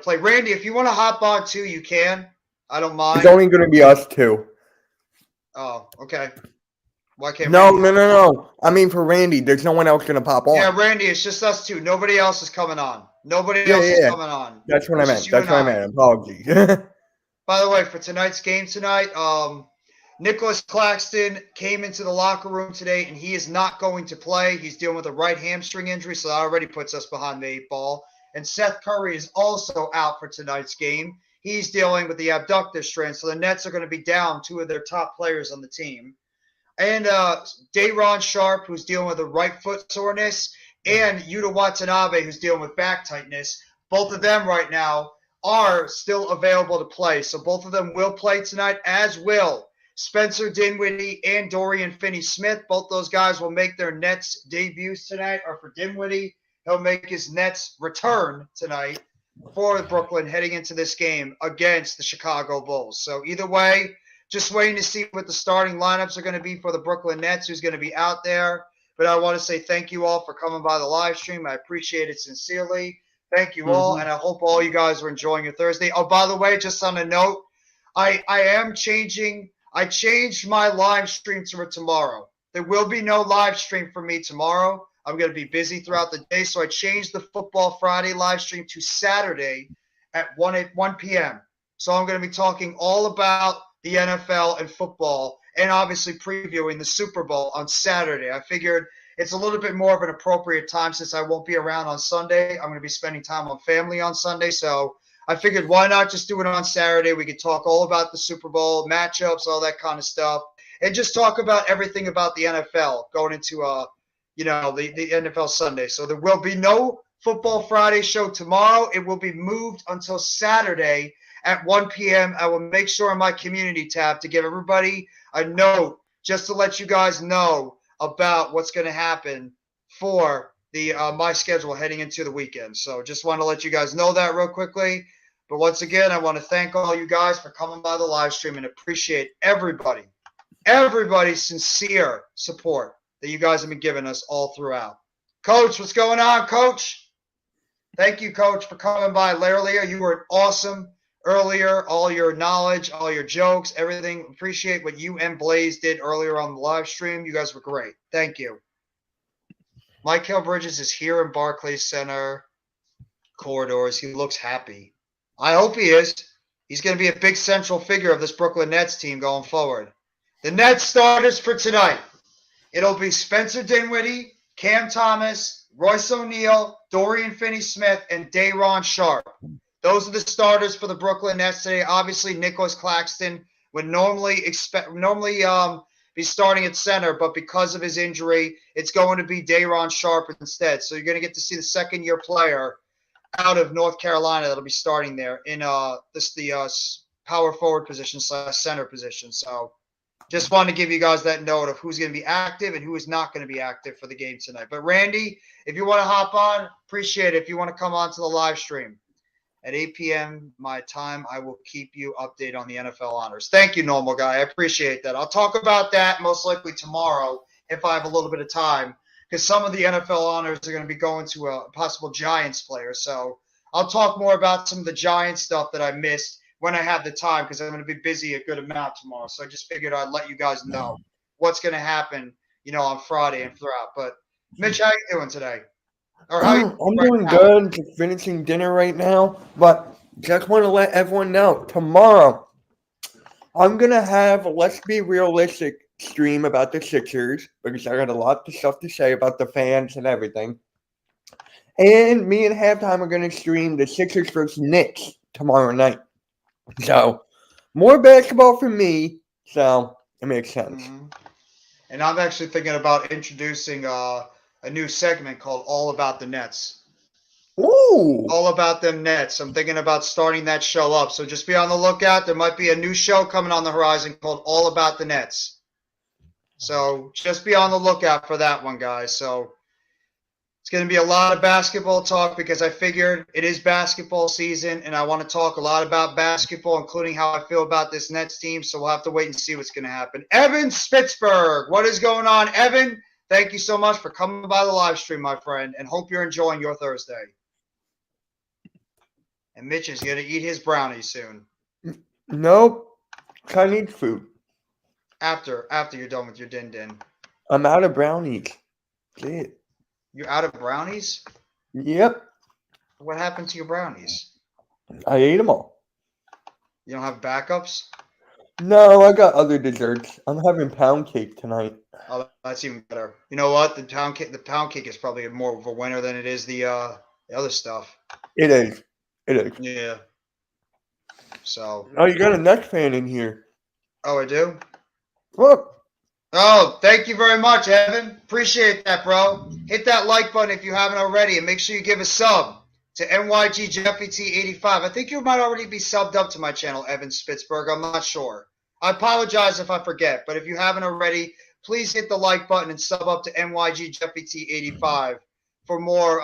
play. Randy, if you want to hop on too, you can. I don't It's mind. only going to be us two. Oh, okay. Why can't No, Randy no, hop no, on? no. I mean, for Randy, there's no one else going to pop Yeah, on. Randy, it's just us two. Nobody else is coming on. Nobody Yeah, else yeah, is yeah. coming on. That's what I It's just meant. you That's and what I I. meant. Apologies. By the way, for tonight's game tonight, Nicholas Claxton came into the locker room today, and he is not going to play. He's dealing with a right hamstring injury, so that already puts us behind the 8 ball. And Seth Curry is also out for tonight's game. He's dealing with the abductor strain, so the Nets are going to be down two of their top players on the team. And Day'Ron Sharpe, who's dealing with a right foot soreness, and Yuta Watanabe, who's dealing with back tightness. Both of them right now are still available to play. So both of them will play tonight, as will Spencer Dinwiddie and Dorian Finney-Smith. Both those guys will make their Nets debuts tonight. Or for Dinwiddie, he'll make his Nets return tonight for Brooklyn heading into this game against the Chicago Bulls. So either way, just waiting to see what the starting lineups are going to be for the Brooklyn Nets, who's going to be out there. But I want to say thank you all for coming by the live stream. I appreciate it sincerely. Thank you all, and I hope all you guys are enjoying your Thursday. Oh, by the way, just on a note, I am changing. I changed my live stream to tomorrow. There will be no live stream for me tomorrow. I'm going to be busy throughout the day, so I changed the Football Friday live stream to Saturday at 1 p.m. So I'm going to be talking all about the NFL and football, and obviously previewing the Super Bowl on Saturday. I figured it's a little bit more of an appropriate time since I won't be around on Sunday. I'm going to be spending time with family on Sunday, so I figured why not just do it on Saturday? We could talk all about the Super Bowl, matchups, all that kind of stuff, and just talk about everything about the NFL going into the NFL Sunday. So there will be no Football Friday show tomorrow. It will be moved until Saturday at 1 p.m. I will make sure in my community tab to give everybody a note just to let you guys know about what's going to happen for the my schedule heading into the weekend. So just want to let you guys know that real quickly. But once again, I want to thank all you guys for coming by the live stream and appreciate everybody's sincere support that you guys have been giving us all throughout. Coach, what's going on, Coach? Thank you, Coach, for coming by earlier. You were awesome earlier. All your knowledge, all your jokes, everything. Appreciate what you and Blaze did earlier on the live stream. You guys were great. Thank you. Michael Bridges is here in Barclays Center corridors. He looks happy. I hope he is. He's going to be a big central figure of this Brooklyn Nets team going forward. The Nets starters for tonight. It'll be Spencer Dinwiddie, Cam Thomas, Royce O'Neal, Dorian Finney-Smith, and Day'Ron Sharpe. Those are the starters for the Brooklyn Nets today. Obviously, Nicholas Claxton would normally be starting at center, but because of his injury, it's going to be Day'Ron Sharpe instead. So you're going to get to see the second-year player out of North Carolina that'll be starting there in the power forward position / center position. So just wanted to give you guys that note of who's going to be active and who is not going to be active for the game tonight. But Randy, if you want to hop on, appreciate it. If you want to come on to the live stream at 8 p.m. my time, I will keep you updated on the NFL honors. Thank you, normal guy. I appreciate that. I'll talk about that most likely tomorrow if I have a little bit of time, because some of the NFL honors are going to be going to a possible Giants player. So I'll talk more about some of the Giants stuff that I missed when I have the time, because I'm going to be busy a good amount tomorrow. So I just figured I'd let you guys know what's going to happen, on Friday and throughout. But Mitch, how you doing today? Or how you doing I'm right doing now? good. Just finishing dinner right now. But just want to let everyone know tomorrow I'm going to have Let's Be Realistic stream about the Sixers because I got a lot of stuff to say about the fans and everything. And me and Halftime are going to stream the Sixers versus Knicks tomorrow night. So, more basketball for me. So, it makes sense. Mm-hmm. And I'm actually thinking about introducing a new segment called All About the Nets. Ooh. All About Them Nets. I'm thinking about starting that show up. So just be on the lookout. There might be a new show coming on the horizon called All About the Nets. So just be on the lookout for that one, guys. So it's going to be a lot of basketball talk because I figured it is basketball season and I want to talk a lot about basketball, including how I feel about this Nets team. So we'll have to wait and see what's going to happen. Evan Spitzberg, what is going on, Evan? Thank you so much for coming by the live stream, my friend, and hope you're enjoying your Thursday. And Mitch is going to eat his brownies soon. Nope. Chinese food. After you're done with your din din. I'm out of brownies. See it. You're out of brownies? Yep. What happened to your brownies? I ate them all. You don't have backups? No, I got other desserts. I'm having pound cake tonight. Oh, that's even better. You know what? The pound cake is probably more of a winner than it is the other stuff. It is. It is. Yeah. So. Oh, you got a Nets fan in here. Oh, I do? Look. Oh, thank you very much, Evan. Appreciate that, bro. Hit that like button if you haven't already, and make sure you give a sub to NYG Jeffy T85. I think you might already be subbed up to my channel, Evan Spitzberg. I'm not sure. I apologize if I forget, but if you haven't already, please hit the like button and sub up to NYG Jeffy T85 for more,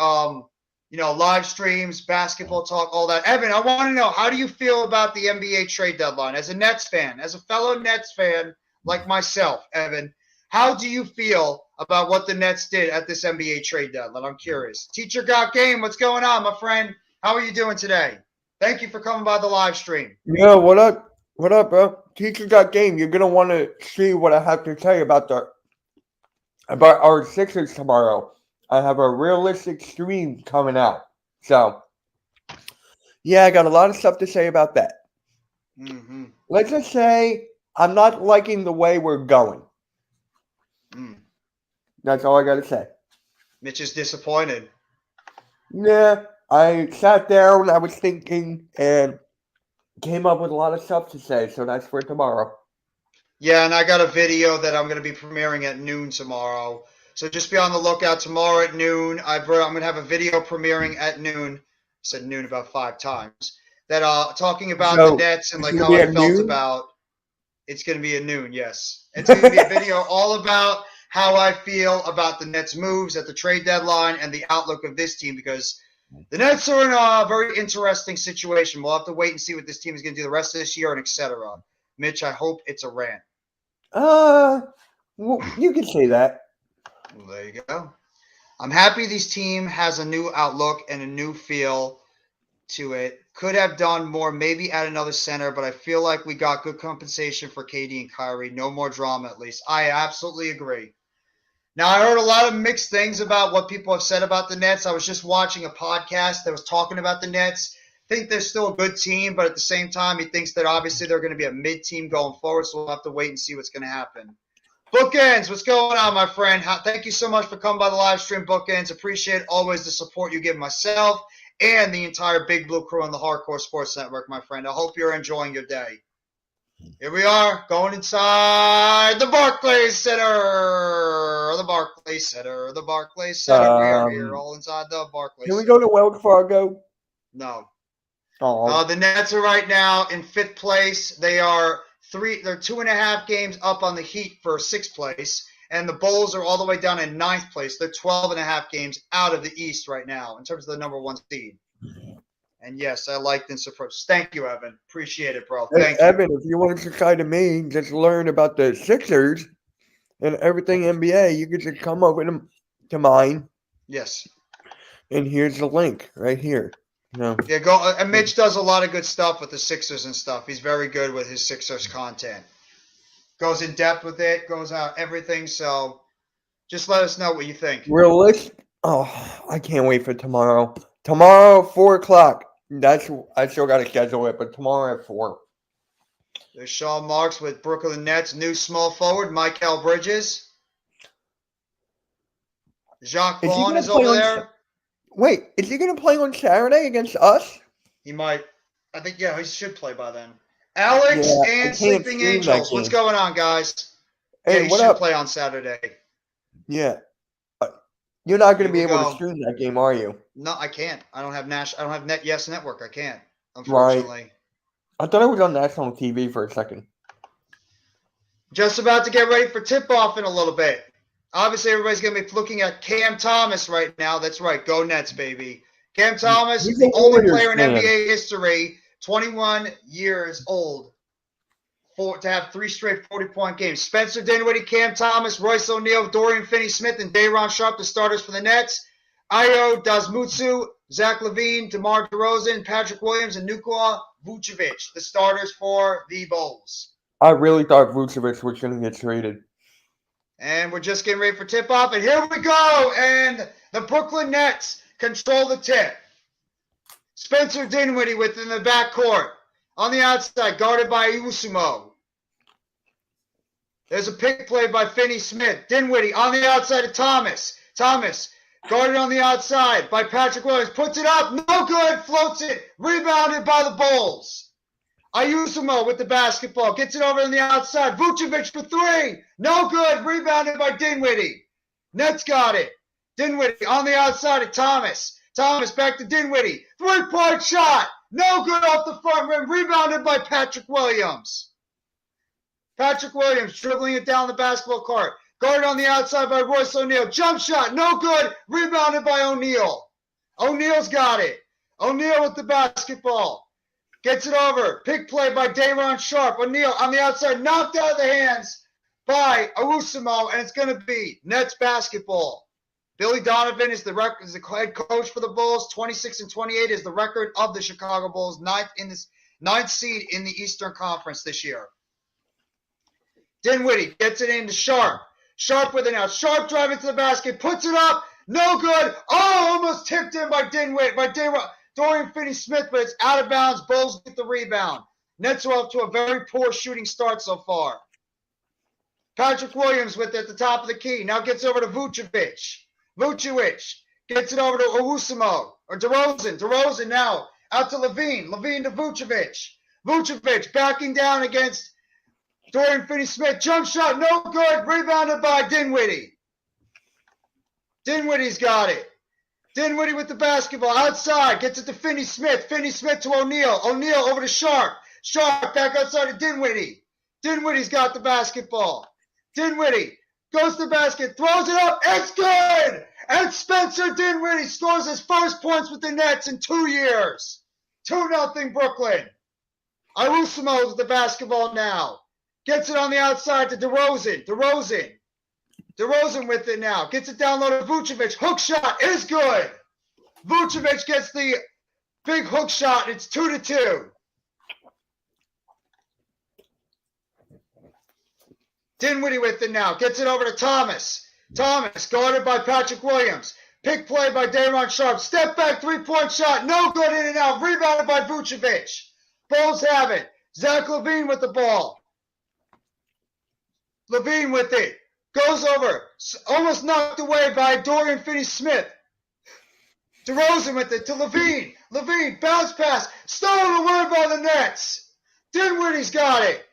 live streams, basketball talk, all that. Evan, I want to know, how do you feel about the NBA trade deadline as a Nets fan, as a fellow Nets fan like myself, Evan? How do you feel about what the Nets did at this NBA trade deadline? I'm curious. Teacher Got Game, what's going on, my friend? How are you doing today? Thank you for coming by the live stream. Yo, what up? What up, bro? Teacher Got Game. You're gonna want to see what I have to say about our Sixers tomorrow. I have a realistic stream coming out. So, yeah, I got a lot of stuff to say about that. Mm-hmm. Let's just say I'm not liking the way we're going. That's all I got to say. Mitch is disappointed. Yeah, I sat down, I was thinking, and came up with a lot of stuff to say, so that's for tomorrow. Yeah, and I got a video that I'm going to be premiering at noon tomorrow. So just be on the lookout tomorrow at noon. I'm going to have a video premiering at noon. I said noon about 5 times. That talking about the Nets and like how I felt about. It's going to be at noon, yes. It's going to be a video all about how I feel about the Nets' moves at the trade deadline and the outlook of this team, because the Nets are in a very interesting situation. We'll have to wait and see what this team is going to do the rest of this year and etc. Mitch, I hope it's a rant. Well, you can say that. Well, there you go. I'm happy this team has a new outlook and a new feel to it. Could have done more, maybe add another center, but I feel like we got good compensation for KD and Kyrie. No more drama, at least. I absolutely agree. Now, I heard a lot of mixed things about what people have said about the Nets. I was just watching a podcast that was talking about the Nets. I think they're still a good team, but at the same time, he thinks that obviously they're going to be a mid-team going forward, so we'll have to wait and see what's going to happen. Bookends, what's going on, my friend? Thank you so much for coming by the live stream, Bookends. Appreciate always the support you give myself and the entire Big Blue crew on the Hardcore Sports Network, my friend. I hope you're enjoying your day. Here we are, going inside the Barclays Center. The Barclays Center. The Barclays Center. We are here, all inside the Barclays Center. Can we go to Wells Fargo? No. Oh. The Nets are right now in 5th place. They're 2.5 games up on the Heat for 6th place. And the Bulls are all the way down in 9th place. They're 12.5 games out of the East right now in terms of the number 1 seed. And yes, I liked and support. Thank you, Evan. Appreciate it, bro. Thank you. Evan, if you want to subscribe to me, just learn about the Sixers and everything NBA, you can just come over to mine. Yes. And here's the link right here. No. Yeah, go. And Mitch does a lot of good stuff with the Sixers and stuff. He's very good with his Sixers content. Goes in depth with it, goes out everything. So just let us know what you think. Realistic. Oh, I can't wait for tomorrow. Tomorrow, 4 o'clock. I still got to schedule it, but tomorrow at 4. There's Sean Marks with Brooklyn Nets. New small forward, Mikal Bridges. Jacques Vaughn is over there. Wait, is he going to play on Saturday against us? He might. I think, yeah, he should play by then. Alex and Sleeping Angels. What's going on, guys? Hey, he what should up? play on Saturday. Yeah. You're not going to be able to stream that game, are you? No, I can't. I don't have Yes Network. I can't, unfortunately. Right. I thought it was on national TV for a second. Just about to get ready for tip-off in a little bit. Obviously, everybody's going to be looking at Cam Thomas right now. That's right. Go Nets, baby. Cam Thomas, the only player in NBA history, 21 years old, to have 3 straight 40-point games. Spencer Dinwiddie, Cam Thomas, Royce O'Neal, Dorian Finney-Smith, and Day'Ron Sharpe, the starters for the Nets. Ayo Dosunmu, Zach LaVine, DeMar DeRozan, Patrick Williams, and Nikola Vucevic, the starters for the Bulls. I really thought Vucevic was going to get traded. And we're just getting ready for tip-off, and here we go! And the Brooklyn Nets control the tip. Spencer Dinwiddie within the backcourt. On the outside, guarded by Usumo. There's a pick play by Finney-Smith. Dinwiddie on the outside of Thomas. Thomas guarded on the outside by Patrick Williams. Puts it up. No good. Floats it. Rebounded by the Bulls. Ayusumo with the basketball. Gets it over on the outside. Vucevic for three. No good. Rebounded by Dinwiddie. Nets got it. Dinwiddie on the outside of Thomas. Thomas back to Dinwiddie. Three-point shot. No good off the front rim. Rebounded by Patrick Williams. Patrick Williams dribbling it down the basketball court. Guarded on the outside by Royce O'Neal. Jump shot. No good. Rebounded by O'Neal. O'Neal's got it. O'Neal with the basketball. Gets it over. Pick play by Day'Ron Sharpe. O'Neal on the outside. Knocked out of the hands by Awusumo. And it's going to be Nets basketball. Billy Donovan is the head coach for the Bulls. 26-28 is the record of the Chicago Bulls. Ninth seed in the Eastern Conference this year. Dinwiddie gets it into Sharpe. Sharpe with it now. Sharpe driving to the basket. Puts it up. No good. Oh, almost tipped in by Dinwiddie. By Dorian Finney-Smith, but it's out of bounds. Bulls get the rebound. Nets are off to a very poor shooting start so far. Patrick Williams with it at the top of the key. Now gets over to Vucevic. Vucevic gets it over to Owusumo. Or DeRozan. DeRozan now out to LaVine. LaVine to Vucevic. Vucevic backing down against Dorian Finney-Smith. Jump shot. No good. Rebounded by Dinwiddie. Dinwiddie's got it. Dinwiddie with the basketball outside. Gets it to Finney-Smith. Finney-Smith to O'Neal. O'Neal over to Sharpe. Sharpe back outside to Dinwiddie. Dinwiddie's got the basketball. Dinwiddie goes to the basket. Throws it up. It's good. And Spencer Dinwiddie scores his first points with the Nets in 2 years. 2-0 Brooklyn. Awusumo with the basketball now. Gets it on the outside to DeRozan. DeRozan with it now. Gets it down low to Vucevic. Hook shot is good. Vucevic gets the big hook shot. It's 2-2. Dinwiddie with it now. Gets it over to Thomas. Thomas guarded by Patrick Williams. Pick play by Day'Ron Sharpe. Step back three-point shot. No good, in and out. Rebounded by Vucevic. Bulls have it. Zach LaVine with the ball. LaVine with it. Goes over. Almost knocked away by Dorian Finney-Smith. DeRozan with it to LaVine. LaVine, bounce pass. Stolen away by the Nets. Dinwiddie's got it.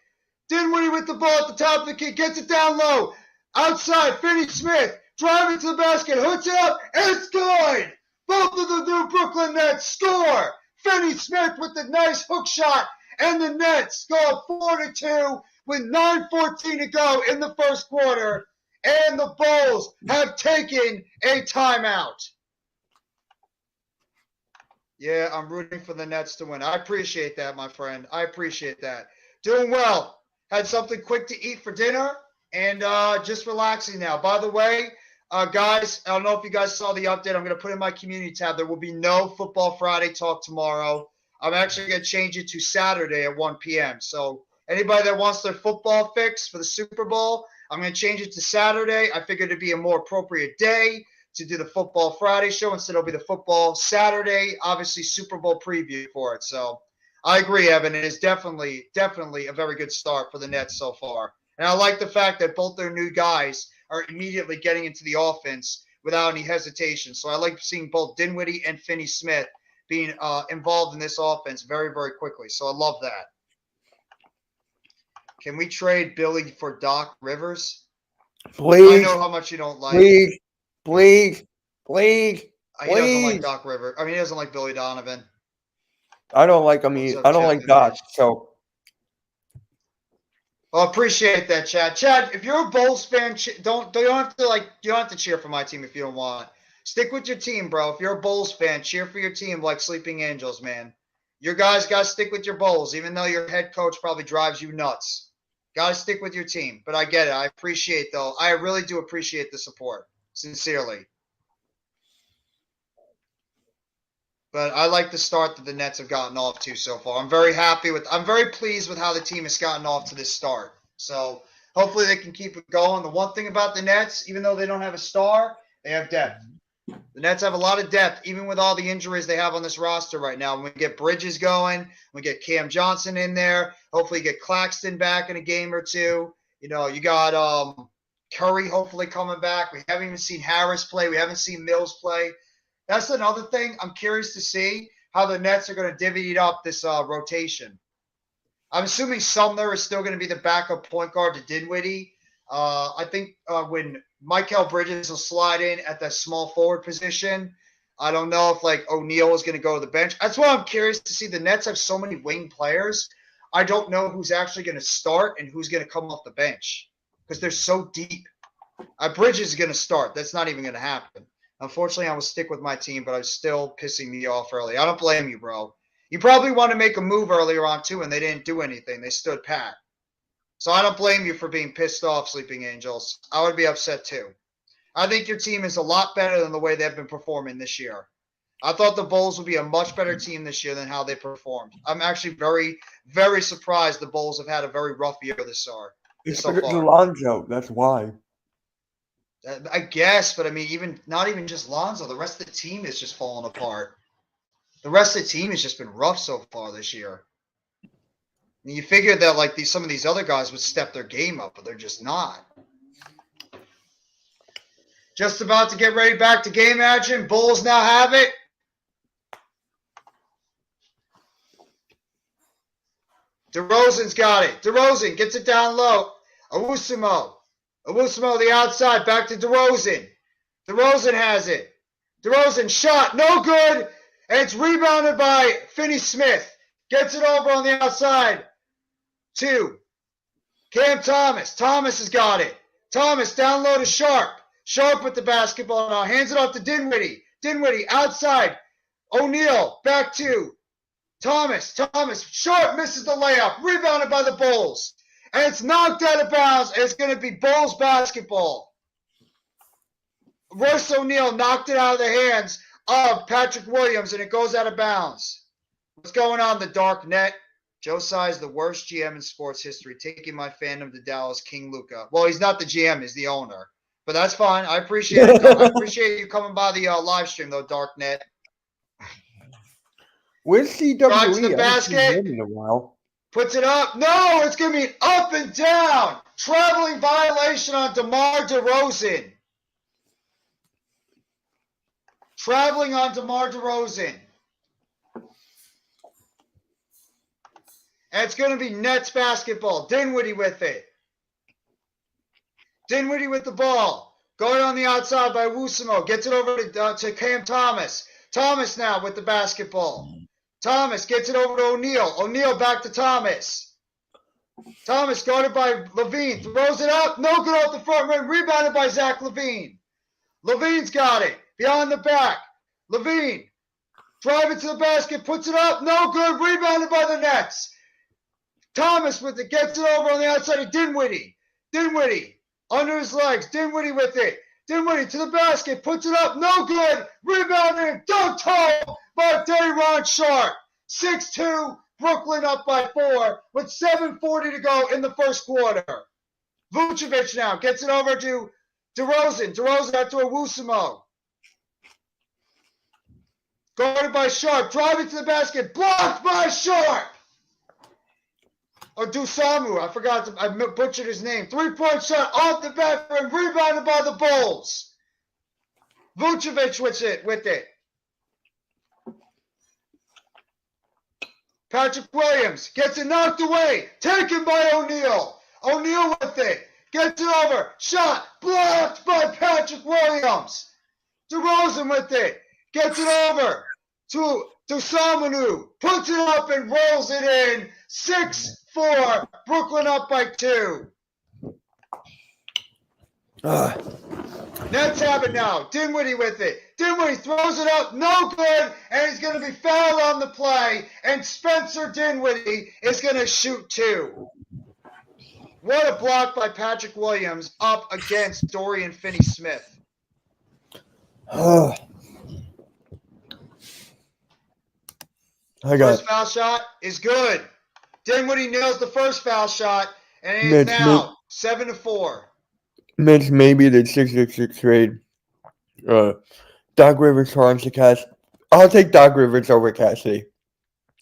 Dinwiddie with the ball at the top of the key. Gets it down low. Outside, Finney-Smith. Driving to the basket. Hooks it up. It's good. Both of the new Brooklyn Nets score. Finney-Smith with the nice hook shot. And the Nets go up 4-2 with 9:14 to go in the first quarter. And the Bulls have taken a timeout. Yeah, I'm rooting for the Nets to win. I appreciate that, my friend. I appreciate that. Doing well. Had something quick to eat for dinner and just relaxing now. By the way, guys, I don't know if you guys saw the update. I'm going to put in my community tab. There will be no Football Friday talk tomorrow. I'm actually going to change it to Saturday at 1 p.m. So anybody that wants their football fix for the Super Bowl, I'm going to change it to Saturday. I figured it'd be a more appropriate day to do the Football Friday show. Instead, it'll be the Football Saturday, obviously Super Bowl preview for it. So I agree, Evan. It is definitely a very good start for the Nets so far. And I like the fact that both their new guys are immediately getting into the offense without any hesitation. So I like seeing both Dinwiddie and Finney-Smith being involved in this offense very, very quickly. So I love that. Can we trade Billy for Doc Rivers? Please. I know how much you don't like. Please. He doesn't like Doc Rivers. I mean, he doesn't like Billy Donovan. I don't like him either. I don't like Doc. So. Well, appreciate that, Chad. Chad, if you're a Bulls fan, you don't have to cheer for my team if you don't want. Stick with your team, bro. If you're a Bulls fan, cheer for your team like Sleeping Angels, man. Your guys got to stick with your Bulls, even though your head coach probably drives you nuts. Got to stick with your team. But I get it. I appreciate, though. I really do appreciate the support. Sincerely. But I like the start that the Nets have gotten off to so far. I'm very pleased with how the team has gotten off to this start. So hopefully they can keep it going. The one thing about the Nets, even though they don't have a star, they have depth. The Nets have a lot of depth, even with all the injuries they have on this roster right now. When we get Bridges going, we get Cam Johnson in there. Hopefully get Claxton back in a game or two. You know, you got Curry hopefully coming back. We haven't even seen Harris play. We haven't seen Mills play. That's another thing. I'm curious to see how the Nets are going to divvy it up this rotation. I'm assuming Sumner is still going to be the backup point guard to Dinwiddie. I think when Mikal Bridges will slide in at that small forward position, I don't know if like O'Neal is going to go to the bench. That's why I'm curious to see. The Nets have so many wing players. I don't know who's actually going to start and who's going to come off the bench because they're so deep. Bridges is going to start. That's not even going to happen. Unfortunately, I will stick with my team, but I was still pissing me off early. I don't blame you, bro. You probably want to make a move earlier on, too, and they didn't do anything. They stood pat. So I don't blame you for being pissed off, Sleeping Angels. I would be upset, too. I think your team is a lot better than the way they've been performing this year. I thought the Bulls would be a much better team this year than how they performed. I'm actually very, very surprised the Bulls have had a very rough year so It's far. Lonzo. That's why. I guess, but I mean, not even just Lonzo. The rest of the team is just falling apart. The rest of the team has just been rough so far this year. And you figured that like some of these other guys would step their game up, but they're just not. Just about to get ready back to game action. Bulls now have it. DeRozan's got it. DeRozan gets it down low. Owusu, the outside, back to DeRozan. DeRozan has it. DeRozan shot, no good. And it's rebounded by Finney-Smith. Gets it over on the outside. 2. Cam Thomas. Thomas has got it. Thomas down low to Sharp. Sharp with the basketball now. Hands it off to Dinwiddie. Dinwiddie outside. O'Neal back to Thomas. Sharp misses the layup. Rebounded by the Bulls. And it's knocked out of bounds. It's going to be Bulls basketball. Royce O'Neal knocked it out of the hands of Patrick Williams, and it goes out of bounds. What's going on, the dark net? Joe Tsai is the worst GM in sports history, taking my fandom to Dallas, King Luka. Well, he's not the GM, he's the owner. But that's fine. I appreciate it. I appreciate you coming by the live stream, though, dark net. Where's CWE? Drives to the I haven't seen basket. him in a while. Puts it up. No, it's going to be up and down. Traveling violation on DeMar DeRozan. Traveling on DeMar DeRozan. And it's going to be Nets basketball. Dinwiddie with it. Dinwiddie with the ball. Going on the outside by Wusimo. Gets it over to Cam Thomas. Thomas now with the basketball. Thomas gets it over to O'Neal. O'Neal back to Thomas. Thomas guarded by Levine. Throws it up. No good off the front rim. Rebounded by Zach LaVine. LaVine's got it. Behind the back. LaVine. Driving to the basket. Puts it up. No good. Rebounded by the Nets. Thomas with it. Gets it over on the outside of Dinwiddie. Dinwiddie. Under his legs. Dinwiddie with it. Dinwiddie to the basket. Puts it up. No good. Rebounded. Dunked home by Day'Ron Sharpe. 6-2. Brooklyn up by 4 with 7:40 to go in the first quarter. Vucevic now gets it over to DeRozan. DeRozan out to Owusu. Guarded by Sharpe. Driving to the basket. Blocked by Sharpe. Or Dusamu. I butchered his name. 3-point shot off the back rim. Rebounded by the Bulls. Vucevic with it. Patrick Williams gets it knocked away. Taken by O'Neal. O'Neal with it. Gets it over. Shot. Blocked by Patrick Williams. DeRozan with it. Gets it over to Samanu. Puts it up and rolls it in. 6-4. Brooklyn up by 2. Nets have it now. Dinwiddie with it. Dinwiddie throws it up. No good. And he's going to be fouled on the play. And Spencer Dinwiddie is going to shoot 2. What a block by Patrick Williams up against Dorian Finney-Smith. I got First foul shot is good. Dinwiddie nails the first foul shot, and it is Mitch, now 7-4. Mitch, maybe the Sixers should trade Doc Rivers for Archie Cash. I'll take Doc Rivers over Cassidy.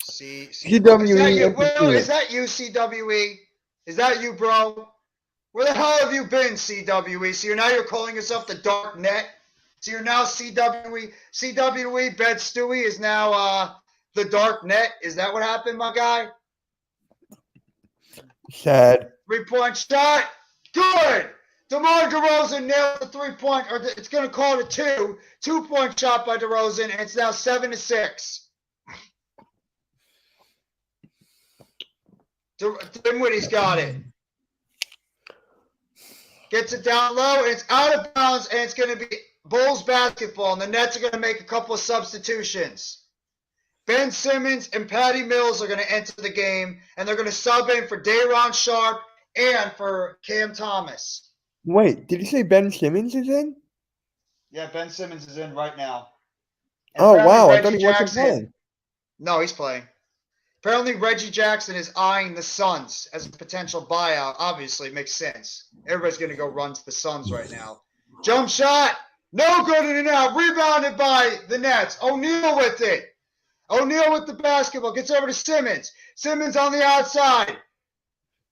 Is that you? CWE. Will, is that you, CWE? Is that you, bro? Where the hell have you been, CWE? So you're calling yourself the Dark Net? So you're now CWE. CWE, Bed Stewie is now the Dark Net. Is that what happened, my guy? Sad. 3-point shot. Good. DeMar DeRozan nailed the 3-point, or it's going to call it a 2-point shot by DeRozan, and it's now 7-6. Dinwiddie's got it. Gets it down low, and it's out of bounds, and it's going to be Bulls basketball, and the Nets are going to make a couple of substitutions. Ben Simmons and Patty Mills are going to enter the game, and they're going to sub in for Day'Ron Sharpe and for Cam Thomas. Wait, did you say Ben Simmons is in? Yeah, Ben Simmons is in right now. And Oh, apparently wow. I Reggie thought he wasn't Jackson- playing. No, he's playing. Apparently, Reggie Jackson is eyeing the Suns as a potential buyout. Obviously, it makes sense. Everybody's going to go run to the Suns right now. Jump shot. No good in and out. Rebounded by the Nets. O'Neal with it. O'Neal with the basketball. Gets over to Simmons. Simmons on the outside.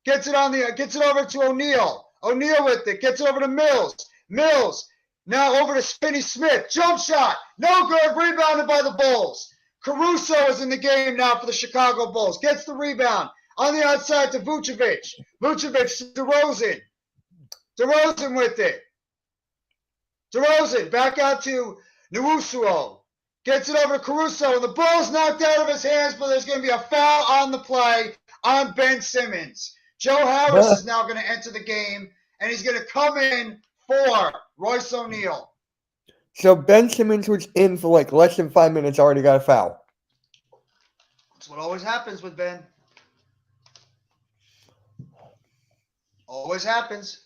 Gets it over to O'Neal. O'Neal with it. Gets it over to Mills. Mills. Now over to Finney Smith. Jump shot. No good. Rebounded by the Bulls. Caruso is in the game now for the Chicago Bulls. Gets the rebound. On the outside to Vucevic. Vucevic to DeRozan. DeRozan with it. DeRozan back out to Nwosuo. Gets it over to Caruso. And the ball's knocked out of his hands, but there's going to be a foul on the play on Ben Simmons. Joe Harris is now going to enter the game, and he's going to come in for Royce O'Neal. So Ben Simmons was in for like less than 5 minutes, already got a foul. That's what always happens with Ben. Always happens.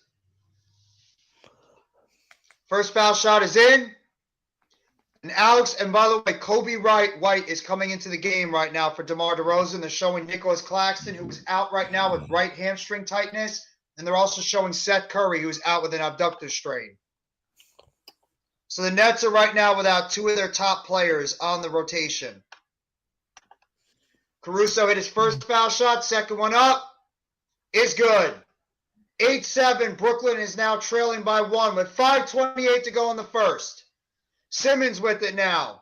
First foul shot is in. And by the way, Kobe White is coming into the game right now for DeMar DeRozan. They're showing Nicholas Claxton, who is out right now with right hamstring tightness. And they're also showing Seth Curry, who's out with an abductor strain. So the Nets are right now without two of their top players on the rotation. Caruso hit his first foul shot. Second one up is good. 8-7. Brooklyn is now trailing by 1 with 5:28 to go in the first. Simmons with it now.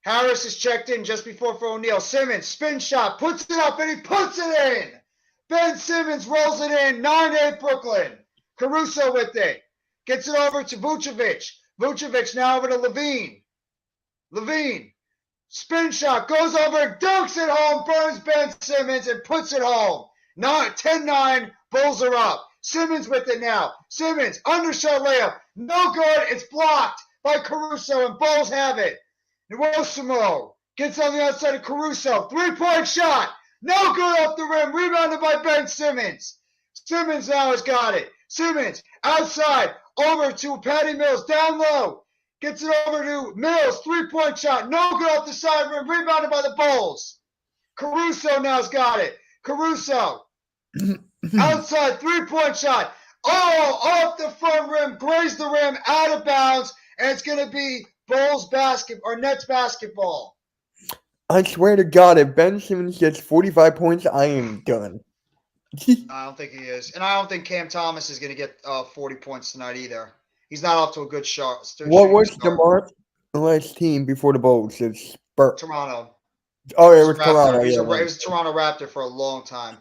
Harris is checked in just before for O'Neal. Simmons, spin shot, puts it up, and he puts it in. Ben Simmons rolls it in. 9-8 Brooklyn. Caruso with it. Gets it over to Vucevic. Vucevic now over to Levine. Levine. Spin shot. Goes over. Dunks it home. Burns Ben Simmons and puts it home. 10-9. Bulls are up. Simmons with it now. Simmons. Undershot layup. No good. It's blocked by Caruso and Bulls have it. Nwosuo gets on the outside of Caruso. 3-point shot. No good off the rim. Rebounded by Ben Simmons. Simmons now has got it. Simmons outside. Over to Patty Mills, down low. Gets it over to Mills, 3-point shot. No good off the side rim, rebounded by the Bulls. Caruso now's got it. Caruso, outside, 3-point shot. Oh, off the front rim, grazed the rim, out of bounds, and it's going to be Bulls basketball, or Nets basketball. I swear to God, if Ben Simmons gets 45 points, I am done. I don't think he is. And I don't think Cam Thomas is going to get 40 points tonight either. He's not off to a good start. What was DeMar's last team before the Bulls? It's Toronto. Oh, it was Toronto. He was a Toronto Raptor for a long time.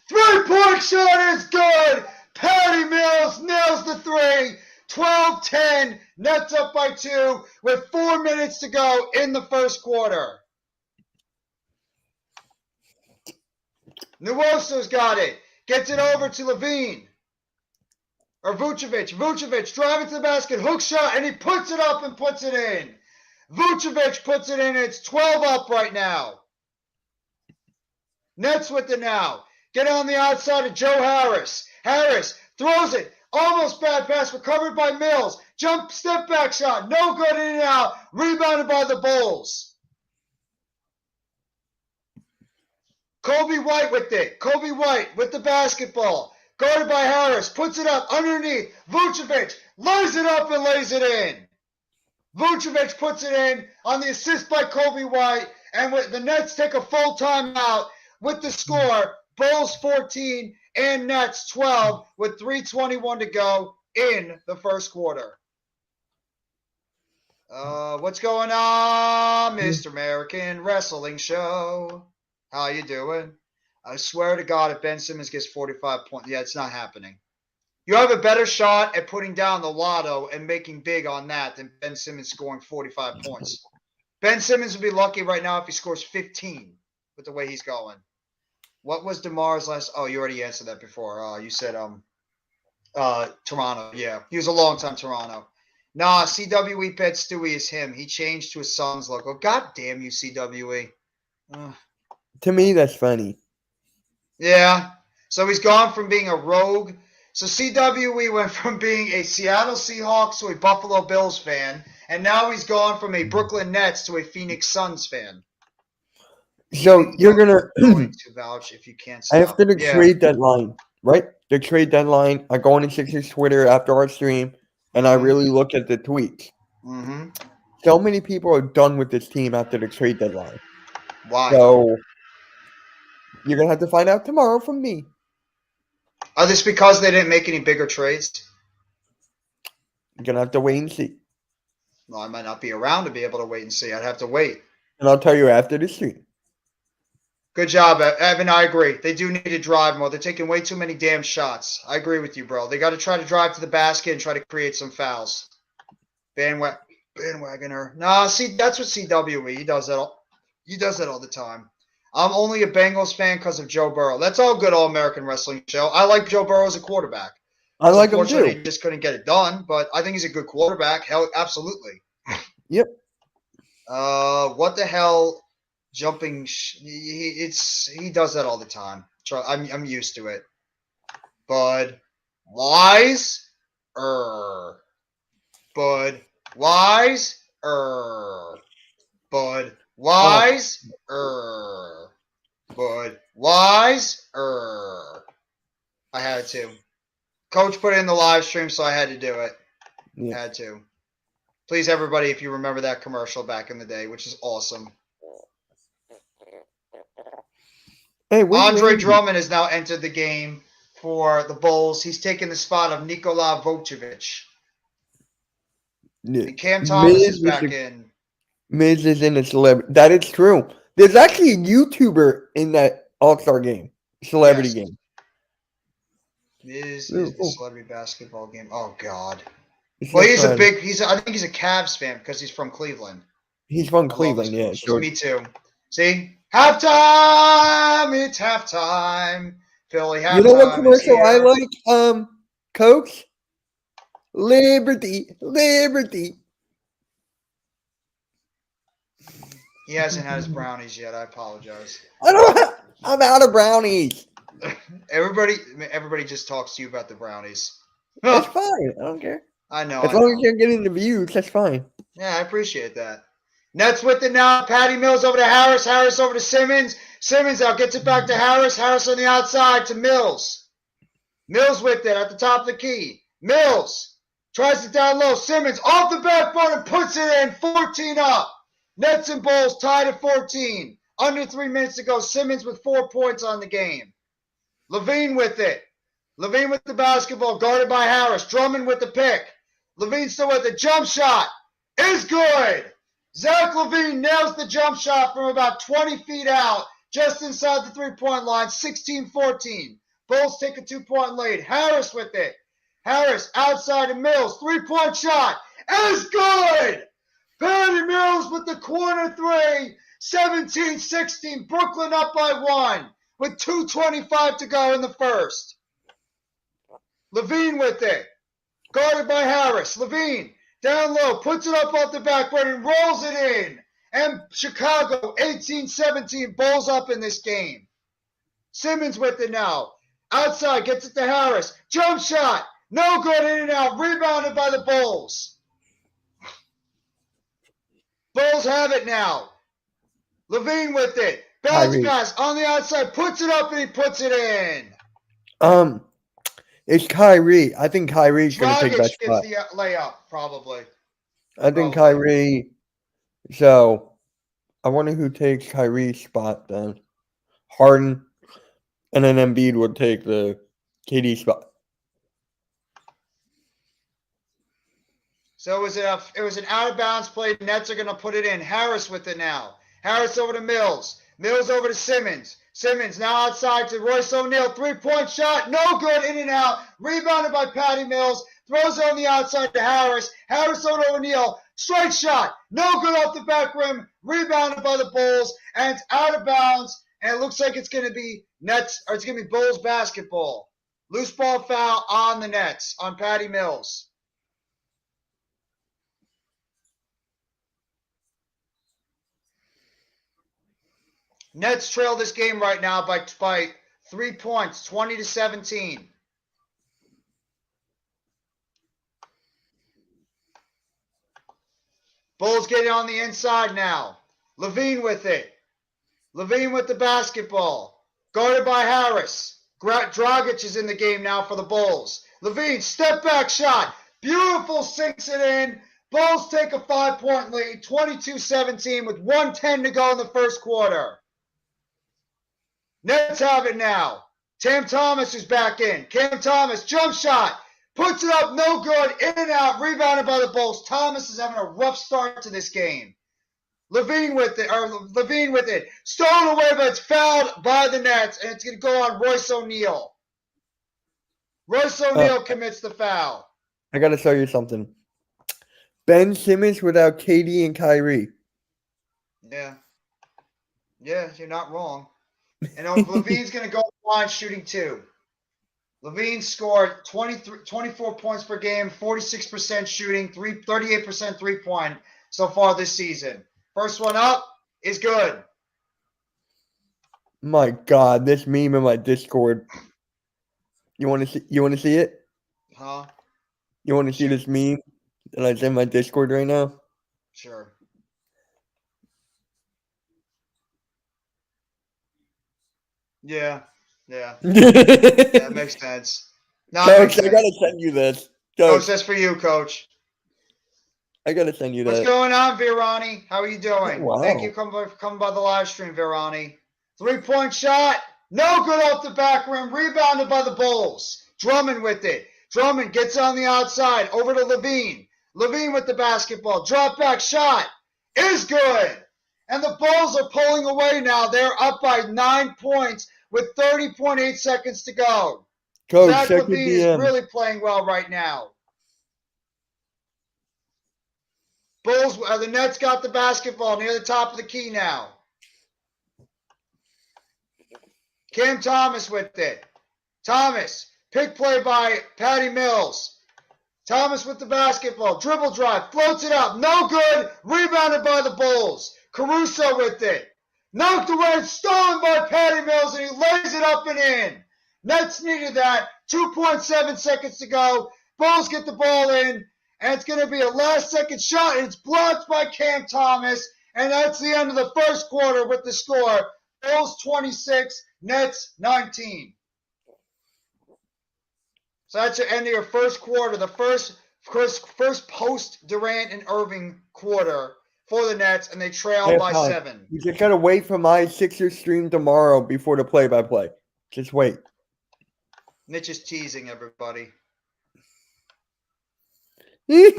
3-point shot is good. Patty Mills nails the 3. 12-10. Nets up by 2 with 4 minutes to go in the first quarter. Nwosuo's got it. Gets it over to Levine. Or Vucevic. Vucevic driving to the basket. Hook shot. And he puts it up and puts it in. Vucevic puts it in. It's 12 up right now. Nets with it now. Get on the outside of Joe Harris. Harris throws it. Almost bad pass. Recovered by Mills. Jump step back shot. No good in and out. Rebounded by the Bulls. Kobe White with it. Kobe White with the basketball. Guarded by Harris. Puts it up underneath. Vucevic lays it up and lays it in. Vucevic puts it in on the assist by Kobe White. And the Nets take a full timeout with the score. Bulls 14 and Nets 12 with 3:21 to go in the first quarter. What's going on, Mr. American Wrestling Show? How you doing? I swear to God, if Ben Simmons gets 45 points, yeah, it's not happening. You have a better shot at putting down the lotto and making big on that than Ben Simmons scoring 45 points. Ben Simmons would be lucky right now if he scores 15 with the way he's going. What was DeMar's last? Oh, you already answered that before. You said Toronto. Yeah, he was a long time Toronto. Nah, CWE Pet Stewie is him. He changed to his son's logo. God damn you, CWE. To me, that's funny. Yeah. So he's gone from being a rogue. So CWE went from being a Seattle Seahawks to a Buffalo Bills fan, and now he's gone from a Brooklyn Nets to a Phoenix Suns fan. So you're going to vouch if you can't stop. After the trade deadline, right? The trade deadline, I go on to Sixers Twitter after our stream, and I really look at the tweets. Mm-hmm. So many people are done with this team after the trade deadline. Why? So you're going to have to find out tomorrow from me. Are this because they didn't make any bigger trades? You're going to have to wait and see. Well, I might not be around to be able to wait and see. I'd have to wait. And I'll tell you after the stream. Good job, Evan. I agree. They do need to drive more. They're taking way too many damn shots. I agree with you, bro. They got to try to drive to the basket and try to create some fouls. Bandwagoner. Nah, see, that's what CWE. He does that all the time. I'm only a Bengals fan because of Joe Burrow. That's all good, All-American Wrestling Show. I like Joe Burrow as a quarterback. I like him too. He just couldn't get it done, but I think he's a good quarterback. Hell, absolutely. Yep. What the hell? Jumping, he does that all the time. I'm used to it. Bud Wise, Bud Wise, Bud Wise, Bud Wise, I had to. Coach put it in the live stream, so I had to do it. Yeah. Had to. Please, everybody, if you remember that commercial back in the day, which is awesome. Hey, Andre Drummond has now entered the game for the Bulls. He's taken the spot of Nikola Vucevic. And Cam Thomas is back in. Miz is in a celebrity. That is true. There's actually a YouTuber in that All-Star game, celebrity game. Miz is the celebrity basketball game. Oh God. Well, I think he's a Cavs fan because he's from Cleveland. He's from Cleveland, yeah. Sure. Me too. See? Halftime! It's halftime. Philly halftime. You know what commercial I like, Coach? Liberty. He hasn't had his brownies yet. I apologize. I'm out of brownies. Everybody just talks to you about the brownies. That's fine. I don't care. I know. As long as you're getting the views, that's fine. Yeah, I appreciate that. Nets with it now. Patty Mills over to Harris. Harris over to Simmons. Simmons out gets it back to Harris. Harris on the outside to Mills. Mills with it at the top of the key. Mills tries it down low. Simmons off the backboard and puts it in. 14 up. Nets and Bulls tied at 14. Under 3 minutes to go. Simmons with 4 points on the game. Levine with it. Levine with the basketball guarded by Harris. Drummond with the pick. Levine still with the jump shot. Is good. Zach Levine nails the jump shot from about 20 feet out, just inside the three-point line, 16-14. Bulls take a 2-point lead. Harris with it. Harris outside of Mills. 3-point shot is good. Patty Mills with the corner three. 17-16. Brooklyn up by 1 with 2:25 to go in the first. Levine with it. Guarded by Harris. Levine. Down low, puts it up off the backboard and rolls it in. And Chicago, 18-17, Bulls up in this game. Simmons with it now. Outside, gets it to Harris. Jump shot. No good, in and out. Rebounded by the Bulls. Bulls have it now. Levine with it. Bounce Kyrie. pass on the outside, puts it up and he puts it in. It's Kyrie. I think Kyrie's going to take that Dragic gets spot. the layup, probably. I think Probably. Kyrie. So, I wonder who takes Kyrie's spot then. Harden, and then Embiid would take the KD spot. So it was an out of bounds play. Nets are going to put it in. Harris with it now. Harris over to Mills. Mills over to Simmons. Simmons now outside to Royce O'Neal. 3-point shot. No good. In and out. Rebounded by Patty Mills. Throws it on the outside to Harris. Harris over to O'Neal. Straight shot. No good off the back rim. Rebounded by the Bulls. And it's out of bounds. And it looks like it's going to be Nets, or it's going to be Bulls basketball. Loose ball foul on the Nets, on Patty Mills. Nets trail this game right now by 3 points, 20-17. Bulls getting on the inside now. Levine with it. Levine with the basketball. Guarded by Harris. Dragic is in the game now for the Bulls. Levine, step back shot. Beautiful, sinks it in. Bulls take a 5-point lead, 22-17 with 1:10 to go in the first quarter. Nets have it now. Cam Thomas is back in. Cam Thomas, jump shot. Puts it up, no good. In and out, rebounded by the Bulls. Thomas is having a rough start to this game. Levine with it. Stolen away, but it's fouled by the Nets, and it's going to go on Royce O'Neal. Royce O'Neal commits the foul. I got to show you something. Ben Simmons without KD and Kyrie. Yeah. Yeah, you're not wrong. And Levine's going to go line shooting 2. Levine scored 24 points per game, 46% shooting, 38% three-point so far this season. First one up is good. My God, this meme in my Discord. You want to see it? Huh? You want to see this meme that I sent in my Discord right now? Sure. Yeah. Yeah. That makes sense. No, Coach, I gotta send you this. Coach, that's for you, Coach. I gotta send you that. What's going on, Virani? How are you doing? Oh, wow. Thank you for coming by the live stream, Virani. 3-point shot. No good off the back rim. Rebounded by the Bulls. Drummond with it. Drummond gets on the outside. Over to Levine. Levine with the basketball. Drop back shot. Is good. And the Bulls are pulling away now. They're up by 9 points with 30.8 seconds to go. Coach, Zach check Levine your DM. is really playing well right now. Bulls, the Nets got the basketball near the top of the key now. Cam Thomas with it. Thomas, pick play by Patty Mills. Thomas with the basketball. Dribble drive, floats it up. No good. Rebounded by the Bulls. Caruso with it. Knocked away, stolen by Patty Mills, and he lays it up and in. Nets needed that. 2.7 seconds to go. Bulls get the ball in. And it's going to be a last-second shot, and it's blocked by Cam Thomas. And that's the end of the first quarter with the score. Bulls 26, Nets 19. So that's the end of your first quarter, the first post-Durant and Irving quarter for the Nets, and they trail by 7. You just got to wait for my Sixers stream tomorrow before the play-by-play. Just wait. Mitch is teasing everybody. What's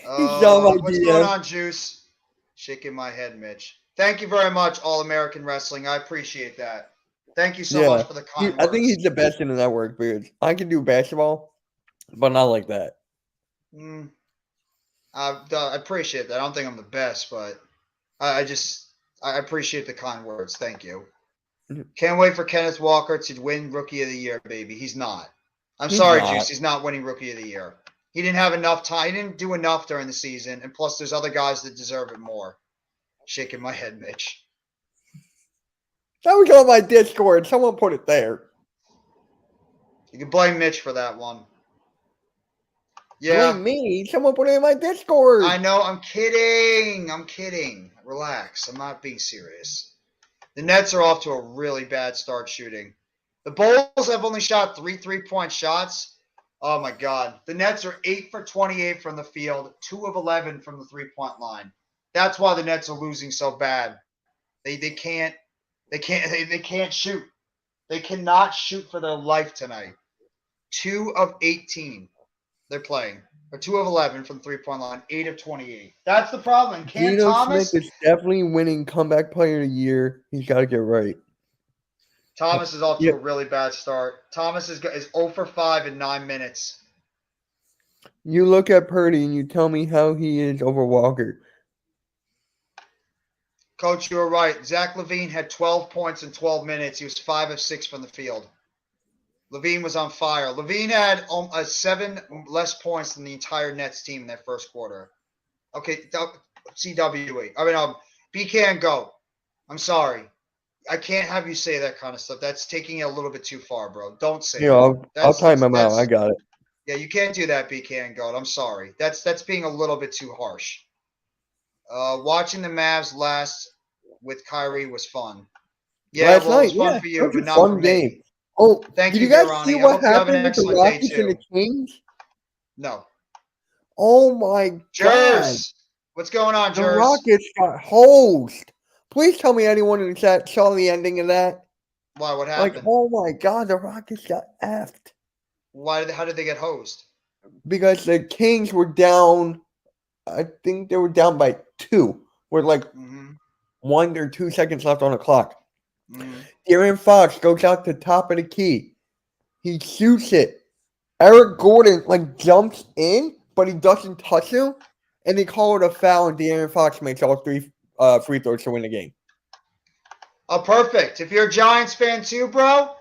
What's going on, Juice? Shaking my head, Mitch. Thank you very much, All American Wrestling. I appreciate that. Thank you so much for the kind words. I think he's the best in the network, because I can do basketball, but not like that. I appreciate that. I don't think I'm the best, but I appreciate the kind words. Thank you. Can't wait for Kenneth Walker to win Rookie of the Year, baby. He's not. He's sorry, not. Juice. He's not winning Rookie of the Year. He didn't have enough time. He didn't do enough during the season. And plus, there's other guys that deserve it more. Shaking my head, Mitch. That was on my Discord. Someone put it there. You can blame Mitch for that one. Yeah. Blame me? Someone put it in my Discord. I know. I'm kidding. I'm kidding. Relax. I'm not being serious. The Nets are off to a really bad start shooting. The Bulls have only shot 3 3-point shots. Oh my God. The Nets are 8 for 28 from the field, 2 of 11 from the 3-point line. That's why the Nets are losing so bad. They can't shoot. They cannot shoot for their life tonight. 2 of 18 they're playing. Or 2 of 11 from the 3-point line, 8 of 28. That's the problem. Cam Geno Thomas. Smith is definitely winning comeback player of the year. He's got to get right. Thomas is off to a really bad start. Thomas is 0 for 5 in 9 minutes. You look at Purdy and you tell me how he is over Walker. Coach, you were right. Zach LaVine had 12 points in 12 minutes. He was 5 of 6 from the field. LaVine was on fire. LaVine had 7 less points than the entire Nets team in that first quarter. Okay, CWE. BK and go. I'm sorry. I can't have you say that kind of stuff. That's taking it a little bit too far, bro. Don't say that. I'll time him out. I got it. Yeah, you can't do that, BK and Goat. I'm sorry. That's being a little bit too harsh. Watching the Mavs last with Kyrie was fun. Yeah, Last well, it was night, fun for you, Such but a not fun for game. me. Oh, Thank did you, you guys Ronnie. see I what hope you have an happened with the excellent day, Rockets too. and the Kings? No. Oh my God. Jers! What's going on, The Jers? Rockets got hosed. Please tell me anyone in the chat saw the ending of that. Why? What happened? Oh my God, the Rockets got effed. How did they get hosed? Because the Kings were down, I think they were down by 2. With 1 or 2 seconds left on the clock. De'Aaron Fox goes out the top of the key. He shoots it. Eric Gordon jumps in, but he doesn't touch him. And they call it a foul, and De'Aaron Fox makes all 3 free throws to win the game. Oh, perfect. If you're a Giants fan too, bro,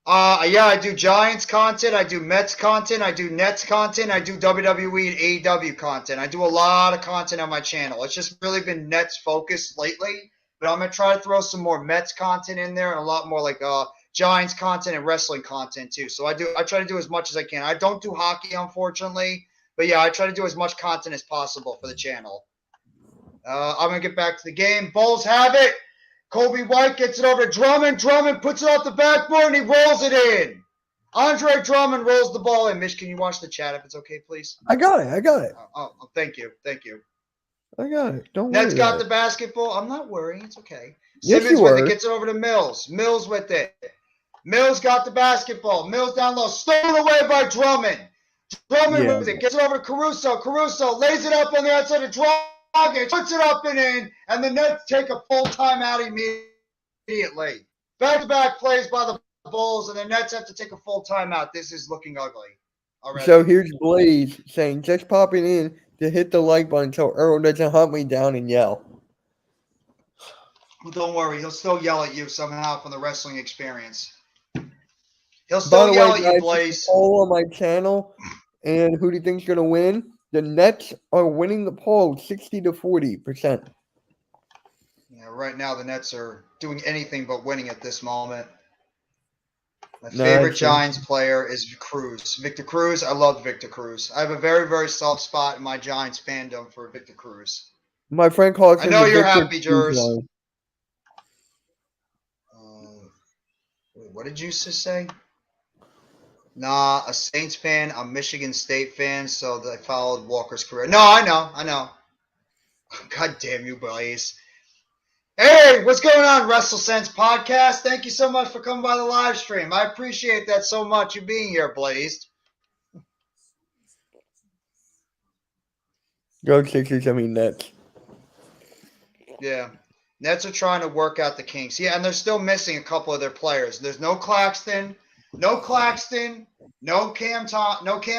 yeah, I do Giants content, I do Mets content, I do Nets content, I do WWE and AEW content. I do a lot of content on my channel. It's just really been Nets focused lately, but I'm gonna try to throw some more Mets content in there and a lot more Giants content and wrestling content too. So I try to do as much as I can. I don't do hockey, unfortunately, but yeah, I try to do as much content as possible for the channel. I'm gonna get back to the game. Bulls have it. Kobe White gets it over to Drummond. Drummond puts it off the backboard and he rolls it in. Andre Drummond rolls the ball in. Mitch, can you watch the chat if it's okay, please? I got it. Oh, thank you. I got it. Don't worry. Nets got the basketball. I'm not worrying. It's okay. Yes, Simmons you with were. it, gets it over to Mills. Mills with it. Mills got the basketball. Mills down low. Stolen away by Drummond. Drummond with it. Gets it over to Caruso. Caruso lays it up on the outside of Dragic. Puts it up and in. And the Nets take a full timeout immediately. Back-to-back plays by the Bulls, and the Nets have to take a full timeout. This is looking ugly already. So here's Blaze saying, just popping in to hit the like button so Earl doesn't hunt me down and yell. Well, don't worry. He'll still yell at you somehow from the wrestling experience. He'll still yell at you, Blaze. Poll on my channel, and who do you think's going to win? The Nets are winning the poll 60 to 40%. Yeah, right now the Nets are doing anything but winning at this moment. My favorite Giants player is Cruz. Victor Cruz. I love Victor Cruz. I have a very, very soft spot in my Giants fandom for Victor Cruz. My friend calls him. I know you're happy, Jers. What did you just say? Nah, a Saints fan, a Michigan State fan, so they followed Walker's career. No, I know. God damn you, Blaze. Hey, what's going on, WrestleSense Podcast? Thank you so much for coming by the live stream. I appreciate that so much, you being here, Blazed. Go Sixers, Nets. Yeah. Nets are trying to work out the kinks. Yeah, and they're still missing a couple of their players. There's no Claxton, no Cam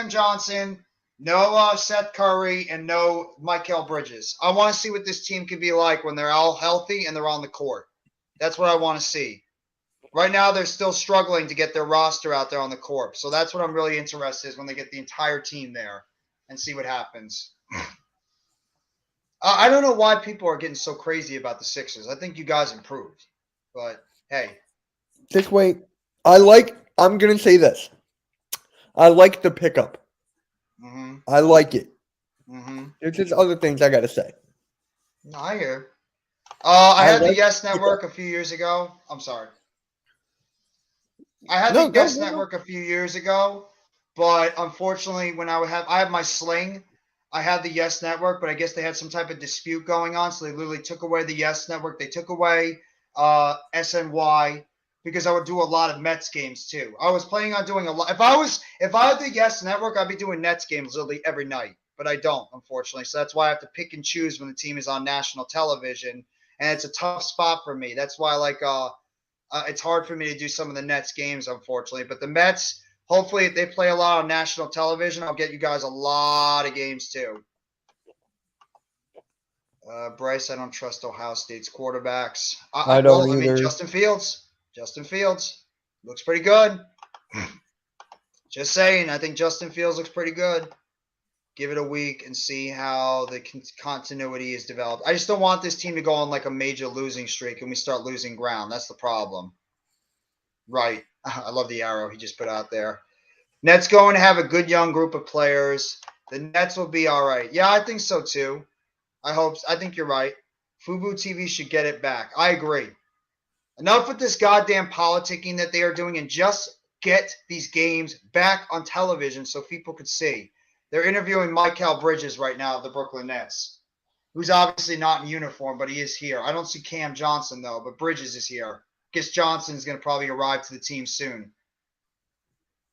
Johnson, no Seth Curry, and no Mikal Bridges. I want to see what this team can be like when they're all healthy and they're on the court. That's what I want to see. Right now, they're still struggling to get their roster out there on the court. So that's what I'm really interested in, is when they get the entire team there and see what happens. I don't know why people are getting so crazy about the Sixers. I think you guys improved. But, hey. Just wait. I'm going to say this. I like the pickup. I like it. There's just other things I got to say. I hear. I had the like Yes people. Network a few years ago. I'm sorry. I had No, the go, Yes go, go. Network a few years ago, but unfortunately, when I have my Sling, I had the Yes Network, but I guess they had some type of dispute going on, so they literally took away the Yes Network. They took away SNY because I would do a lot of Mets games too. I was planning on doing a lot. If I had the Yes Network, I'd be doing Nets games literally every night, but I don't, unfortunately. So that's why I have to pick and choose when the team is on national television, and it's a tough spot for me. That's why it's hard for me to do some of the Nets games, unfortunately. But the Mets, hopefully, if they play a lot on national television, I'll get you guys a lot of games too. Bryce, I don't trust Ohio State's quarterbacks. I don't I mean, either. Justin Fields. Justin Fields looks pretty good. Just saying, I think Justin Fields looks pretty good. Give it a week and see how the continuity is developed. I just don't want this team to go on like a major losing streak and we start losing ground. That's the problem. Right. I love the arrow he just put out there. Nets going to have a good young group of players. The Nets will be all right. Yeah, I think so too. I think you're right. Fubu TV should get it back. I agree. Enough with this goddamn politicking that they are doing and just get these games back on television so people could see. They're interviewing Mikal Bridges right now of the Brooklyn Nets, who's obviously not in uniform, but he is here. I don't see Cam Johnson, though, but Bridges is here. Guess Johnson's going to probably arrive to the team soon.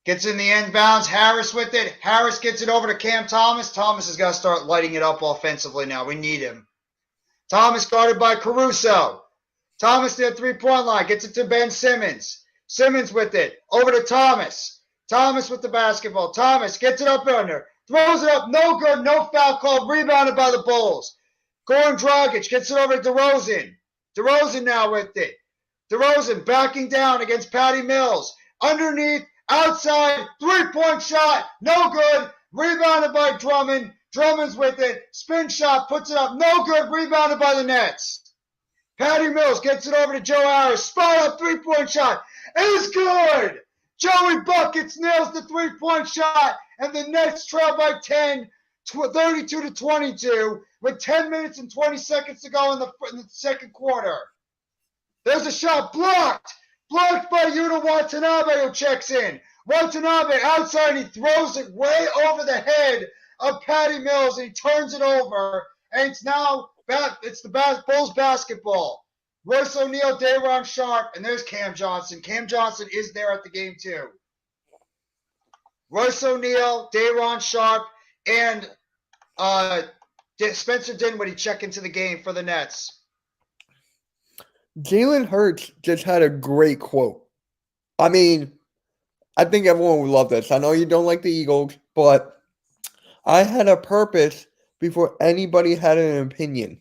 Gets in the end bounds. Harris with it. Harris gets it over to Cam Thomas. Thomas has got to start lighting it up offensively now. We need him. Thomas guarded by Caruso. Thomas to the three-point line. Gets it to Ben Simmons. Simmons with it. Over to Thomas. Thomas with the basketball. Thomas gets it up under. Throws it up. No good. No foul call. Rebounded by the Bulls. Goran Dragic gets it over to DeRozan. DeRozan now with it. DeRozan backing down against Patty Mills. Underneath. Outside, three-point shot, no good. Rebounded by Drummond. Drummond's with it. Spin shot, puts it up, no good. Rebounded by the Nets. Patty Mills gets it over to Joe Harris. Spot up three-point shot. It's good. Joey Buckets nails the three-point shot, and the Nets trail by 10, 32-22, with 10 minutes and 20 seconds to go in the second quarter. There's a shot blocked. Blocked by Yuta Watanabe, who checks in. Watanabe outside, and he throws it way over the head of Patty Mills, and he turns it over, and it's now it's the Bulls basketball. Royce O'Neal, Day'Ron Sharpe, and there's Cam Johnson. Cam Johnson is there at the game too. Royce O'Neal, Day'Ron Sharpe, and Spencer Dinwiddie check into the game for the Nets. Jalen Hurts just had a great quote. I mean, I think everyone would love this. I know you don't like the Eagles, but I had a purpose before anybody had an opinion.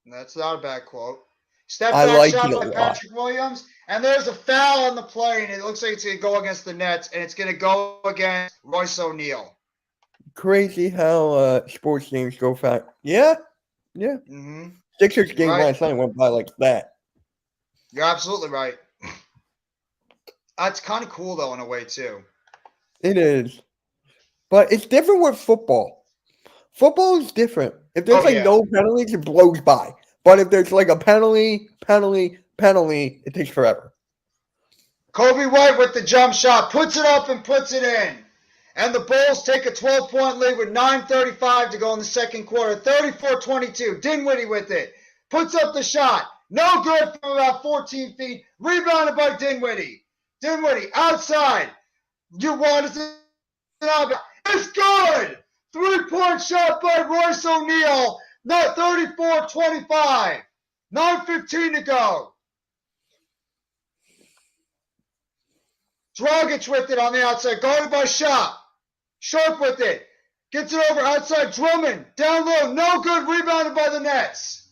That's not a bad quote. Step I back like shot it a by lot. Patrick Williams, and there's a foul on the play, and it looks like it's going to go against the Nets, and it's going to go against Royce O'Neal. Crazy how sports games go fast. Yeah. Mm-hmm. Sixers game Right. last night went by like that. You're absolutely right. That's kind of cool, though, in a way, too. It is. But it's different with football. Football is different. If there's no penalties, it blows by. But if there's like a penalty, it takes forever. Kobe White with the jump shot, puts it up and puts it in. And the Bulls take a 12-point lead with 9:35 to go in the second quarter. 34-22. Dinwiddie with it. Puts up the shot. No good from about 14 feet. Rebounded by Dinwiddie. Dinwiddie outside. You want it? It's good. 3-point shot by Royce O'Neal. Not 34-25. 9:15 to go. Dragic with it on the outside. Guarded by Sharpe. Sharpe with it. Gets it over outside. Drummond. Down low. No good. Rebounded by the Nets.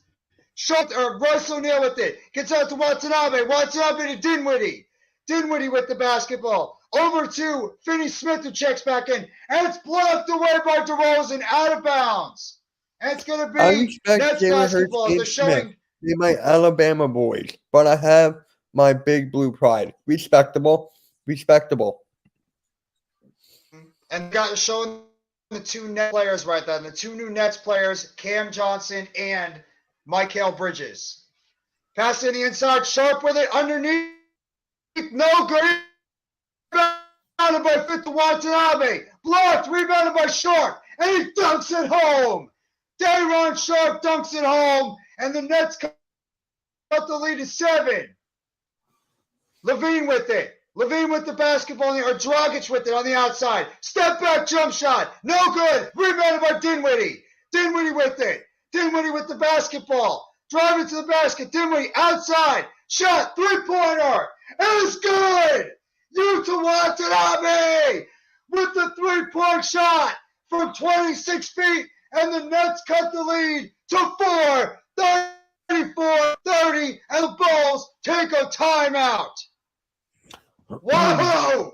Royce O'Neal with it. Gets out to Watanabe. Watanabe to Dinwiddie. Dinwiddie with the basketball. Over to Finney-Smith, who checks back in. And it's blocked away by DeRozan out of bounds. And it's going to be Nets basketball. They're showing. They're my Alabama boys. But I have my big blue pride. Respectable. And got showing the two net players right there. The two new Nets players, Cam Johnson and Mikal Bridges. Pass in the inside. Sharp with it. Underneath. No good. Rebounded by Fitz Watanabe. Blocked. Rebounded by Sharp. And he dunks it home. Day'Ron Sharp dunks it home. And the Nets cut the lead to 7. Levine with it. Levine with the basketball, or Dragic with it on the outside. Step back jump shot. No good. Rebounded by Dinwiddie. Dinwiddie with it. Dinwiddie with the basketball. Driving to the basket. Dinwiddie outside. Shot. Three-pointer. It was good. Yuta Watanabe with the three-point shot from 26 feet. And the Nets cut the lead to 4. 34-30. And the Bulls take a timeout. Whoa!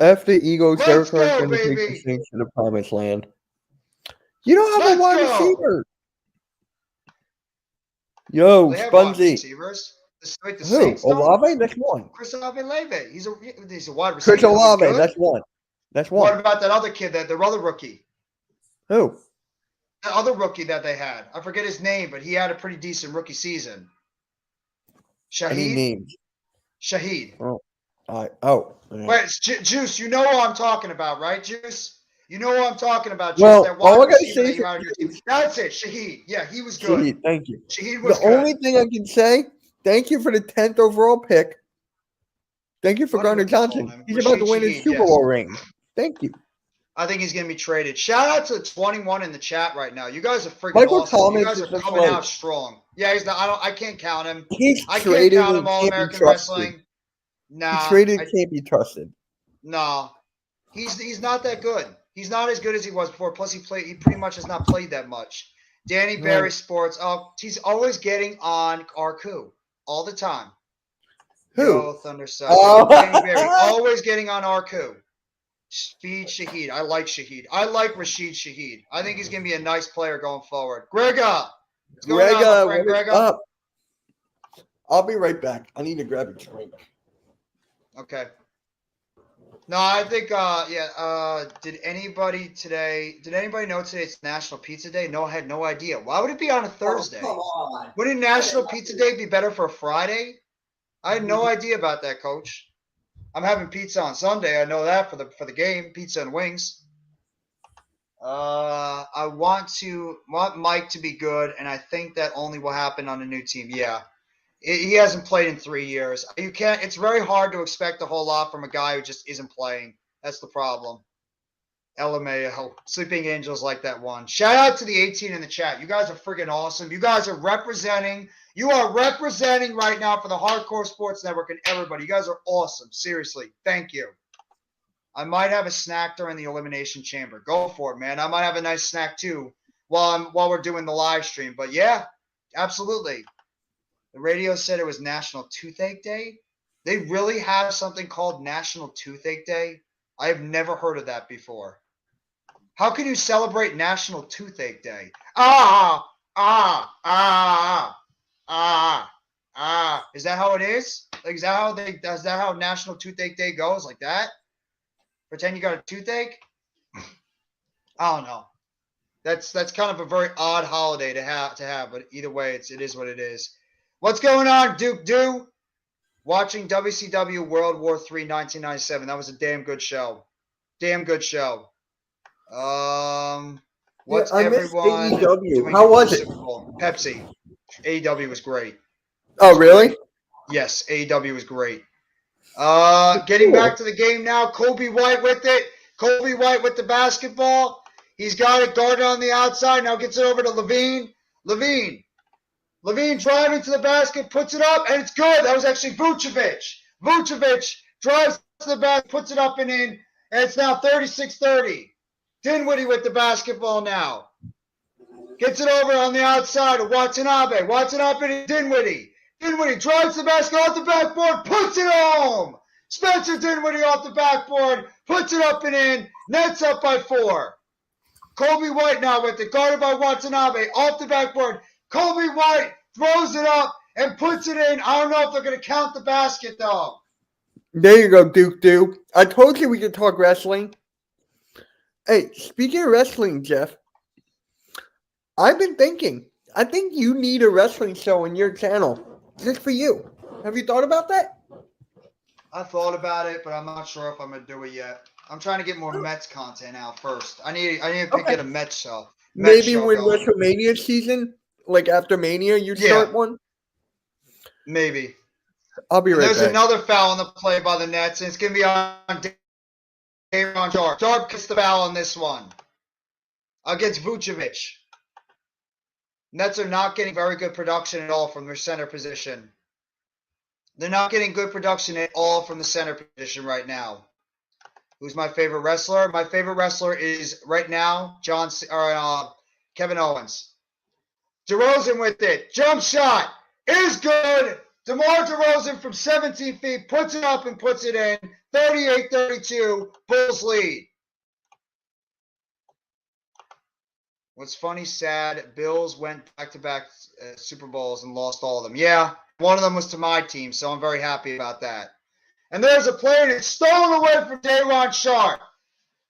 After Eagles, Let's Derek Carr's go, going to take baby. the Saints to the promised land. You don't have Let's a wide go. receiver. Yo, They have wide Spunzy. receivers. Wait, the Who? Saints don't? Olave? That's one. Chris Olave. He's a wide receiver. Chris Olave. Good. That's one. That's What one. about that other kid, the other rookie? Who? The other rookie that they had. I forget his name, but he had a pretty decent rookie season. Any Shaheed? names? Shaheed. Yeah. Wait, Juice, you know what I'm talking about, right, Juice? You know what I'm talking about, Juice. Well, that wide all I gotta receiver say that is you had on your team. That's it, Shaheed. Yeah, he was good. Shaheed, thank you. Shaheed was The good. only thing I can say, thank you for the 10th overall pick. Thank you for Whatever Garner you call Johnson. him. He's about to Rashid win his Shaheed, Super yes. Bowl ring. Thank you. I think he's going to be traded. Shout out to 21 in the chat right now. You guys are freaking Michael awesome. Thomas You guys is are just coming like- out strong. Yeah, he's not. I can't count him. He's I can't traded count and him All can't be American trusted. Wrestling. Nah, He traded can't be trusted. no, he's not that good. He's not as good as he was before. Plus, he pretty much has not played that much. Danny Right. Barry Sports. Oh, he's always getting on Arku all the time. Who? Yo, Thunder Cell. Oh. Danny Barry always getting on Arku. Speed Shaheed. I like Shaheed. I like Rashid Shaheed. I think he's going to be a nice player going forward. Grega. What's going on, my Grega, friend what is Grega? up? I'll be right back. I need to grab a drink. Okay. No, I think did anybody know today it's National Pizza Day? No, I had no idea. Why would it be on a Thursday? Oh, come on. Wouldn't National Pizza Day be better for a Friday? I had no idea about that, coach. I'm having pizza on Sunday. I know that for the game, pizza and wings. I want Mike to be good, and I think that only will happen on a new team. Yeah. He hasn't played in 3 years. It's very hard to expect a whole lot from a guy who just isn't playing. That's the problem. LMAO. Sleeping Angels like that one. Shout out to the 18 in the chat. You guys are freaking awesome. You guys are representing. You are representing right now for the Hardcore Sports Network and everybody. You guys are awesome. Seriously. Thank you. I might have a snack during the Elimination Chamber. Go for it, man. I might have a nice snack too while we're doing the live stream. But yeah, absolutely. The radio said it was National Toothache Day. They really have something called National Toothache Day? I have never heard of that before. How can you celebrate National Toothache Day? Is that how it is? Like, is that how National Toothache Day goes? Like that? Pretend you got a toothache? I don't know. That's kind of a very odd holiday to have, but either way, it is what it is. What's going on, Duke Dew? Watching WCW World War III 1997. That was a damn good show. Damn good show. What's I missed everyone AEW. doing How for was the it? Super Bowl? Pepsi. AEW was great. Oh, really? Yes, AEW was great. Getting back to the game now. Kobe White with it. Kobe White with the basketball. He's got it guarded on the outside. Now gets it over to Levine. Levine driving to the basket, puts it up, and it's good. That was actually Vucevic. Vucevic drives to the basket, puts it up and in, and it's now 36-30. Dinwiddie with the basketball now. Gets it over on the outside of Watanabe. Watanabe to Dinwiddie. Dinwiddie drives the basket off the backboard, puts it home. Spencer Dinwiddie off the backboard, puts it up and in. Nets up by 4. Kobe White now with it, guarded by Watanabe, off the backboard. Kobe White throws it up and puts it in. I don't know if they're going to count the basket, though. There you go, Duke Dew. I told you we could talk wrestling. Hey, speaking of wrestling, Jeff, I've been thinking. I think you need a wrestling show in your channel just for you. Have you thought about that? I thought about it, but I'm not sure if I'm gonna do it yet. I'm trying to get more Mets content out first. I need to Okay. get a Mets show. Mets Maybe show when going. WrestleMania season, like after Mania, you Yeah, start one. maybe. I'll be And right there's back. another foul on the play by the Nets, and it's gonna be on Daron Sharp. Sharp gets the foul on this one against Vucevic. Nets are not getting very good production at all from their center position. They're not getting good production at all from the center position right now. Who's my favorite wrestler? My favorite wrestler is right now Kevin Owens. DeRozan with it. Jump shot is good. DeMar DeRozan from 17 feet puts it up and puts it in. 38-32. Bulls lead. What's funny, sad, Bills went back-to-back Super Bowls and lost all of them. Yeah, one of them was to my team, so I'm very happy about that. And there's a play that's stolen away from Daron Sharp.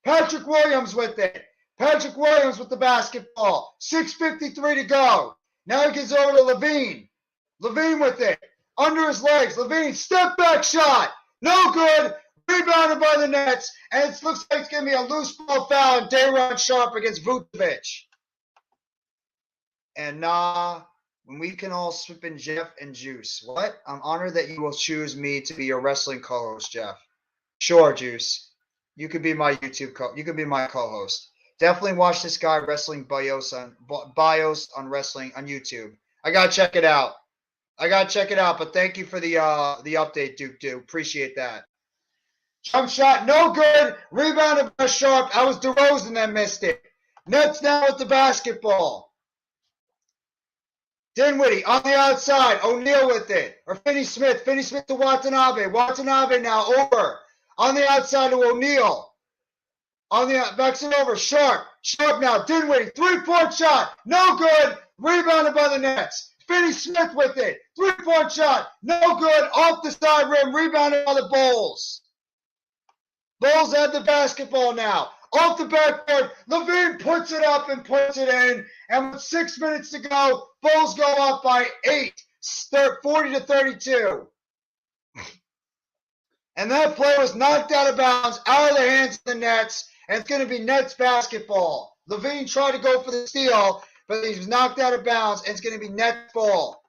Patrick Williams with it. Patrick Williams with the basketball. 6:53 to go. Now he gets over to Levine. Levine with it. Under his legs. Levine, step back shot. No good. Rebounded by the Nets. And it looks like it's going to be a loose ball foul on Daron Sharp against Vucevic. And when we can all slip in Jeff and Juice. What? I'm honored that you will choose me to be your wrestling co-host, Jeff. Sure, Juice. You could be my you could be my co-host. Definitely watch this guy wrestling bios on wrestling on YouTube. I gotta check it out. But thank you for the update, Duke. Appreciate that. Jump shot, no good. Rebounded by Sharp. That was DeRozan that missed it. Nets now with the basketball. Dinwiddie on the outside. O'Neal with it. Or Finney Smith. Finney Smith to Watanabe. Watanabe now over. On the outside to O'Neal. Backs it over. Sharp. Sharp now. Dinwiddie. 3-point shot. No good. Rebounded by the Nets. Finney Smith with it. 3-point shot. No good. Off the side rim. Rebounded by the Bulls. Bulls have the basketball now. Off the backboard. Levine puts it up and puts it in. And with 6 minutes to go, Bulls go up by 8. 40-32. And that play was knocked out of bounds, out of the hands of the Nets, and it's going to be Nets basketball. Levine tried to go for the steal, but he was knocked out of bounds, and it's going to be Nets ball.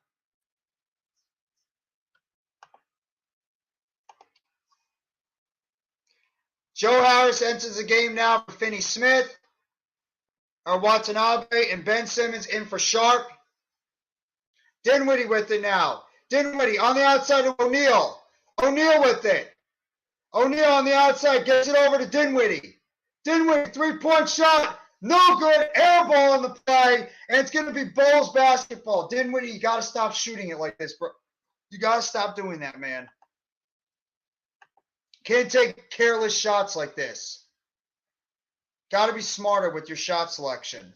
Joe Harris enters the game now for Finney Smith, or Watanabe, and Ben Simmons in for Sharp. Dinwiddie with it now. Dinwiddie on the outside of O'Neal. O'Neal with it. O'Neal on the outside gets it over to Dinwiddie. Dinwiddie, 3-point shot. No good. Air ball on the play. And it's going to be Bulls basketball. Dinwiddie, you got to stop shooting it like this, bro. You got to stop doing that, man. Can't take careless shots like this. Got to be smarter with your shot selection.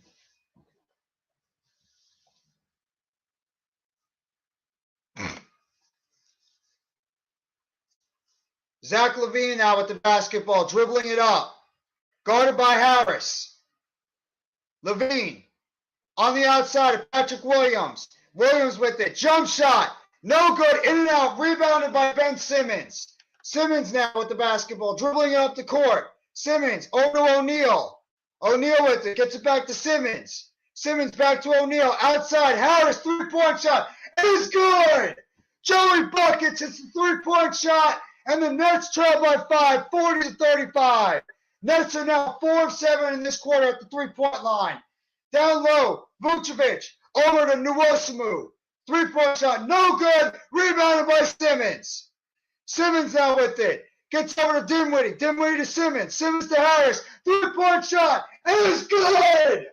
Zach LaVine now with the basketball, dribbling it up. Guarded by Harris. LaVine on the outside of Patrick Williams. Williams with it. Jump shot. No good. In and out. Rebounded by Ben Simmons. Simmons now with the basketball, dribbling it up the court. Simmons over to O'Neal. O'Neal with it. Gets it back to Simmons. Simmons back to O'Neal. Outside. Harris, 3-point shot. It is good. Joey Buckets hits the 3-point shot. And the Nets trail by 5, 40-35. Nets are now 4 of 7 in this quarter at the 3-point line. Down low, Vucevic over to Nwosumu. 3-point shot, no good. Rebounded by Simmons. Simmons now with it. Gets over to Dinwiddie. Dinwiddie to Simmons. Simmons to Harris. 3-point shot. It is good.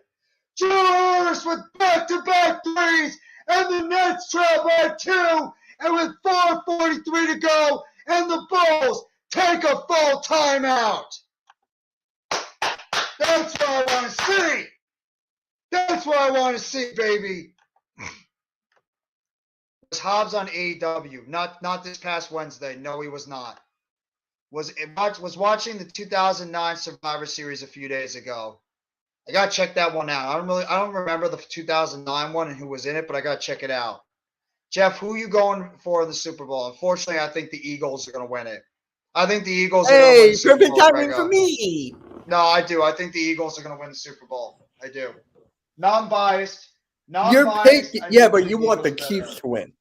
Joe Harris with back-to-back threes. And the Nets trail by 2. And with 4:43 to go. And the Bulls take a full timeout. That's what I want to see. That's what I want to see, baby. Was Hobbs on AEW? Not this past Wednesday. No, he was not. Was watching the 2009 Survivor Series a few days ago. I gotta check that one out. I don't remember the 2009 one and who was in it, but I gotta check it out. Jeff, who you going for in the Super Bowl? Unfortunately, I think the Eagles are gonna win it. I think the Eagles are gonna win Hey, the Super perfect Bowl. timing for Grego. me. No, I do. I think the Eagles are gonna win the Super Bowl. I do. Non-biased. Your pick, Non-biased. I yeah, do but think you the want the Eagles better. Chiefs to win.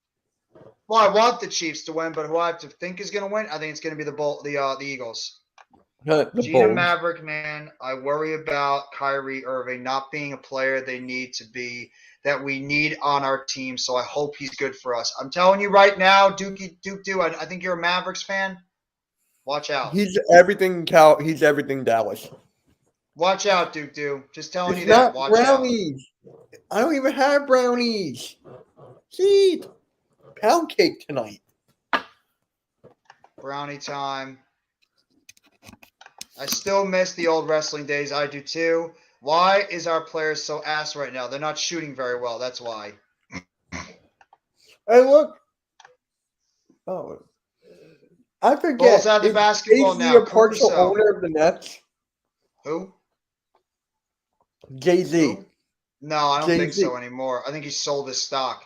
Well, I want the Chiefs to win, but who I have to think is gonna win? I think it's gonna be the Eagles. The Gina Bulls. Maverick, man, I worry about Kyrie Irving not being a player they need to be, that we need on our team. So I hope he's good for us. I'm telling you right now, Duke, I think you're a Mavericks fan. Watch out. He's everything. He's everything Dallas. Watch out, Duke. Just telling It's you that. not Watch brownies. I don't even have brownies. Eat pound cake tonight. out. Brownie time. I still miss the old wrestling days. I do too. Why is our players so ass right now? They're not shooting very well. That's why. Hey, look. Oh, I forget. Bulls have the Is basketball Jay-Z now. a partial Caruso. owner of the Nets? Who? Jay-Z. Who? No, I don't think Jay-Z. so anymore. I think he sold his stock.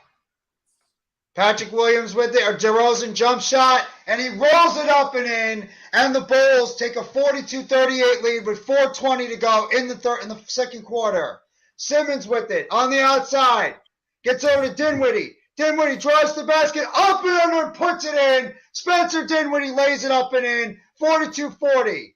Patrick Williams with it, or DeRozan jump shot, and he rolls it up and in, and the Bulls take a 42-38 lead with 4:20 to go in the second quarter. Simmons with it on the outside, gets over to Dinwiddie. Dinwiddie drives the basket up and under and puts it in. Spencer Dinwiddie lays it up and in, 42-40.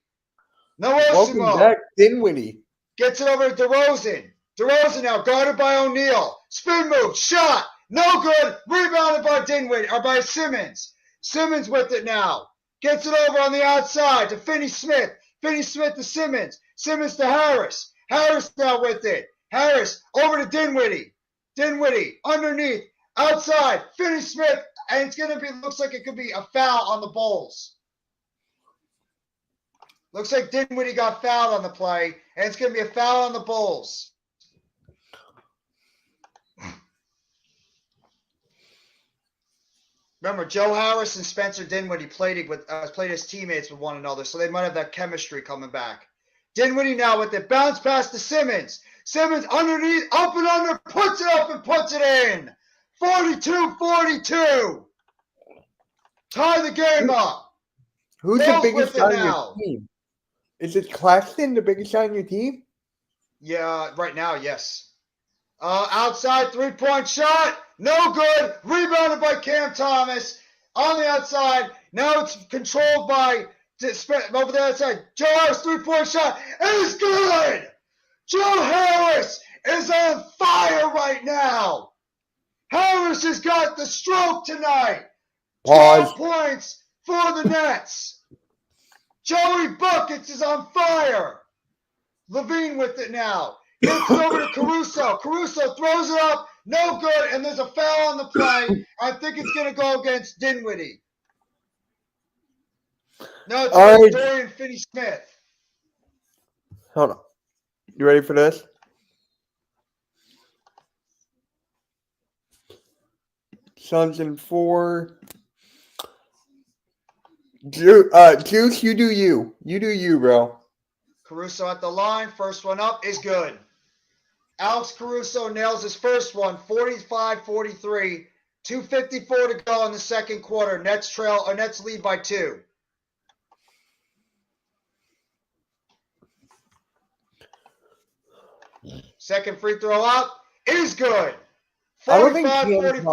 Welcome Noosimo back, Dinwiddie. gets it over to DeRozan. DeRozan now guarded by O'Neal. Spin move, shot. No good. Rebounded by Dinwiddie or by Simmons. Simmons with it now. Gets it over on the outside to Finney Smith. Finney Smith to Simmons. Simmons to Harris. Harris now with it. Harris over to Dinwiddie. Dinwiddie underneath. Outside. Finney Smith. And it's gonna be, looks like it could be a foul on the Bulls. Looks like Dinwiddie got fouled on the play, and it's gonna be a foul on the Bulls. Remember, Joe Harris and Spencer Dinwiddie played as teammates with one another, so they might have that chemistry coming back. Dinwiddie now with it, bounce pass to Simmons. Simmons underneath, up and under, puts it up and puts it in. 42-42. Tie the game up. Who's the Bulls biggest with it guy on now. your team? Is it Claxton, the biggest guy on your team? Yeah, right now, yes. Outside three-point shot, no good. Rebounded by Cam Thomas on the outside. Now it's controlled by over the outside. Joe Harris three-point shot is good. Joe Harris is on fire right now. Harris has got the stroke tonight. 12 points for the Nets. Joey Buckets is on fire. Levine with it now. Gets it over to Caruso. Caruso throws it up. No good. And there's a foul on the play. I think it's going to go against Dinwiddie. No, it's against Dorian Finney-Smith. Hold on. You ready for this? Suns in 4. Juice, you do you. You do you, bro. Caruso at the line. First one up is good. Alex Caruso nails his first one, 45-43. 2:54 to go in the second quarter. Nets lead by 2. Second free throw up is good. 45-44. I don't think Cam Thomas is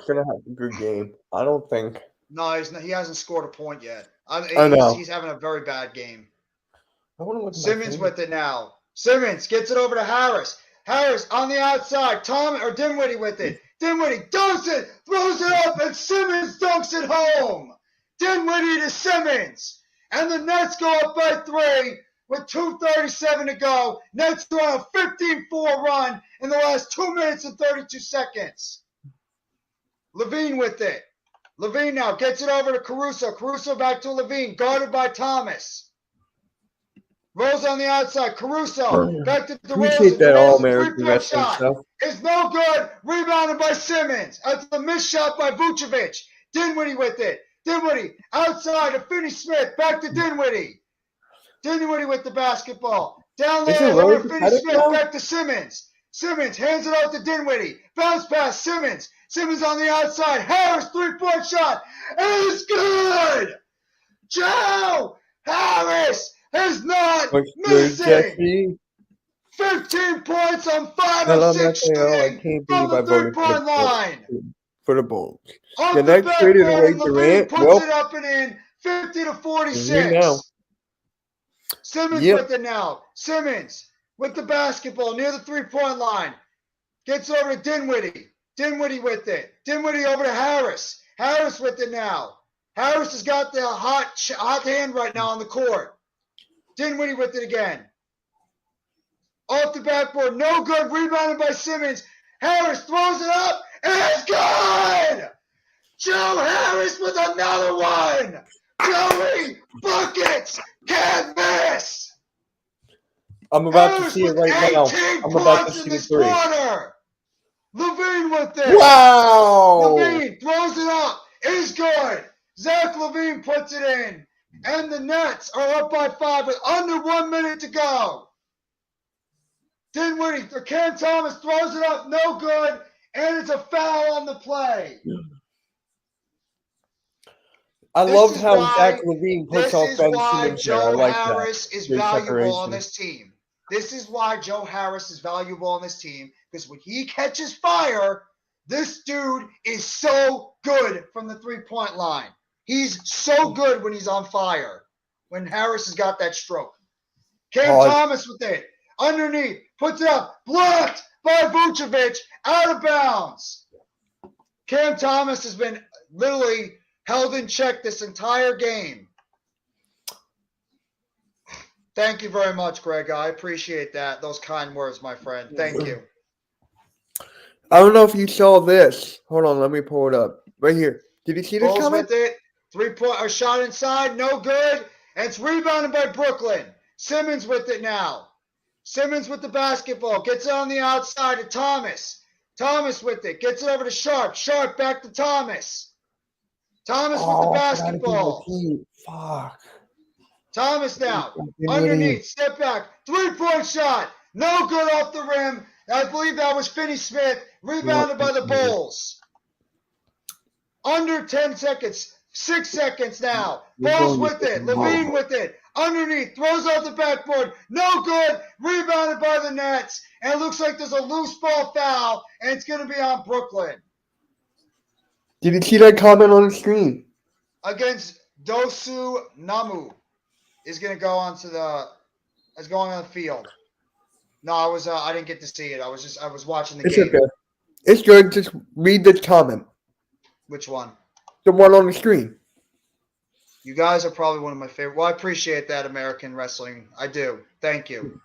going to have a good game. I don't think. No, he hasn't scored a point yet. I know. He's having a very bad game. I want to look at Simmons with it now. Simmons gets it over to Harris. Harris on the outside. Dinwiddie with it. Dinwiddie dunks it, throws it up, and Simmons dunks it home. Dinwiddie to Simmons. And the Nets go up by 3 with 2:37 to go. Nets go on a 15-4 run in the last 2 minutes and 32 seconds. Levine with it. Levine now gets it over to Caruso. Caruso back to Levine, guarded by Thomas. Rose on the outside. Caruso back to DeRozan. Appreciate that All-American Three-point wrestling shot stuff. is no good. Rebounded by Simmons. That's the missed shot by Vucevic. Dinwiddie with it. Dinwiddie outside to Finney Smith. Back to Dinwiddie. Dinwiddie with the basketball. Down Is it low really over Finney competitive Smith. now? Back to Simmons. Simmons hands it out to Dinwiddie. Bounce pass. Simmons. Simmons on the outside. Harris 3-point shot. It's good. Joe Harris is not What's good, missing. Jesse? 15 points on 5 Tell of them 6 that I shooting can't from believe I the voted three-point line. for the Bulls. Off The the next traded backboard, away and Levine Durant. puts Well, it up and in. 50 to you know. 46. Simmons Yep. with it now. Simmons with the basketball near the three-point line. Gets over to Dinwiddie. Dinwiddie with it. Dinwiddie over to Harris. Harris with it now. Harris has got the hot hand right now on the court. Dinwiddie with it again. Off the backboard. No good. Rebounded by Simmons. Harris throws it up. And it's good! Joe Harris with another one. Joey Buckets can't miss. I'm about to Harris see it with right now. 18 I'm about to points in see the this three. quarter. Levine with it. Wow! Levine throws it up. It's good. Zach Levine puts it in. And the Nets are up by 5 with under 1 minute to go. Dinwiddie, Cam Thomas throws it up. No good. And it's a foul on the play. I This love is how why- Zach Levine puts This off is Ben why Simmons there. I Joe like Harris that. is Great valuable on separation. this team. This is why Joe Harris is valuable on this team, because when he catches fire, this dude is so good from the three-point line. He's so good when he's on fire, when Harris has got that stroke. Cam Oh, Thomas with it. Underneath. Puts it up. Blocked by Vucevic. Out of bounds. Cam Thomas has been literally held in check this entire game. Thank you very much, Greg. I appreciate that. Those kind words, my friend. Thank you. I don't know if you saw this. Hold on, let me pull it up. Right here. Did you see this Bulls comment? with it. 3-point or shot inside. No good. And it's rebounded by Brooklyn. Simmons with it now. Simmons with the basketball. Gets it on the outside to Thomas. Thomas with it. Gets it over to Sharp. Sharp back to Thomas. Thomas with the basketball. Fuck. Thomas now. Underneath. Step back. 3-point shot. No good off the rim. I believe that was Finney Smith. Rebounded by the Bulls. Under 10 seconds. 6 seconds now. Bulls with it. Levine with it. Underneath. Throws off the backboard. No good. Rebounded by the Nets. And it looks like there's a loose ball foul. And it's going to be on Brooklyn. Did you see that comment on the screen? Against Dosu Namu. Is going to go onto the – is going on the field. No, I didn't get to see it. I was watching the It's game. okay. It's good. Just read the comment. Which one? The one on the screen. You guys are probably one of my favorite. Well, I appreciate that, American wrestling. I do. Thank you.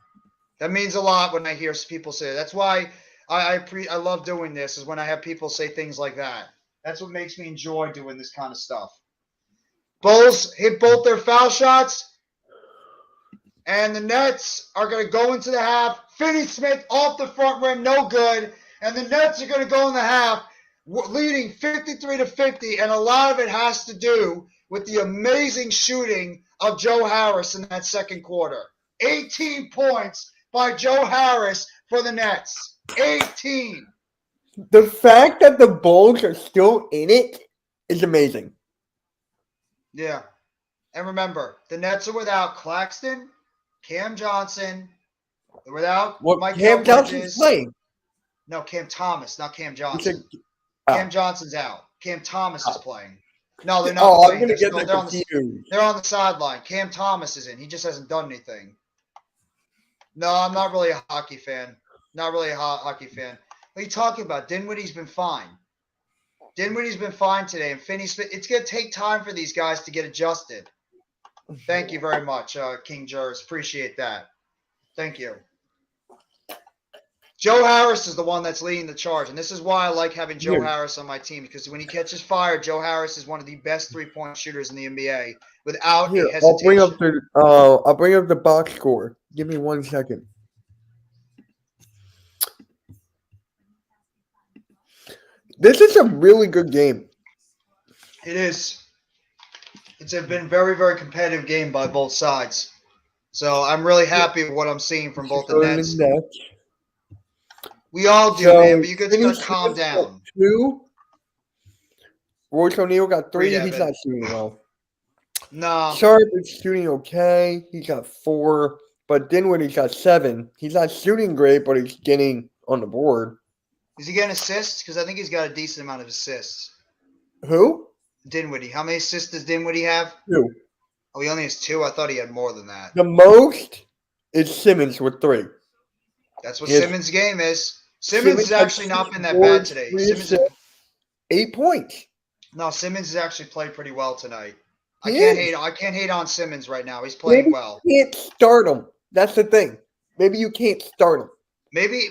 That means a lot when I hear people say it. That's why I love doing this, is when I have people say things like that. That's what makes me enjoy doing this kind of stuff. Bulls hit both their foul shots, and the Nets are going to go into the half. Finney Smith off the front rim, no good. And the Nets are going to go in the half, leading 53-50, and a lot of it has to do with the amazing shooting of Joe Harris in that second quarter. 18 points by Joe Harris for the Nets. 18. The fact that the Bulls are still in it is amazing. Yeah. And remember, the Nets are without Claxton, Cam Johnson, they're without Mike Cam Johnson's playing. No, Cam Thomas, not Cam He Johnson. said, Cam Johnson's out. Cam Thomas is playing. No, they're not I'm playing. going to get They're that on the confused. They're on the sideline. Cam Thomas is in. He just hasn't done anything. No, I'm not really a hockey fan. Not really a hockey fan. What are you talking about? Dinwiddie's been fine. Dinwiddie's been fine today. And Finney Smith, it's going to take time for these guys to get adjusted. Thank you very much, King Jers. Appreciate that. Thank you. Joe Harris is the one that's leading the charge. And this is why I like having Joe Harris on my team, because when he catches fire, Joe Harris is one of the best three-point shooters in the NBA without a hesitation. I'll bring up the box score. Give me 1 second. This is a really good game. It is. It's been a very, very competitive game by both sides. So I'm really happy with what I'm seeing from both the Going Nets. in the Nets. We all do, So, man, but you just Finney gotta calm Smith got down. 2. Royce O'Neal got 3. Read He's Evan. not shooting well. No, Sharp is shooting okay. He got 4. But Dinwiddie's got 7. He's not shooting great, but he's getting on the board. is he getting assists? Because I think he's got a decent amount of assists. Who? Dinwiddie. How many assists does Dinwiddie have? 2. Oh, he only has 2. I thought he had more than that. The most is Simmons with 3. That's what Yes. Simmons' game is. Simmons has had actually not 6 been that bad boards, today. 3 Simmons, assists, 8 points. no, Simmons has actually played pretty well tonight. I He can't is. hate. I can't hate on Simmons right now. He's playing Maybe well. you can't start him. That's the thing. Maybe you can't start him. Maybe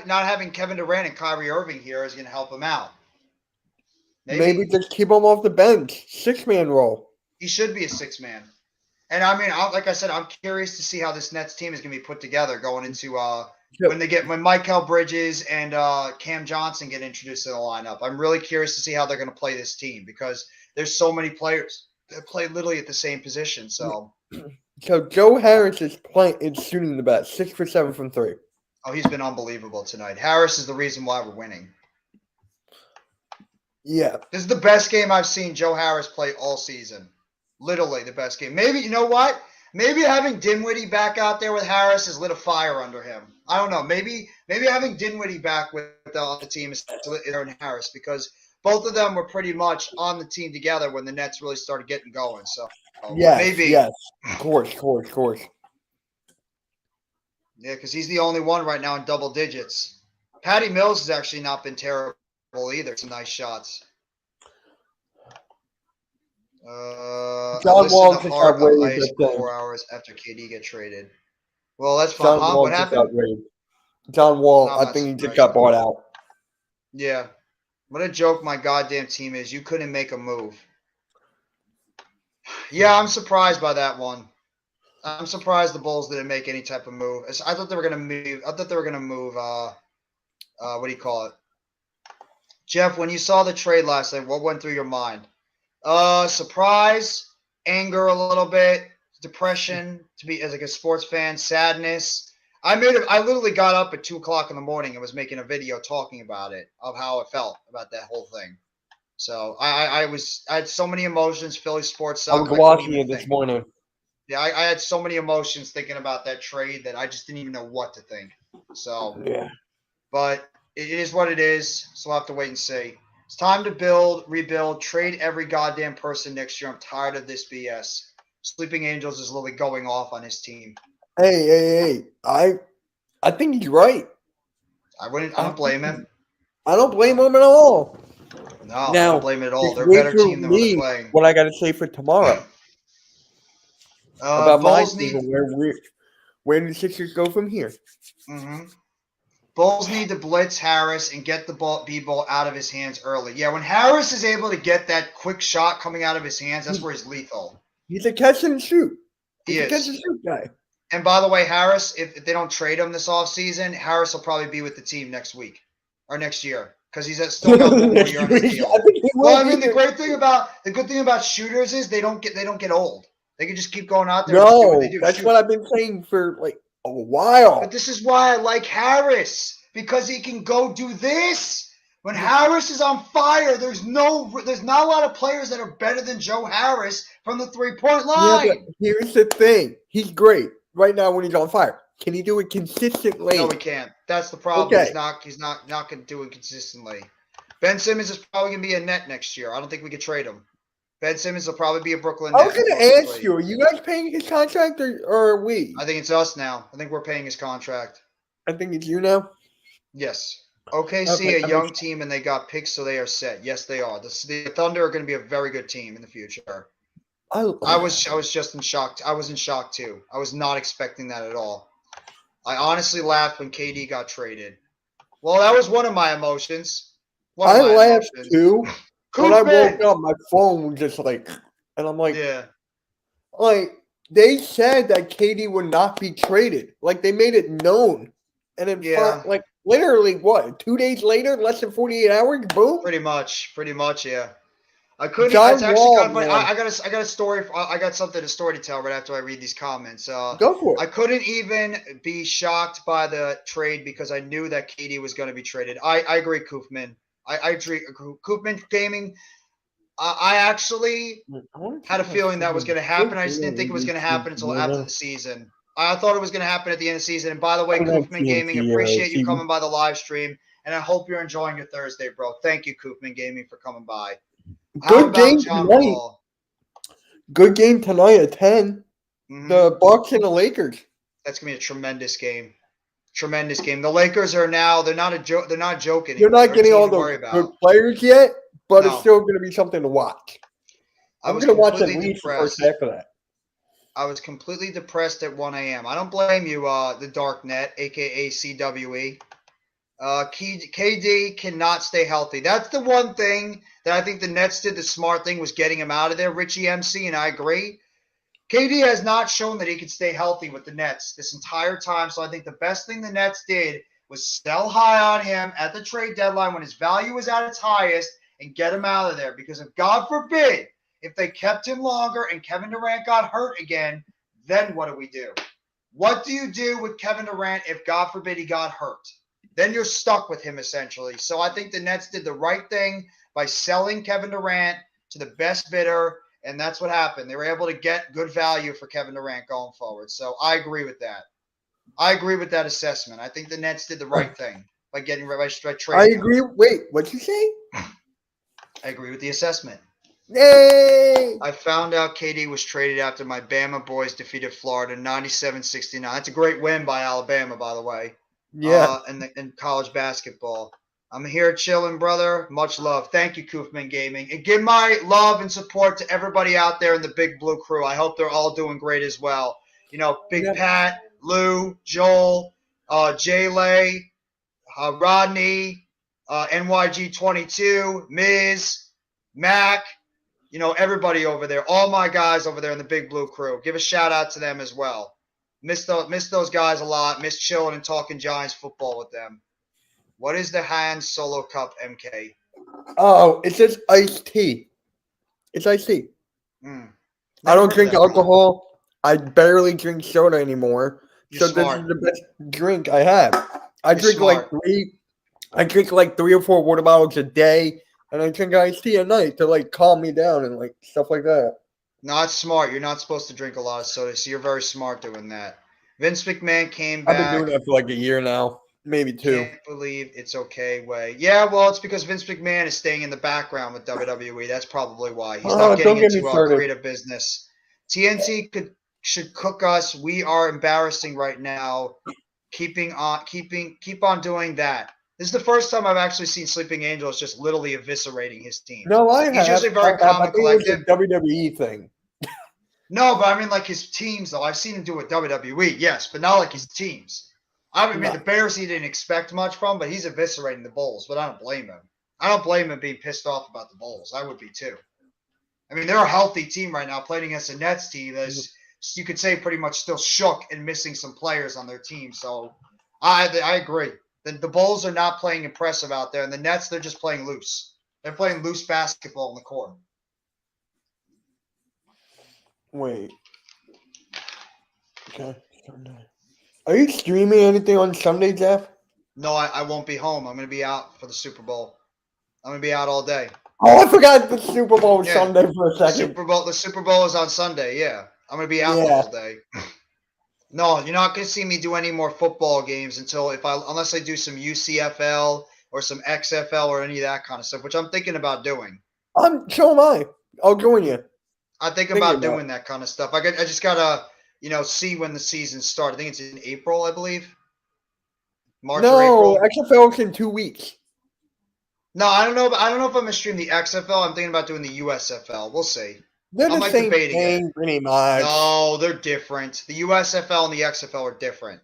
not having Kevin Durant and Kyrie Irving here is going to help him out. Maybe just keep him off the bench. 6-man role. He should be a 6-man. And I mean, like I said, I'm curious to see how this Nets team is going to be put together going into when Mikal Bridges and Cam Johnson get introduced to the lineup. I'm really curious to see how they're going to play this team because there's so many players that play literally at the same position. So Joe Harris is shooting the best. 6 for 7 from 3. oh, he's been unbelievable tonight. Harris is the reason why we're winning. Yeah. This is the best game I've seen Joe Harris play all season. Literally the best game. Maybe, you know what? Maybe having Dinwiddie back out there with Harris has lit a fire under him. I don't know. Maybe having Dinwiddie back with the other team is lit Harris because both of them were pretty much on the team together when the Nets really started getting going. So maybe. Yes. Of course. Yeah, because he's the only one right now in double digits. Patty Mills has actually not been terrible either. Some nice shots. John Wall just Hart got waived. ice 4 hours after KD get traded. Well, that's fine. John Wall What just happened? got waived. John Wall, No, I I'm think he not just surprised. got bought out. Yeah. What a joke my goddamn team is. You couldn't make a move. Yeah, I'm surprised by that one. I'm surprised the Bulls didn't make any type of move. I thought they were gonna move. What do you call it? Jeff, when you saw the trade last night, what went through your mind? Surprise, anger a little bit, depression to be as like a sports fan, sadness. I literally got up at 2:00 in the morning and was making a video talking about it, of how it felt about that whole thing. So I had so many emotions. Philly sports I sucks. was watching it this morning. Yeah, I had so many emotions thinking about that trade that I just didn't even know what to think. So, Yeah. but it is what it is. So we'll have to wait and see. It's time to rebuild, trade every goddamn person next year. I'm tired of this BS. Sleeping Angels is literally going off on his team. Hey. I think he's right. I don't blame him. I don't blame him at all. No, I Now, don't blame it at all. just They're a wait better for team than what me they're playing. What I got to say for tomorrow about my Bulls team need. and where the Sixers go from here. Mm-hmm. Bulls need to blitz Harris and get the B-ball out of his hands early. Yeah, when Harris is able to get that quick shot coming out of his hands, that's where he's lethal. He's a catch and shoot. He He's a catch is. and shoot guy. And by the way, Harris, if they don't trade him this offseason, Harris will probably be with the team next week or next year because he's still got 1 more year on his deal. The good thing about shooters is they don't get old. They can just keep going out there. And do what they do. That's what I've been saying for like a while. But this is why I like Harris, because he can go do this. When Harris is on fire, there's not a lot of players that are better than Joe Harris from the 3-point line. Yeah, but here's the thing. He's great right now when he's on fire. Can he do it consistently? No, he can't. That's the problem. Okay. He's not going to do it consistently. Ben Simmons is probably going to be a net next year. I don't think we could trade him. Ben Simmons will probably be a Brooklyn net. I was going to ask you, are you guys paying his contract or are we? I think it's us now. I think we're paying his contract. I think it's you now. Yes. OKC, a young team, and they got picks, so they are set. Yes, they are. The Thunder are going to be a very good team in the future. I was just in shock. I was in shock too. I was not expecting that at all. I honestly laughed when KD got traded. Well, that was one of my emotions. I laughed too. When I woke up, my phone was just like, and I'm like, yeah. Like, they said that KD would not be traded. Like, they made it known. And then, like, literally, what, 2 days later, less than 48 hours, boom? Pretty much, yeah. I couldn't. John It's actually Wall, kind of funny. man. I got a story. I got something, a story to tell right after I read these comments. Go for I it. couldn't even be shocked by the trade because I knew that KD was going to be traded. I agree, Koofman. I agree, Koofman Gaming. I actually I wanna had a check my feeling that was freaking going to happen. I just didn't think it was going to happen until after TV. the season. I thought it was going to happen at the end of the season. And by the way, I don't Koofman Gaming, TNT appreciate you TV. coming by the live stream. And I hope you're enjoying your Thursday, bro. Thank you, Koofman Gaming, for coming by. How Good about game John tonight. Wall? Good game tonight at 10. Mhm. The Bucks and the Lakers. That's gonna be a tremendous game. Tremendous game. The Lakers are now they're not a joke. They're not joking You're anymore. not They're a getting team all to worry the good about. players yet, but it's No, still going to be something to watch. I I'm was going to watch at completely least the first depressed. half of that. I was completely depressed at 1 a.m. I don't blame you, the Dark Net, aka CWE. KD cannot stay healthy. That's the one thing that I think the Nets did. The smart thing was getting him out of there, Richie MC, and I agree. KD has not shown that he can stay healthy with the Nets this entire time. So I think the best thing the Nets did was sell high on him at the trade deadline when his value was at its highest and get him out of there. Because if God forbid, if they kept him longer and Kevin Durant got hurt again, then what do we do? What do you do with Kevin Durant if God forbid he got hurt? Then you're stuck with him essentially. So I think the Nets did the right thing by selling Kevin Durant to the best bidder. And that's what happened. They were able to get good value for Kevin Durant going forward. So I agree with that. I agree with that assessment. I think the Nets did the right thing by getting by I trading him. agree. Wait, what'd you say? I agree with the assessment. Yay! I found out KD was traded after my Bama boys defeated Florida 97-69. That's a great win by Alabama, by the way. Yeah. In college basketball. I'm here chilling, brother. Much love. Thank you, Koofman Gaming. And give my love and support to everybody out there in the Big Blue crew. I hope they're all doing great as well. You know, Big Yeah. Pat, Lou, Joel, Jay Lay, Rodney, NYG22, Miz, Mac, you know, everybody over there. All my guys over there in the Big Blue crew. Give a shout out to them as well. Miss those guys a lot. Miss chilling and talking Giants football with them. What is the Han Solo Cup, MK? Oh, it says iced tea. It's iced tea. Mm. I don't drink Never heard of that. alcohol. I barely drink soda anymore. You're So this smart. is the best drink I have. I You're drink smart. I drink like 3 or 4 water bottles a day, and I drink iced tea at night to like calm me down and like stuff like that. Not smart. You're not supposed to drink a lot of soda, so you're very smart doing that. Vince McMahon came I've been back. doing that for like a year now, maybe 2. Can't believe it's okay way. Yeah, well, it's because Vince McMahon is staying in the background with WWE. That's probably why. He's not Don't getting get me into started. creative business. TNT should cook us. We are embarrassing right now. Keep on doing that. This is the first time I've actually seen Sleeping Angels just literally eviscerating his team. No, I He's have. usually very calm I and think it was collective. a WWE thing. No, but I mean like his teams though. I've seen him do it WWE, yes, but not like his teams. I mean No. the Bears he didn't expect much from, but he's eviscerating the Bulls. But I don't blame him. I don't blame him being pissed off about the Bulls. I would be too. I mean they're a healthy team right now, playing against a Nets team that's you could say pretty much still shook and missing some players on their team. So I agree. The Bulls are not playing impressive out there, and the Nets they're just playing loose. They're playing loose basketball on the court. Wait. Okay. Sunday. Are you streaming anything on Sunday, Jeff? No, I won't be home. I'm going to be out for the Super Bowl. I'm going to be out all day. Oh, I forgot the Super Bowl Yeah. Sunday for a The second. The Super Bowl is on Sunday. Yeah, I'm going to be out the Yeah. whole day. No, you're not going to see me do any more football games unless I do some UCFL or some XFL or any of that kind of stuff, which I'm thinking about doing. So am I. I'll join you. I think Thinking about about doing that kind of stuff. I just gotta, see when the season starts. I think it's in April, I believe. March or No, April. XFL's in 2 weeks. No, I don't know. I don't know if I'm gonna stream the XFL. I'm thinking about doing the USFL. We'll see. They're I'm the like same debating it. thing, pretty much. No, they're different. The USFL and the XFL are different.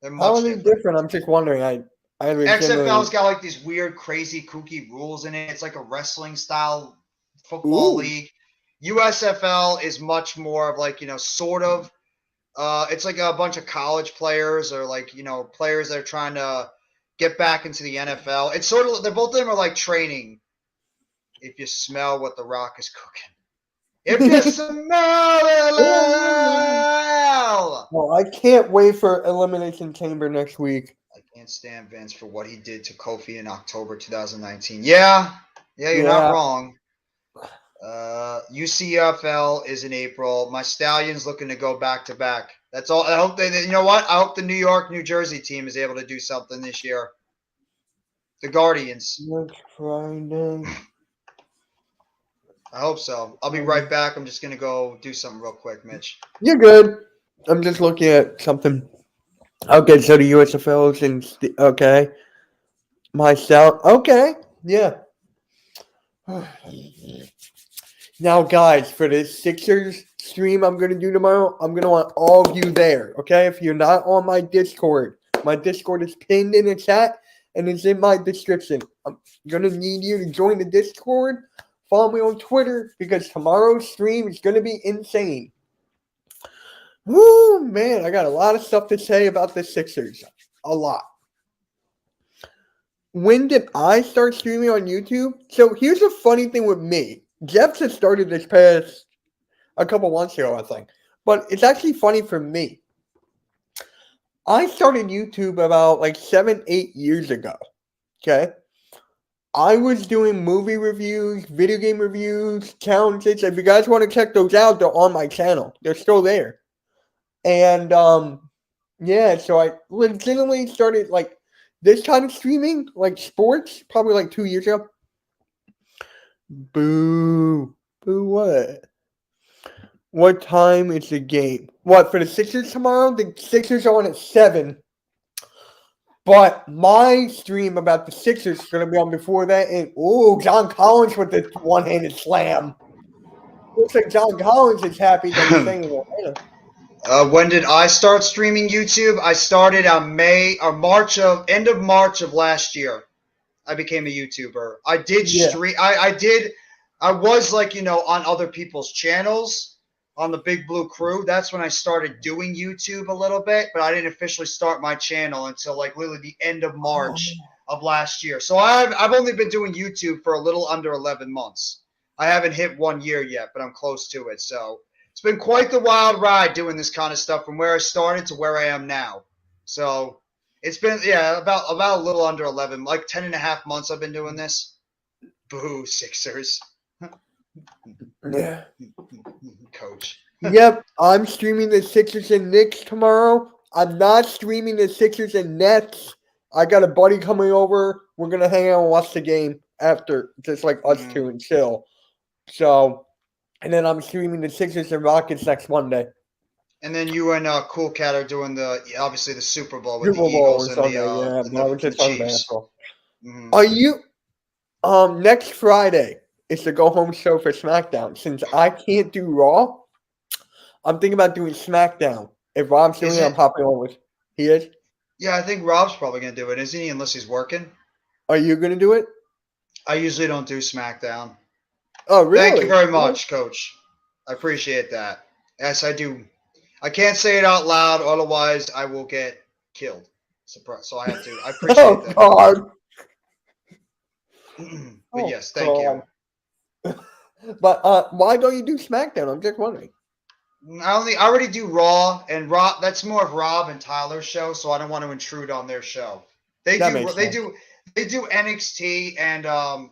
They're How much are they different. different? I'm just wondering. I XFL's got like these weird, crazy, kooky rules in it. It's like a wrestling style football Ooh. league. USFL is much more of like, sort of. It's like a bunch of college players or like, players that are trying to get back into the NFL. It's sort of, they're both of them are like training. if you smell what The Rock is cooking. If you smell it, Lyle! Well, I can't wait for Elimination Chamber next week. I can't stand Vince for what he did to Kofi in October 2019. Yeah, you're not Yeah. wrong. UCFL is in April. My Stallions looking to go back to back. That's all. I hope you know what? I hope the New York, New Jersey team is able to do something this year. The Guardians. Next Friday. I hope so. I'll be right back. I'm just gonna go do something real quick, Mitch. You're good. I'm just looking at something. Okay, so the USFL is in. Okay. Myself. Okay. Yeah. Now, guys, for this Sixers stream I'm going to do tomorrow, I'm going to want all of you there, okay? If you're not on my Discord is pinned in the chat and it's in my description. I'm going to need you to join the Discord. Follow me on Twitter because tomorrow's stream is going to be insane. Woo, man, I got a lot of stuff to say about the Sixers. A lot. When did I start streaming on YouTube? So here's the funny thing with me. Jeff just started this past a couple months ago, I think. But it's actually funny for me. I started YouTube about like 7-8 years ago. Okay. I was doing movie reviews, video game reviews, challenges. If you guys want to check those out, they're on my channel. They're still there. And yeah, so I legitimately started like this kind of streaming, like sports, probably like 2 years ago. Boo. Boo what? What time is the game? What, for the Sixers tomorrow? The Sixers are on at 7. But my stream about the Sixers is going to be on before that. And, John Collins with the one-handed slam. Looks like John Collins is happy that he's staying in Atlanta. When did I start streaming YouTube? I started on end of March of last year. I became a YouTuber. I did stream. I was like, on other people's channels on the Big Blue Crew. That's when I started doing YouTube a little bit, but I didn't officially start my channel until like literally the end of March of last year. So I've only been doing YouTube for a little under 11 months. I haven't hit 1 year yet, but I'm close to it. So it's been quite the wild ride doing this kind of stuff from where I started to where I am now. So it's been, about a little under 11, like 10 and a half months I've been doing this. Boo, Sixers. Yeah. Coach. Yep, I'm streaming the Sixers and Knicks tomorrow. I'm not streaming the Sixers and Nets. I got a buddy coming over. We're going to hang out and watch the game after, just like us two and chill. So, and then I'm streaming the Sixers and Rockets next Monday. And then you and Cool Cat are doing obviously the Super Bowl with the Eagles and the Chiefs. Are you next Friday is the go home show for SmackDown. Since I can't do Raw, I'm thinking about doing SmackDown. If Rob's doing it, I'm hopping on with. He is? Yeah, I think Rob's probably gonna do it, isn't he? Unless he's working. Are you gonna do it? I usually don't do SmackDown. Oh, really? Thank you very much, Coach. I appreciate that. Yes, I do. I can't say it out loud, otherwise I will get killed. Surprise! So I have to. I appreciate that. God. But yes, thank you. But why don't you do SmackDown? I'm just wondering. I already do Raw, and Raw. That's more of Rob and Tyler's show, so I don't want to intrude on their show. They do NXT and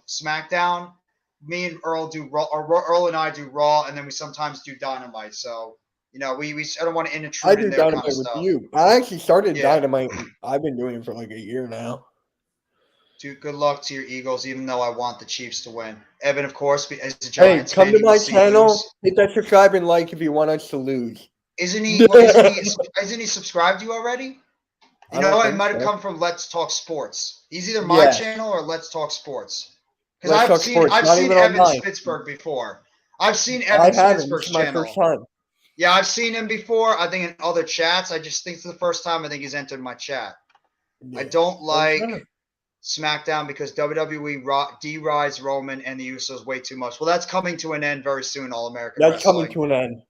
SmackDown. Me and Earl do Raw, or Earl and I do Raw, and then we sometimes do Dynamite. So we I don't want to intrude. I do Dynamite with you. I actually started Dynamite. I've been doing it for like a year now. Dude, good luck to your Eagles, even though I want the Chiefs to win. Evan, of course, as a Giants fan, come to my channel. Hit that subscribe and like if you want us to lose. Isn't he subscribed to you already? You know, it might have come from Let's Talk Sports. He's either my channel or Let's Talk Sports. Because I've seen Evan Spitzberg before. I've seen Evan Spitzberg's channel. First time. Yeah, I've seen him before. I think in other chats. I just think it's the first time I think he's entered my chat. Yeah. I don't like SmackDown because WWE de-rides Roman and the Usos way too much. Well, that's coming to an end very soon, All American Wrestling. That's coming to an end.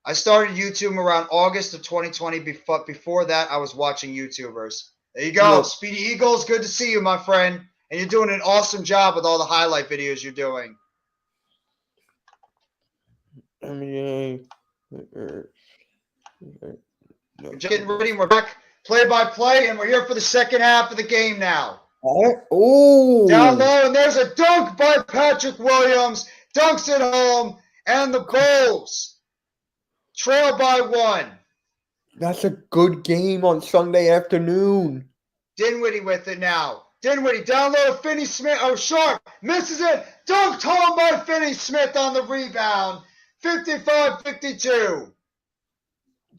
I started YouTube around August of 2020. Before that, I was watching YouTubers. There you go. Yeah. Speedy Eagles, good to see you, my friend. and you're doing an awesome job with all the highlight videos you're doing. NBA. We're just getting ready, and we're back play-by-play, and we're here for the second half of the game now. Oh! Down low, and there's a dunk by Patrick Williams. Dunks it home, and the Bulls trail by 1. That's a good game on Sunday afternoon. Dinwiddie with it now. Dinwiddie down low to Finney Smith. Oh, Sharp misses it. Dunked home by Finney Smith on the rebound. 55-52.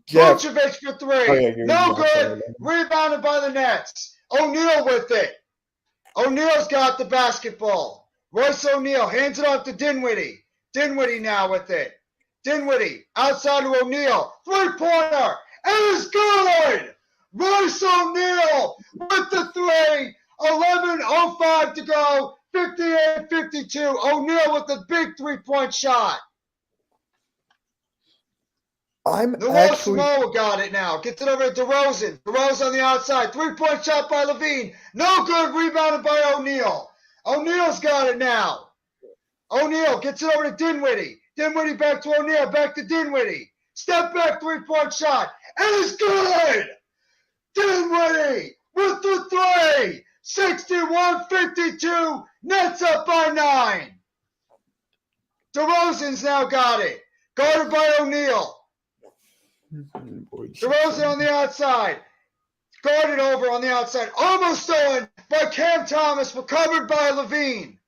Vucevic for 3. Oh, yeah, no good. Rebounded by the Nets. O'Neal with it. O'Neal's got the basketball. Royce O'Neal hands it off to Dinwiddie. Dinwiddie now with it. Dinwiddie outside to O'Neal. 3-pointer. And it's good. Royce O'Neal with the 3. 11:05 to go. 58-52. O'Neal with the big 3-point shot. Samoa got it now. Gets it over to DeRozan. DeRozan on the outside. 3-point shot by Levine. No good. Rebounded by O'Neal. O'Neal's got it now. O'Neal gets it over to Dinwiddie. Dinwiddie back to O'Neal. Back to Dinwiddie. Step back 3-point shot. And it's good. Dinwiddie with the 3. 61-52. Nets up by 9. DeRozan's now got it. Guarded by O'Neal. DeRozan on the outside. Guarded over on the outside. Almost stolen by Cam Thomas. Recovered by Levine.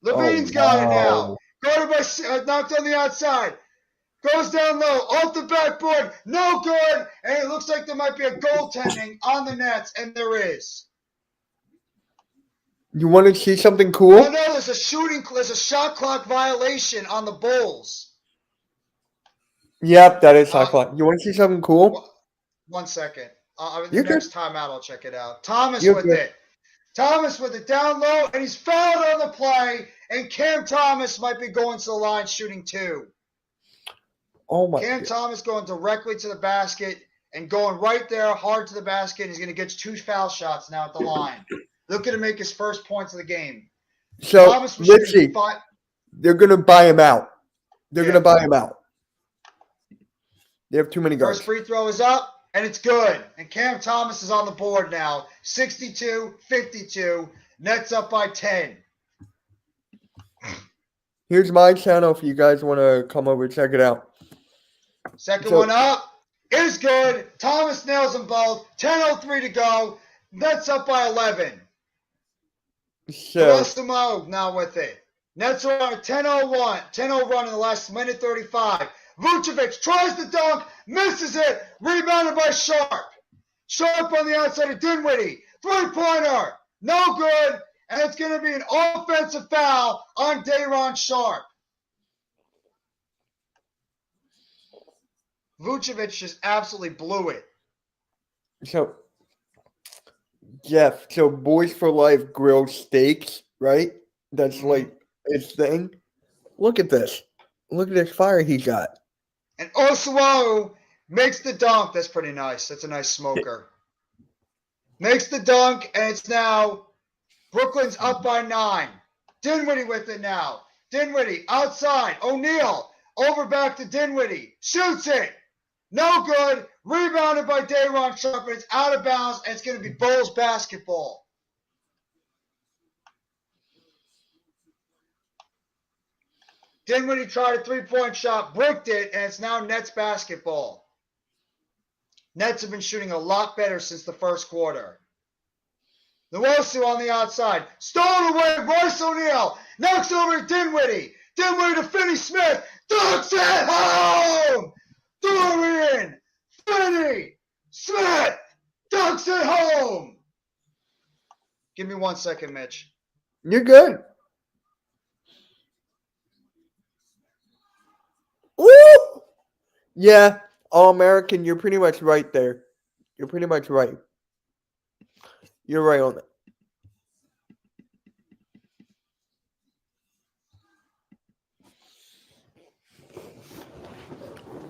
Levine's got it now. Guarded by knocked on the outside. Goes down low. Off the backboard. No good. And it looks like there might be a goaltending on the Nets. And there is. You want to see something cool? Oh, no, there's a shot clock violation on the Bulls. Yep, that is shot clock. You want to see something cool? 1 second. The next timeout, I'll check it out. Thomas with it. Thomas with it down low, and he's fouled on the play, and Cam Thomas might be going to the line shooting 2. Oh, my Cam Thomas going directly to the basket and going right there hard to the basket. And he's going to get 2 foul shots now at the line. Looking to make his first points of the game. So, let's see. They're going to buy him out. They're going to buy him out. They have too many guards. First free throw is up, and it's good. And Cam Thomas is on the board now. 62-52. Nets up by 10. Here's my channel if you guys want to come over and check it out. Second one up is good. Thomas nails them both. 10:03 to go. Nets up by 11. So now with it. Nets are on a 10-0 run in the last minute 35. Vucevic tries to dunk, misses it, rebounded by Sharp. Sharp on the outside of Dinwiddie. 3-pointer, no good, and it's going to be an offensive foul on Day'Ron Sharp. Vucevic just absolutely blew it. So, Jeff, so Boys for Life grilled steaks, right? That's like his thing. Look at this. Look at this fire he got. And Osuahu makes the dunk. That's pretty nice. That's a nice smoker. Makes the dunk, and it's now Brooklyn's up by 9. Dinwiddie with it now. Dinwiddie outside. O'Neal over back to Dinwiddie. Shoots it. No good. Rebounded by Day'Ron Sharp, but it's out of bounds, and it's going to be Bulls basketball. Dinwiddie tried a 3-point shot, bricked it, and it's now Nets basketball. Nets have been shooting a lot better since the first quarter. Nwosu on the outside. Stolen away, Royce O'Neal. Knocks over to Dinwiddie. Dinwiddie to Finney Smith. Dunks it home! Dorian Finney Smith dunks it home! Give me 1 second, Mitch. You're good. Woo! Yeah, All-American, you're pretty much right there. You're pretty much right. You're right on it.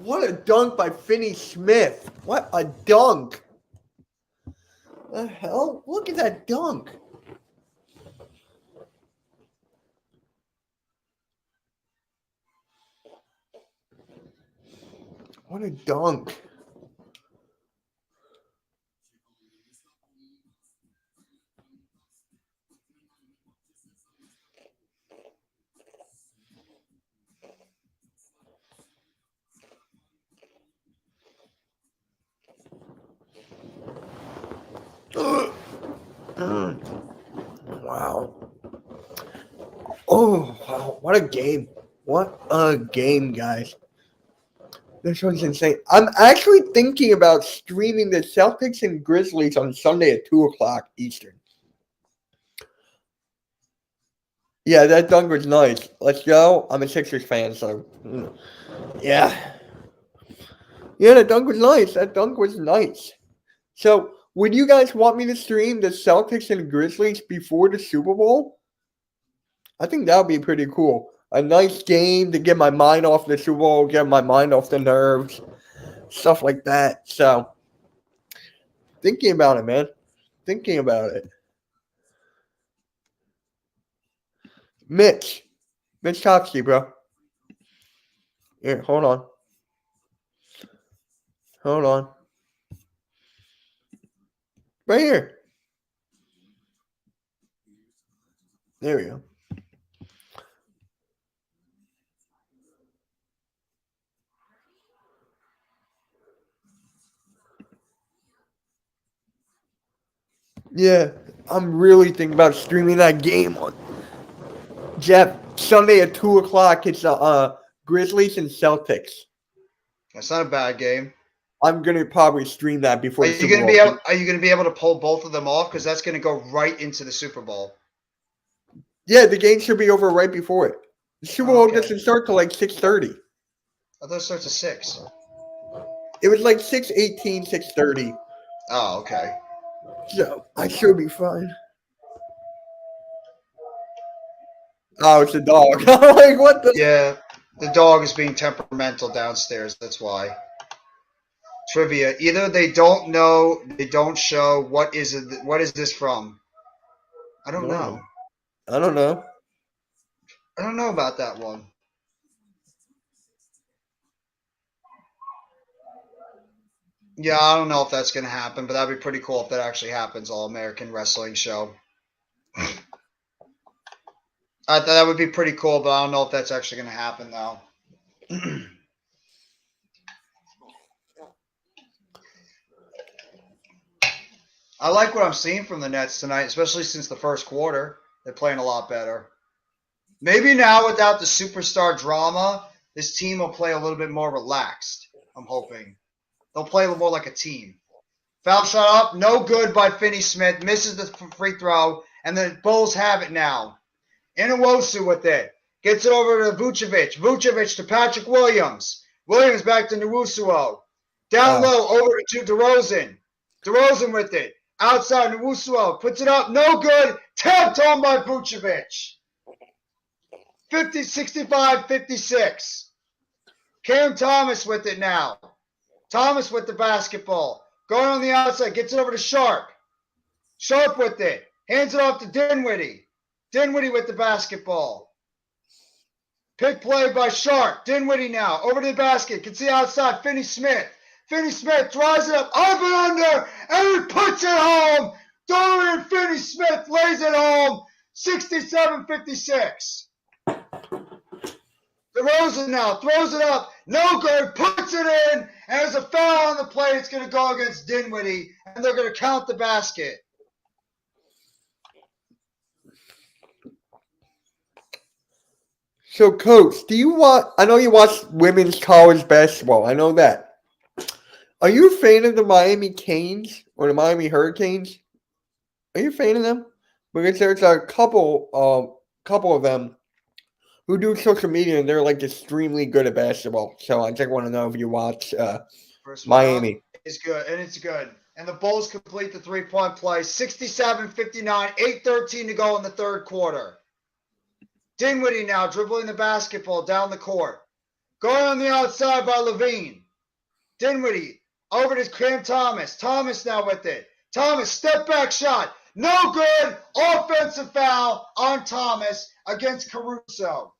What a dunk by Finney Smith. What a dunk. The hell? Look at that dunk. What a dunk. Wow. Oh, wow. What a game. What a game, guys. This one's insane. I'm actually thinking about streaming the Celtics and Grizzlies on Sunday at 2 o'clock Eastern. Yeah, that dunk was nice. Let's go. I'm a Sixers fan, so yeah. Yeah, that dunk was nice. That dunk was nice. So, would you guys want me to stream the Celtics and Grizzlies before the Super Bowl? I think that would be pretty cool. A nice game to get my mind off the Super Bowl, get my mind off the nerves, stuff like that. So, thinking about it, man. Thinking about it. Mitch Topsy, bro. Here, hold on. Hold on. Right here. There we go. Yeah, I'm really thinking about streaming that game on Jeff Sunday at 2 o'clock. It's Grizzlies and Celtics. That's not a bad game. I'm gonna probably stream that before Are the you Super gonna Bowl. be able? Are you gonna be able to pull both of them off? Because that's gonna go right into the Super Bowl. Yeah, the game should be over right before it. The Super Bowl Okay. doesn't start till like 6:30. I thought it starts at 6. It was like 6:18, 6:30. Oh, okay. So I should be fine. Oh, it's a dog. I'm like, what the? Yeah, the dog is being temperamental downstairs. That's why. Trivia: either they don't know, they don't show. What is it? What is this from? I don't know. I don't know. I don't know about that one. Yeah, I don't know if that's going to happen, but that'd be pretty cool if that actually happens. All American Wrestling show. I thought that would be pretty cool, but I don't know if that's actually going to happen though. I like what I'm seeing from the Nets tonight, especially since the first quarter. They're playing a lot better. Maybe now without the superstar drama, this team will play a little bit more relaxed. I'm hoping. They'll play a little more like a team. Foul shot up, no good by Finney-Smith. Misses the free throw, and the Bulls have it now. Inuosu with it. Gets it over to Vucevic. Vucevic to Patrick Williams. Williams back to Nowusuo. Down low, over to DeRozan. DeRozan with it. Outside, Nowusuo puts it up. No good. Tapped home by Vucevic. 65-56. Cam Thomas with it now. Thomas with the basketball. Going on the outside. Gets it over to Sharp. Sharp with it. Hands it off to Dinwiddie. Dinwiddie with the basketball. Pick play by Sharp. Dinwiddie now. Over to the basket. Gets the outside. Finney-Smith. Finney-Smith drives it up and under. And he puts it home. Dorian Finney-Smith lays it home. 67-56. DeRozan now throws it up, no good, puts it in, and there's a foul on the play. It's going to go against Dinwiddie, and they're going to count the basket. So, Coach, do you watch? I know you watch women's college basketball. I know that. Are you a fan of the Miami Canes or the Miami Hurricanes? Are you a fan of them? Because there's a couple of them who do social media, and they're like extremely good at basketball. So I just want to know if you watch Miami. It's good, and it's good. And the Bulls complete the three-point play. 67-59, 8:13 to go in the third quarter. Dinwiddie now dribbling the basketball down the court. Going on the outside by Levine. Dinwiddie over to Cam Thomas. Thomas now with it. Thomas, step back shot. No good. Offensive foul on Thomas against Caruso.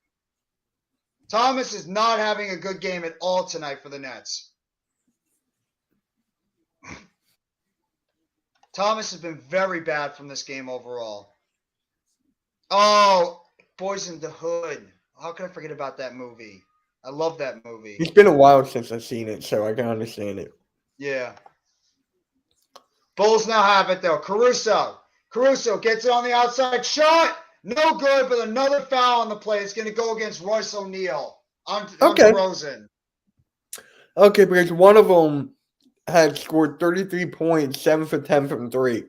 Thomas is not having a good game at all tonight for the Nets. Thomas has been very bad from this game overall. Oh, Boys in the Hood. How can I forget about that movie? I love that movie. It's been a while since I've seen it, so I can understand it. Yeah. Bulls now have it, though. Caruso. Caruso gets it on the outside shot. No good, but another foul on the play. It's going to go against Royce O'Neal on Okay. DeRozan. Okay, because one of them had scored 33 points, 7 for 10 from 3.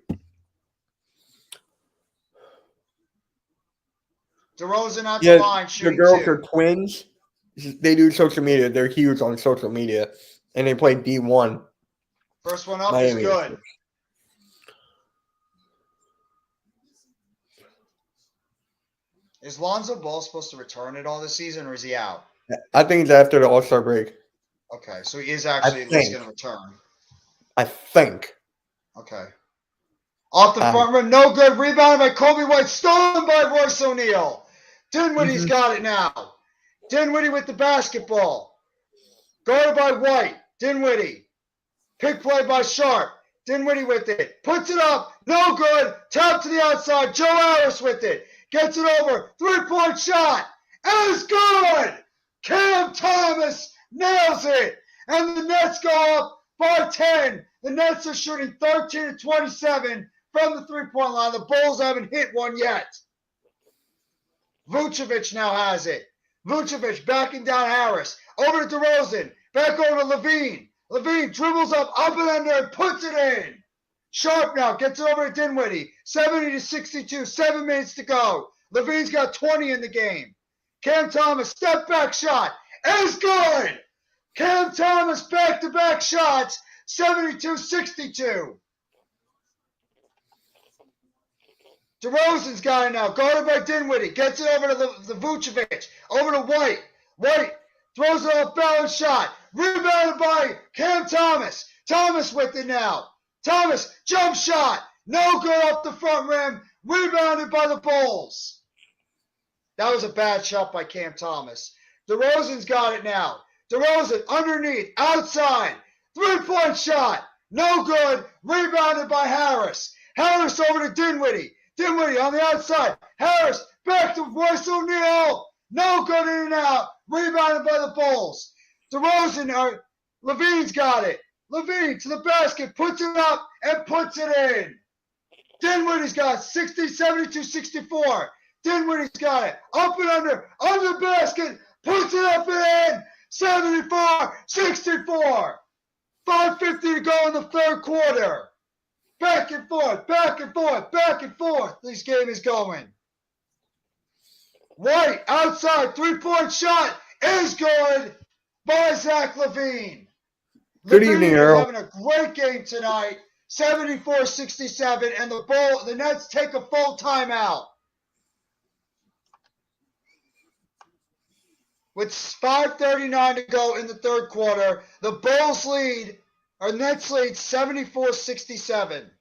DeRozan at the Yeah, line, the shooting girls 2. are twins. They do social media. They're huge on social media, and they play D1. First one up Miami. is good. Is Lonzo Ball supposed to return at all this season, or is he out? I think it's after the All-Star break. Okay, so he is actually at least going to return. I think. Okay. Off the front rim, no good. Rebounded by Kobe White, stolen by Royce O'Neal. Dinwiddie's got it now. Dinwiddie with the basketball. Guarded by White. Dinwiddie. Pick play by Sharp. Dinwiddie with it. Puts it up. No good. Tap to the outside. Joe Harris with it. Gets it over. 3-point shot. And it's good. Cam Thomas nails it. And the Nets go up by 10. The Nets are shooting 13-27 from the 3-point line. The Bulls haven't hit one yet. Vucevic now has it. Vucevic backing down Harris. Over to DeRozan. Back over to Levine. Levine dribbles up and under, and puts it in. Sharp now gets it over to Dinwiddie. 70-62. 7 minutes to go. Levine's got 20 in the game. Cam Thomas, step back shot. Is good. Cam Thomas back-to-back shots. 72-62. DeRozan's got it now. Guarded by Dinwiddie. Gets it over to the Vucevic. Over to White. White throws it off balance shot. Rebounded by Cam Thomas. Thomas with it now. Thomas, jump shot. No good off the front rim. Rebounded by the Bulls. That was a bad shot by Cam Thomas. DeRozan's got it now. DeRozan underneath, outside. 3-point shot. No good. Rebounded by Harris. Harris over to Dinwiddie. Dinwiddie on the outside. Harris back to Royce O'Neal. No good, in and out. Rebounded by the Bulls. DeRozan, Levine's got it. Levine to the basket, puts it up and puts it in. Dinwiddie's got 72-64. Dinwiddie's got it. Up and under the basket, puts it up and in. 74-64. 5:50 to go in the third quarter. Back and forth, back and forth, back and forth. This game is going. White outside, 3-point shot is good by Zach LaVine. Good evening, Earl. Having a great game tonight. 74-67, and the Nets take a full timeout. With 5:39 to go in the third quarter, the Bulls lead, or Nets lead 74-67.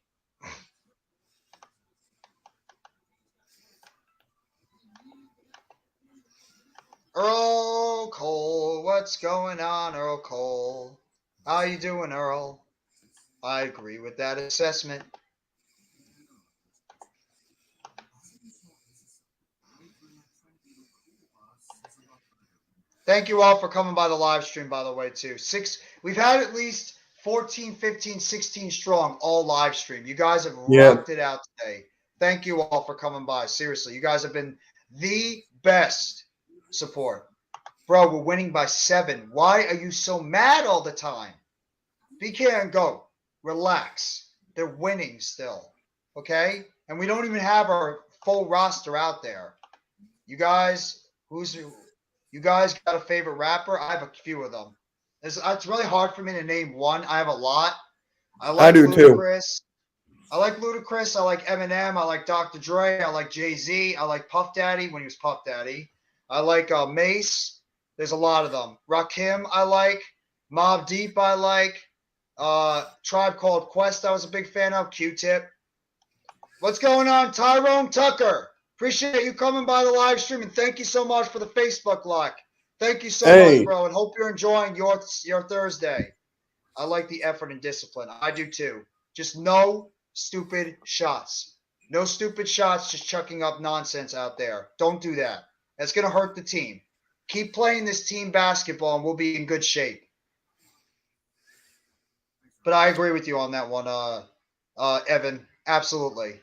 Earl Cole, what's going on, Earl Cole? How you doing, Earl? I agree with that assessment. Thank you all for coming by the live stream, by the way, too. We've had at least 14, 15, 16 strong all live stream. You guys have rocked it out today. Thank you all for coming by. Seriously, you guys have been the best support. Bro, we're winning by 7. Why are you so mad all the time? BK and go. Relax. They're winning still. Okay? And we don't even have our full roster out there. You guys got a favorite rapper? I have a few of them. It's really hard for me to name one. I have a lot. I do Ludacris. I like Ludacris. I like Eminem. I like Dr. Dre. I like Jay-Z. I like Puff Daddy when he was Puff Daddy. I like Mace. There's a lot of them. Rakim I like. Mobb Deep I like. Tribe Called Quest I was a big fan of. Q-Tip. What's going on, Tyrone Tucker? Appreciate you coming by the live stream, and thank you so much for the Facebook like. Thank you so much, bro, and hope you're enjoying your Thursday. I like the effort and discipline. I do too. Just no stupid shots. No stupid shots, just chucking up nonsense out there. Don't do that. That's going to hurt the team. Keep playing this team basketball and we'll be in good shape. But I agree with you on that one, Evan. Absolutely.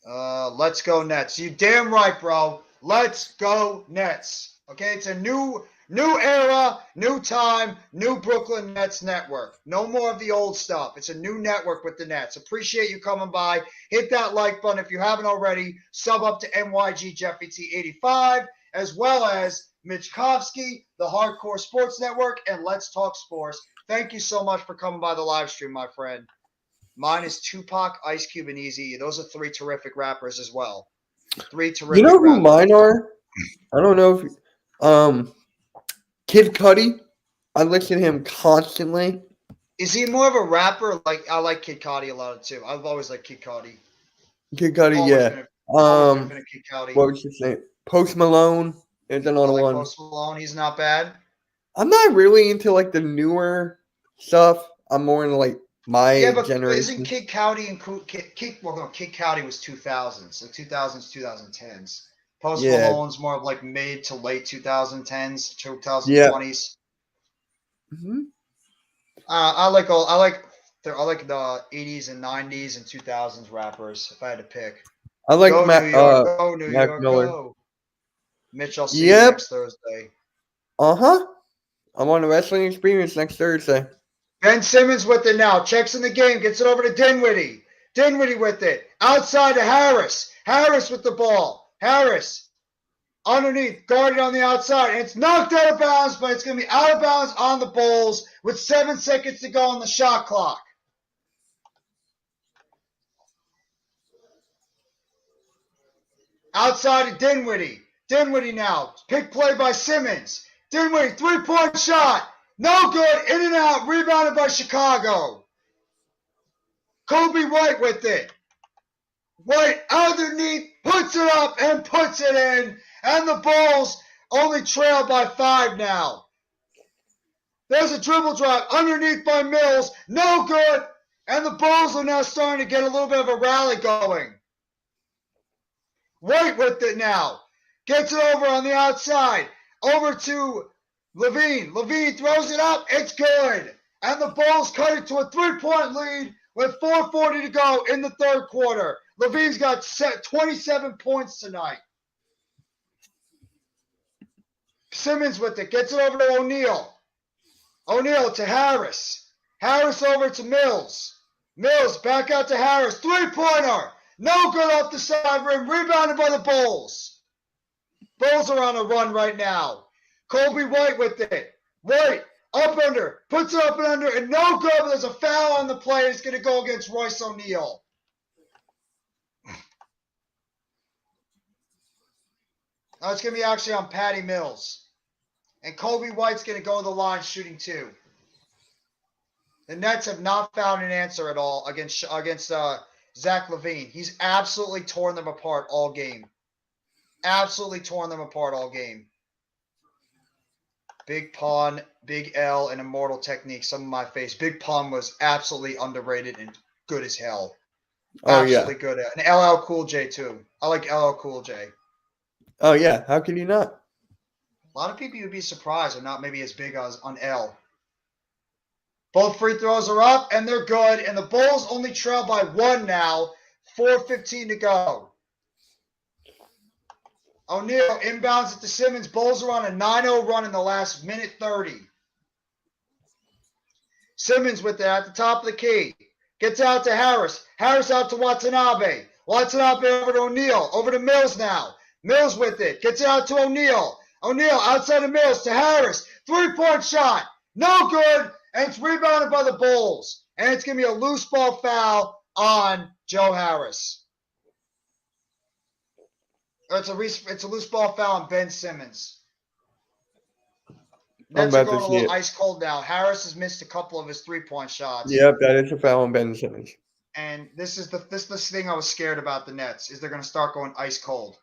Let's go Nets. You damn right, bro. Let's go Nets. Okay, it's a new era, new time, new Brooklyn Nets network. No more of the old stuff. It's a new network with the Nets. Appreciate you coming by. Hit that like button if you haven't already. Sub up to NYG Jeffy T85, as well as Mitch Kovsky, the Hardcore Sports Network, and Let's Talk Sports. Thank you so much for coming by the live stream, my friend. Mine is Tupac, Ice Cube, and Eazy. Those are 3 terrific rappers as well. 3 terrific You know who rappers. mine are? I don't know if Kid Cudi. I listen to him constantly. Is he more of a rapper? Like I like Kid Cudi a lot too. I've always liked Kid Cudi. Kid Cudi, Always yeah. been a fan of Kid Cudi. What was his name? Post Malone is another one. Post Malone, he's not bad. I'm not really into like the newer stuff. I'm more into like my generation. Isn't Kid Cudi and Kid Cudi was 2000s, so 2000s, 2010s. Post Malone's more of like mid to late 2010s, 2020s. Yeah. Mm-hmm. I like the 80s and 90s and 2000s rappers. If I had to pick, I like Go Mac New York, go New Mac York, Miller. go. Mitch, I'll see you next Thursday. I'm on the Wrestling Experience next Thursday. Ben Simmons with it now. Checks in the game. Gets it over to Dinwiddie. Dinwiddie with it. Outside to Harris. Harris with the ball. Harris underneath. Guarded on the outside. And it's knocked out of bounds, but it's going to be out of bounds on the Bulls with 7 seconds to go on the shot clock. Outside to Dinwiddie. Dinwiddie now. Pick play by Simmons. Dinwiddie, 3-point shot. No good. In and out. Rebounded by Chicago. Kobe White with it. White underneath. Puts it up and puts it in. And the Bulls only trail by 5 now. There's a dribble drive underneath by Mills. No good. And the Bulls are now starting to get a little bit of a rally going. White with it now. Gets it over on the outside. Over to Levine. Levine throws it up. It's good. And the Bulls cut it to a 3-point lead with 4:40 to go in the third quarter. Levine's got 27 points tonight. Simmons with it. Gets it over to O'Neal. O'Neal to Harris. Harris over to Mills. Mills back out to Harris. 3-pointer. No good off the side rim. Rebounded by the Bulls. Bulls are on a run right now. Kobe White with it. White up under. Puts it up and under. And no good. There's a foul on the play. It's going to go against Royce O'Neal. No, it's going to be actually on Patty Mills. And Kobe White's going to go to the line shooting 2. The Nets have not found an answer at all against Zach LaVine. He's absolutely torn them apart all game. Absolutely torn them apart all game. Big Pun, Big L, and Immortal Technique, some of my face. Big Pun was absolutely underrated and good as hell. Absolutely good. And LL Cool J, too. I like LL Cool J. Oh, yeah. How can you not? A lot of people would be surprised are not maybe as big as on L. Both free throws are up, and they're good. And the Bulls only trail by 1 now. 4:15 to go. O'Neal inbounds it to Simmons. Bulls are on a 9-0 run in the last minute 30. Simmons with it at the top of the key. Gets out to Harris. Harris out to Watanabe. Watanabe over to O'Neal. Over to Mills now. Mills with it. Gets it out to O'Neal. O'Neal outside of Mills to Harris. 3-point shot. No good. And it's rebounded by the Bulls. And it's going to be a loose ball foul on Joe Harris. It's a loose ball foul on Ben Simmons. Nets are going a little ice cold now. Harris has missed a couple of his 3-point shots. Yep, that is a foul on Ben Simmons. And this is the thing I was scared about the Nets is they're going to start going ice cold.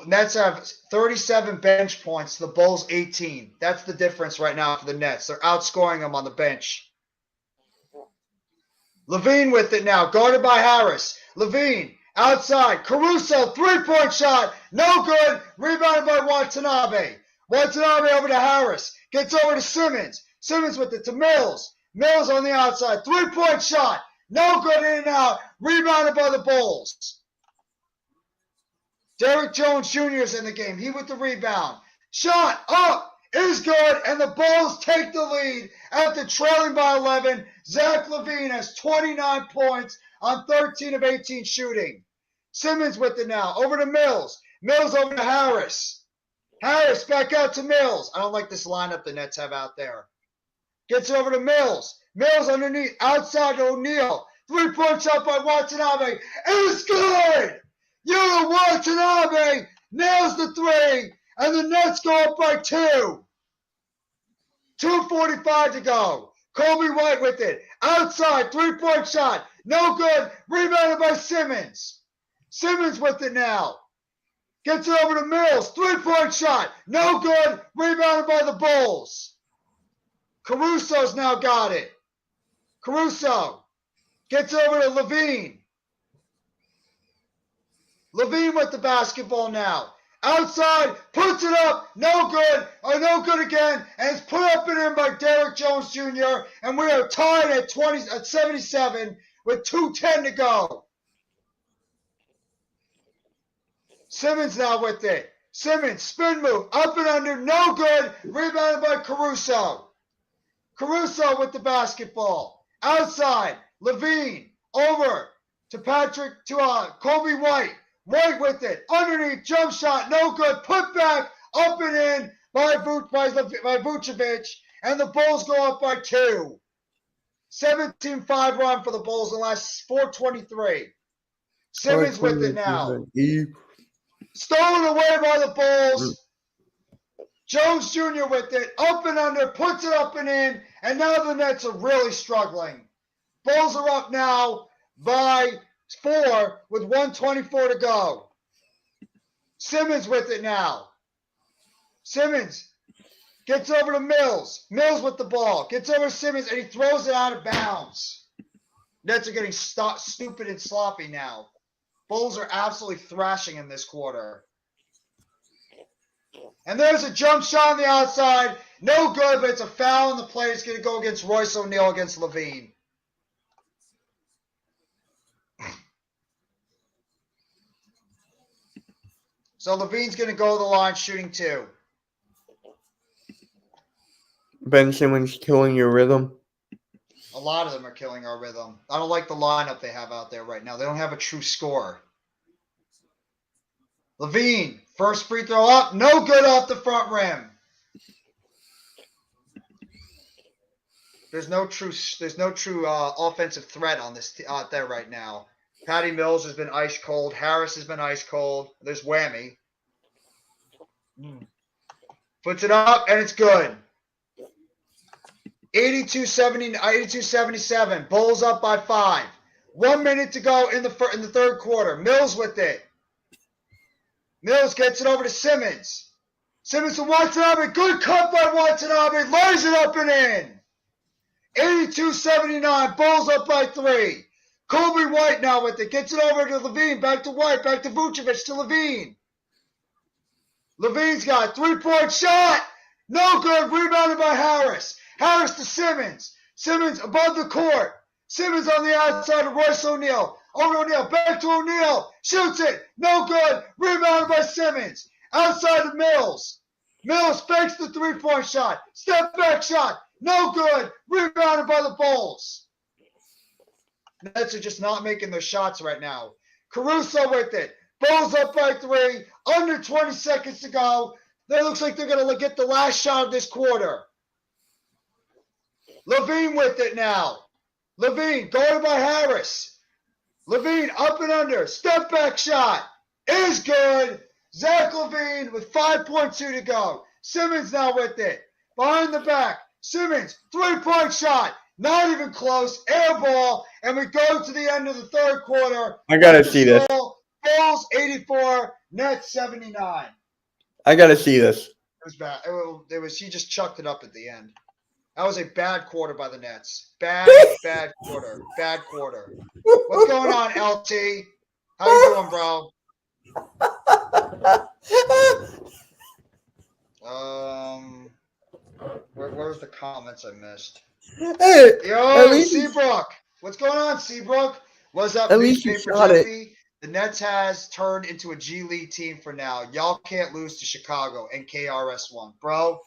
Nets have 37 bench points. The Bulls 18. That's the difference right now for the Nets. They're outscoring them on the bench. Levine with it now, guarded by Harris. Levine outside. Caruso, three-point shot. No good. Rebounded by Watanabe. Watanabe over to Harris. Gets over to Simmons. Simmons with it to Mills. Mills on the outside. Three-point shot. No good, in and out. Rebounded by the Bulls. Derrick Jones Jr. is in the game. He with the rebound. Shot up is good, and the Bulls take the lead after trailing by 11. Zach LaVine has 29 points on 13 of 18 shooting. Simmons with it now. Over to Mills. Mills over to Harris. Harris back out to Mills. I don't like this lineup the Nets have out there. Gets over to Mills. Mills underneath. Outside to O'Neal. Three-point shot by Watanabe. It's good! Yuta Watanabe nails the three, and the Nets go up by 2. 2:45 to go. Kobe White with it. Outside, three-point shot. No good. Rebounded by Simmons. Simmons with it now. Gets it over to Mills. Three-point shot. No good. Rebounded by the Bulls. Caruso's now got it. Caruso gets over to Levine. Levine with the basketball now. Outside, puts it up, no good, or no good again, and it's put up and in by Derrick Jones Jr., and we are tied at 77 with 2:10 to go. Simmons now with it. Simmons, spin move, up and under, no good, rebounded by Caruso. Caruso with the basketball. Outside, Levine, over to Kobe White. White with it. Underneath, jump shot, no good. Put back, up and in by Vucevic. And the Bulls go up by 2. 17-5 run for the Bulls in the last 4:23. Simmons with it now. Stolen away by the Bulls. Jones Jr. with it. Up and under, puts it up and in. And now the Nets are really struggling. Bulls are up now by 4 with 1:24 to go. Simmons with it now. Simmons gets over to Mills. Mills with the ball. Gets over to Simmons, and he throws it out of bounds. Nets are getting stupid and sloppy now. Bulls are absolutely thrashing in this quarter. And there's a jump shot on the outside. No good, but it's a foul, and the play is going to go against Royce O'Neal against Levine. So Levine's going to go to the line shooting 2. Ben Simmons killing your rhythm. A lot of them are killing our rhythm. I don't like the lineup they have out there right now. They don't have a true scorer. Levine, first free throw up, no good off the front rim. There's no true offensive threat on this out there right now. Patty Mills has been ice cold. Harris has been ice cold. There's Whammy. Puts it up, and it's good. 82-77. Bulls up by 5. 1 minute to go in the third quarter. Mills with it. Mills gets it over to Simmons. Simmons to Watanabe. Good cut by Watanabe. Lays it up and in. 82-79. Bulls up by 3. Kobe White now with it. Gets it over to Levine. Back to White. Back to Vucevic to Levine. Levine's got a three-point shot. No good. Rebounded by Harris. Harris to Simmons. Simmons above the court. Simmons on the outside of Royce O'Neal. Over to O'Neal. Back to O'Neal. Shoots it. No good. Rebounded by Simmons. Outside of Mills. Mills fakes the three-point shot. Step back shot. No good. Rebounded by the Bulls. Nets are just not making their shots right now. Caruso with it. Bulls up by 3. Under 20 seconds to go. It looks like they're going to get the last shot of this quarter. Levine with it now. Levine guarded by Harris. Levine up and under. Step back shot. Is good. Zach LaVine with 5.2 to go. Simmons now with it. Behind the back. Simmons, three-point shot. Not even close. Air ball. And we go to the end of the third quarter. I got to see this. Bulls 84. Nets 79. I gotta see this. It was bad. It was he just chucked it up at the end. That was a bad quarter by the Nets. Bad quarter. Bad quarter. What's going on, LT? How you doing, bro? Where's the comments I missed? Hey, Yo, least- Seabrook. What's going on, Seabrook? What's up, At least you newspaper shot it. Jeffy? The Nets has turned into a G League team for now. Y'all can't lose to Chicago and KRS-One. Bro,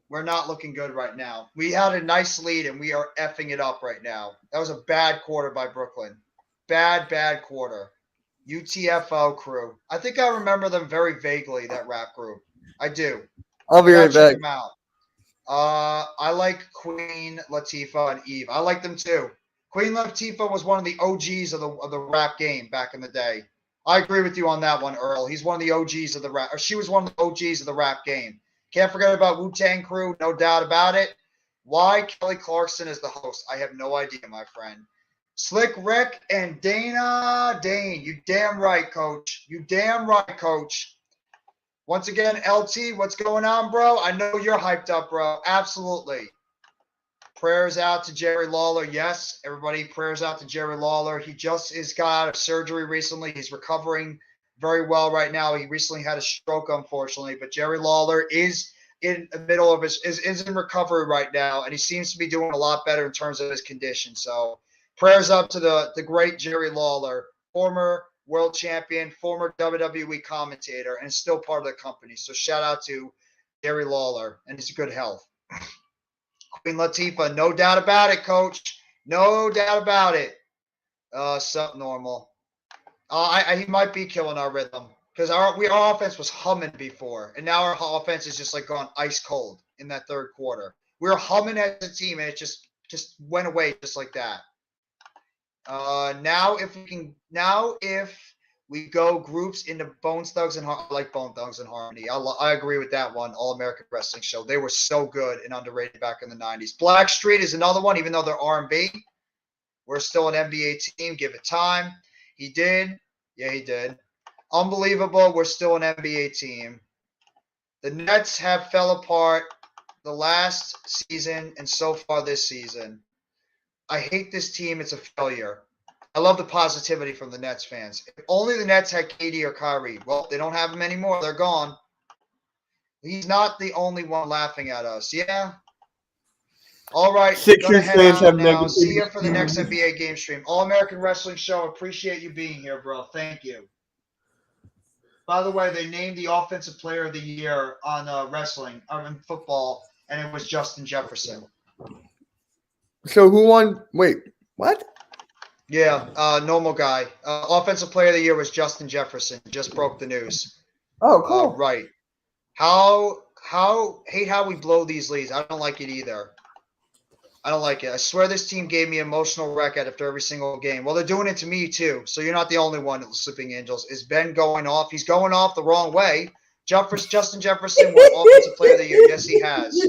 we're not looking good right now. We had a nice lead, and we are effing it up right now. That was a bad quarter by Brooklyn. Bad quarter. UTFO crew. I think I remember them very vaguely, that rap group. I do. I'll be I right gotta check back. them out. I like Queen Latifah and Eve. I like them too. Queen Latifah was one of the OGs of the rap game back in the day. I agree with you on that one, Earl. He's one of the OGs of the rap, or she was one of the OGs of the rap game. Can't forget about Wu-Tang Crew, no doubt about it. Why Kelly Clarkson is the host? I have no idea, my friend. Slick Rick and Dana Dane. You damn right, coach. You damn right, coach. Once again, LT, what's going on, bro? I know you're hyped up, bro. Absolutely. Prayers out to Jerry Lawler. Yes, everybody, prayers out to Jerry Lawler. He just got out of surgery recently. He's recovering very well right now. He recently had a stroke, unfortunately, but Jerry Lawler is in the middle of is in recovery right now, and he seems to be doing a lot better in terms of his condition. So prayers up to the great Jerry Lawler, former world champion, former WWE commentator, and still part of the company. So shout out to Jerry Lawler and his good health. Queen Latifah, no doubt about it, coach. No doubt about it. Something normal. He might be killing our rhythm because our offense was humming before, and now our offense is just like gone ice cold in that third quarter. We were humming as a team, and it just went away just like that. Now if we go groups into Bone Thugs and I like Bone Thugs and Harmony. I agree with that one. All American Wrestling Show. They were so good and underrated back in the 90s. Blackstreet is another one, even though they're R&B. We're still an NBA team. Give it time. He did. Yeah, he did. Unbelievable. We're still an NBA team. The Nets have fell apart the last season and so far this season. I hate this team. It's a failure. I love the positivity from the Nets fans. If only the Nets had KD or Kyrie. Well, they don't have them anymore. They're gone. He's not the only one laughing at us. Yeah. All right. Sixers fans have now. negativity. See you for the next NBA game stream. All American Wrestling Show. Appreciate you being here, bro. Thank you. By the way, they named the Offensive Player of the Year on wrestling, in football, and it was Justin Jefferson. So who won? Wait, what? Yeah, normal guy. Offensive Player of the Year was Justin Jefferson. Just broke the news. Oh, cool. Right. Hate how we blow these leads. I don't like it either. I don't like it. I swear this team gave me emotional wreck after every single game. Well, they're doing it to me too. So you're not the only one at the Sleeping Angels. Is Ben going off? He's going off the wrong way. Justin Jefferson won Offensive Player of the Year. Yes, he has.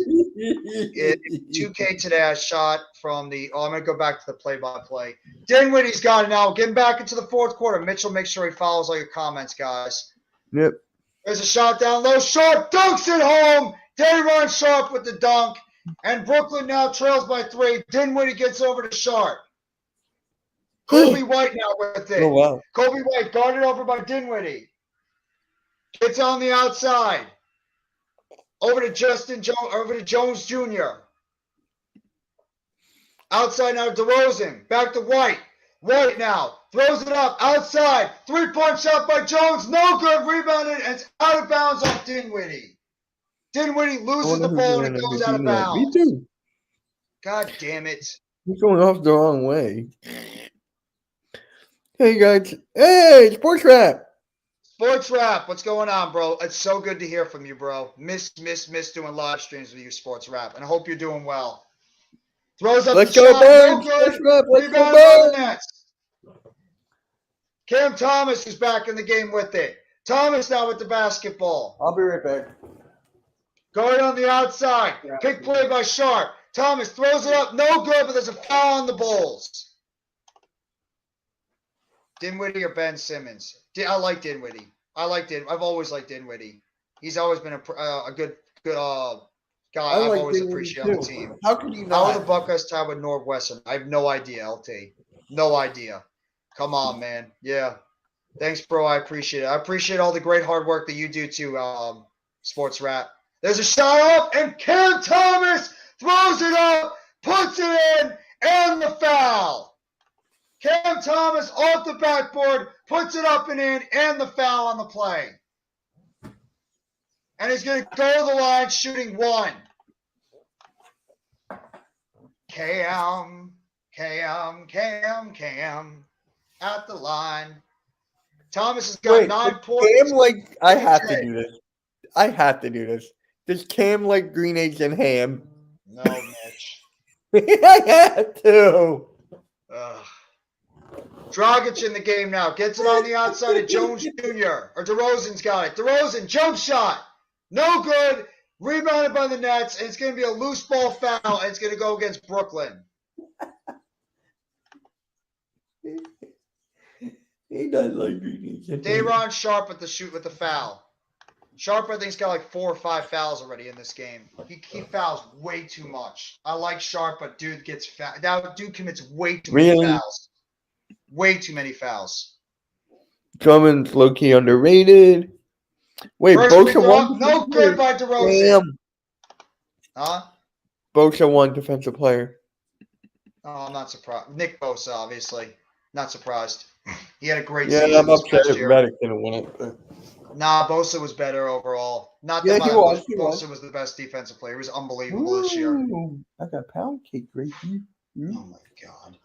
2K today, I shot from the. Oh, I'm going to go back to the play-by-play. Dinwiddie's got it now. Getting back into the fourth quarter. Mitchell, make sure he follows all your comments, guys. Yep. There's a shot down low. Sharp dunks it home. Dayron Sharp with the dunk. And Brooklyn now trails by 3. Dinwiddie gets over to Sharp. Kobe White now with it. Oh, wow. Kobe White guarded over by Dinwiddie. Gets on the outside. Over to Jones Jr. Outside now to DeRozan. Back to White. White now. Throws it up. Outside. 3-point shot by Jones. No good. Rebounded. And it's out of bounds off Dinwiddie. Dinwiddie loses the ball and it goes out of bounds. Me too. God damn it. He's going off the wrong way. Hey, guys. Hey, Sports Rap. Sports Rap, what's going on, bro? It's so good to hear from you, bro. Miss doing live streams with you, Sports Rap. And I hope you're doing well. Throws up Let's the go, shot. Birds. No good. Sports Rap. Let's Rebounded go, by the Birds. Nets. Cam Thomas is back in the game with it. Thomas now with the basketball. I'll be right back. Guard on the outside. Pick play by Sharp. Thomas throws it up. No good, but there's a foul on the Bulls. Dinwiddie or Ben Simmons? I like Dinwiddie. I've always liked Dinwiddie. He's always been a good guy. I I've like always Dinwiddie appreciated on the too. team. How could you How are the not? Buckeyes tied with Northwestern? I have no idea, LT. No idea. Come on, man. Yeah. Thanks, bro. I appreciate it. I appreciate all the great hard work that you do too, Sports Rap. There's a shot up, and Cam Thomas throws it up, puts it in, and the foul. Cam Thomas off the backboard, puts it up and in, and the foul on the play. And he's going to go to the line shooting one. Cam at the line. Thomas has got 9 points. Cam, I have to do this. Does Cam like green eggs and ham? No, Mitch. I have to. Dragic in the game now. Gets it on the outside of Jones Jr. Or DeRozan's got it. DeRozan, jump shot. No good. Rebounded by the Nets. And it's going to be a loose ball foul. And it's going to go against Brooklyn. He does like green eggs and ham. Day'Ron Sharp with the foul. Sharp, I think, has got like 4 or 5 fouls already in this game. He fouls way too much. I like Sharp, but dude gets fouled. Now, dude commits way too many fouls. Way too many fouls. Drummond's low-key underrated. Wait, Bosa won? No good by DeRozan. Damn. Huh? Bosa won defensive player. Oh, I'm not surprised. Nick Bosa, obviously. Not surprised. He had a great Yeah, season. I'm upset this if Redick didn't win it. But... Nah, Bosa was better overall. Not yeah, that he was. Bosa was the best defensive player. He was unbelievable this year. I got pound cake right here. Oh, my God.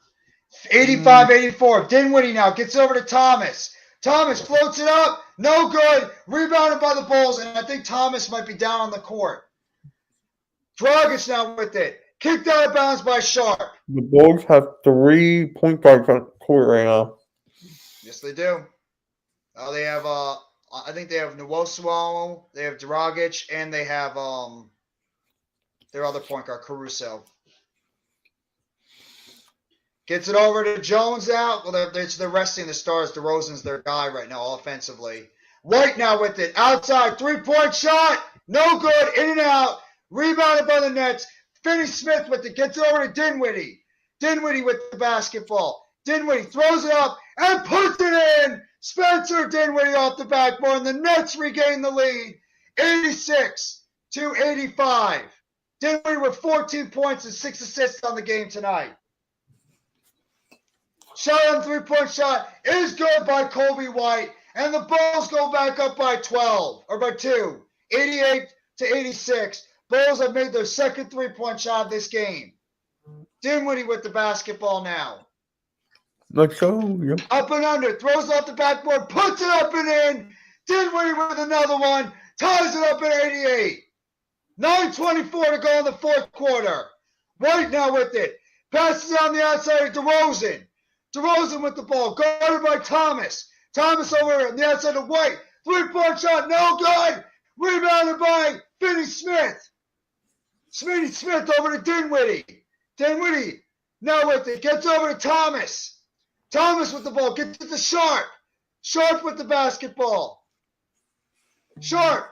85-84. Dinwiddie now gets over to Thomas. Thomas floats it up. No good. Rebounded by the Bulls, and I think Thomas might be down on the court. Dragic now with it. Kicked out of bounds by Sharp. The Bulls have 3 point guards on court right now. Yes, they do. They have I think they have Nwosu, they have Dragic, and they have their other point guard, Caruso. Gets it over to Jones out. Well, they're resting the stars. DeRozan's their guy right now offensively. White now with it. Outside, 3-point shot. No good. In and out. Rebounded by the Nets. Finney-Smith with it. Gets it over to Dinwiddie. Dinwiddie with the basketball. Dinwiddie throws it up and puts it in. Spencer Dinwiddie off the backboard. And the Nets regain the lead. 86-85. Dinwiddie with 14 points and 6 assists on the game tonight. Shot on 3-point shot is good by Colby White. And the Bulls go back up by 12, or by 2. 88-86. Bulls have made their second 3-point shot of this game. Dinwiddie with the basketball now. Let's go. Yep. Up and under. Throws off the backboard. Puts it up and in. Dinwiddie with another one. Ties it up at 88. 9:24 to go in the fourth quarter. White now with it. Passes on the outside of DeRozan. DeRozan with the ball. Guarded by Thomas. Thomas over on the outside of White. 3-point shot. No good. Rebounded by Finney-Smith. Smith over to Dinwiddie. Dinwiddie now with it. Gets over to Thomas. Thomas with the ball. Gets it to Sharp. Sharp with the basketball. Sharp.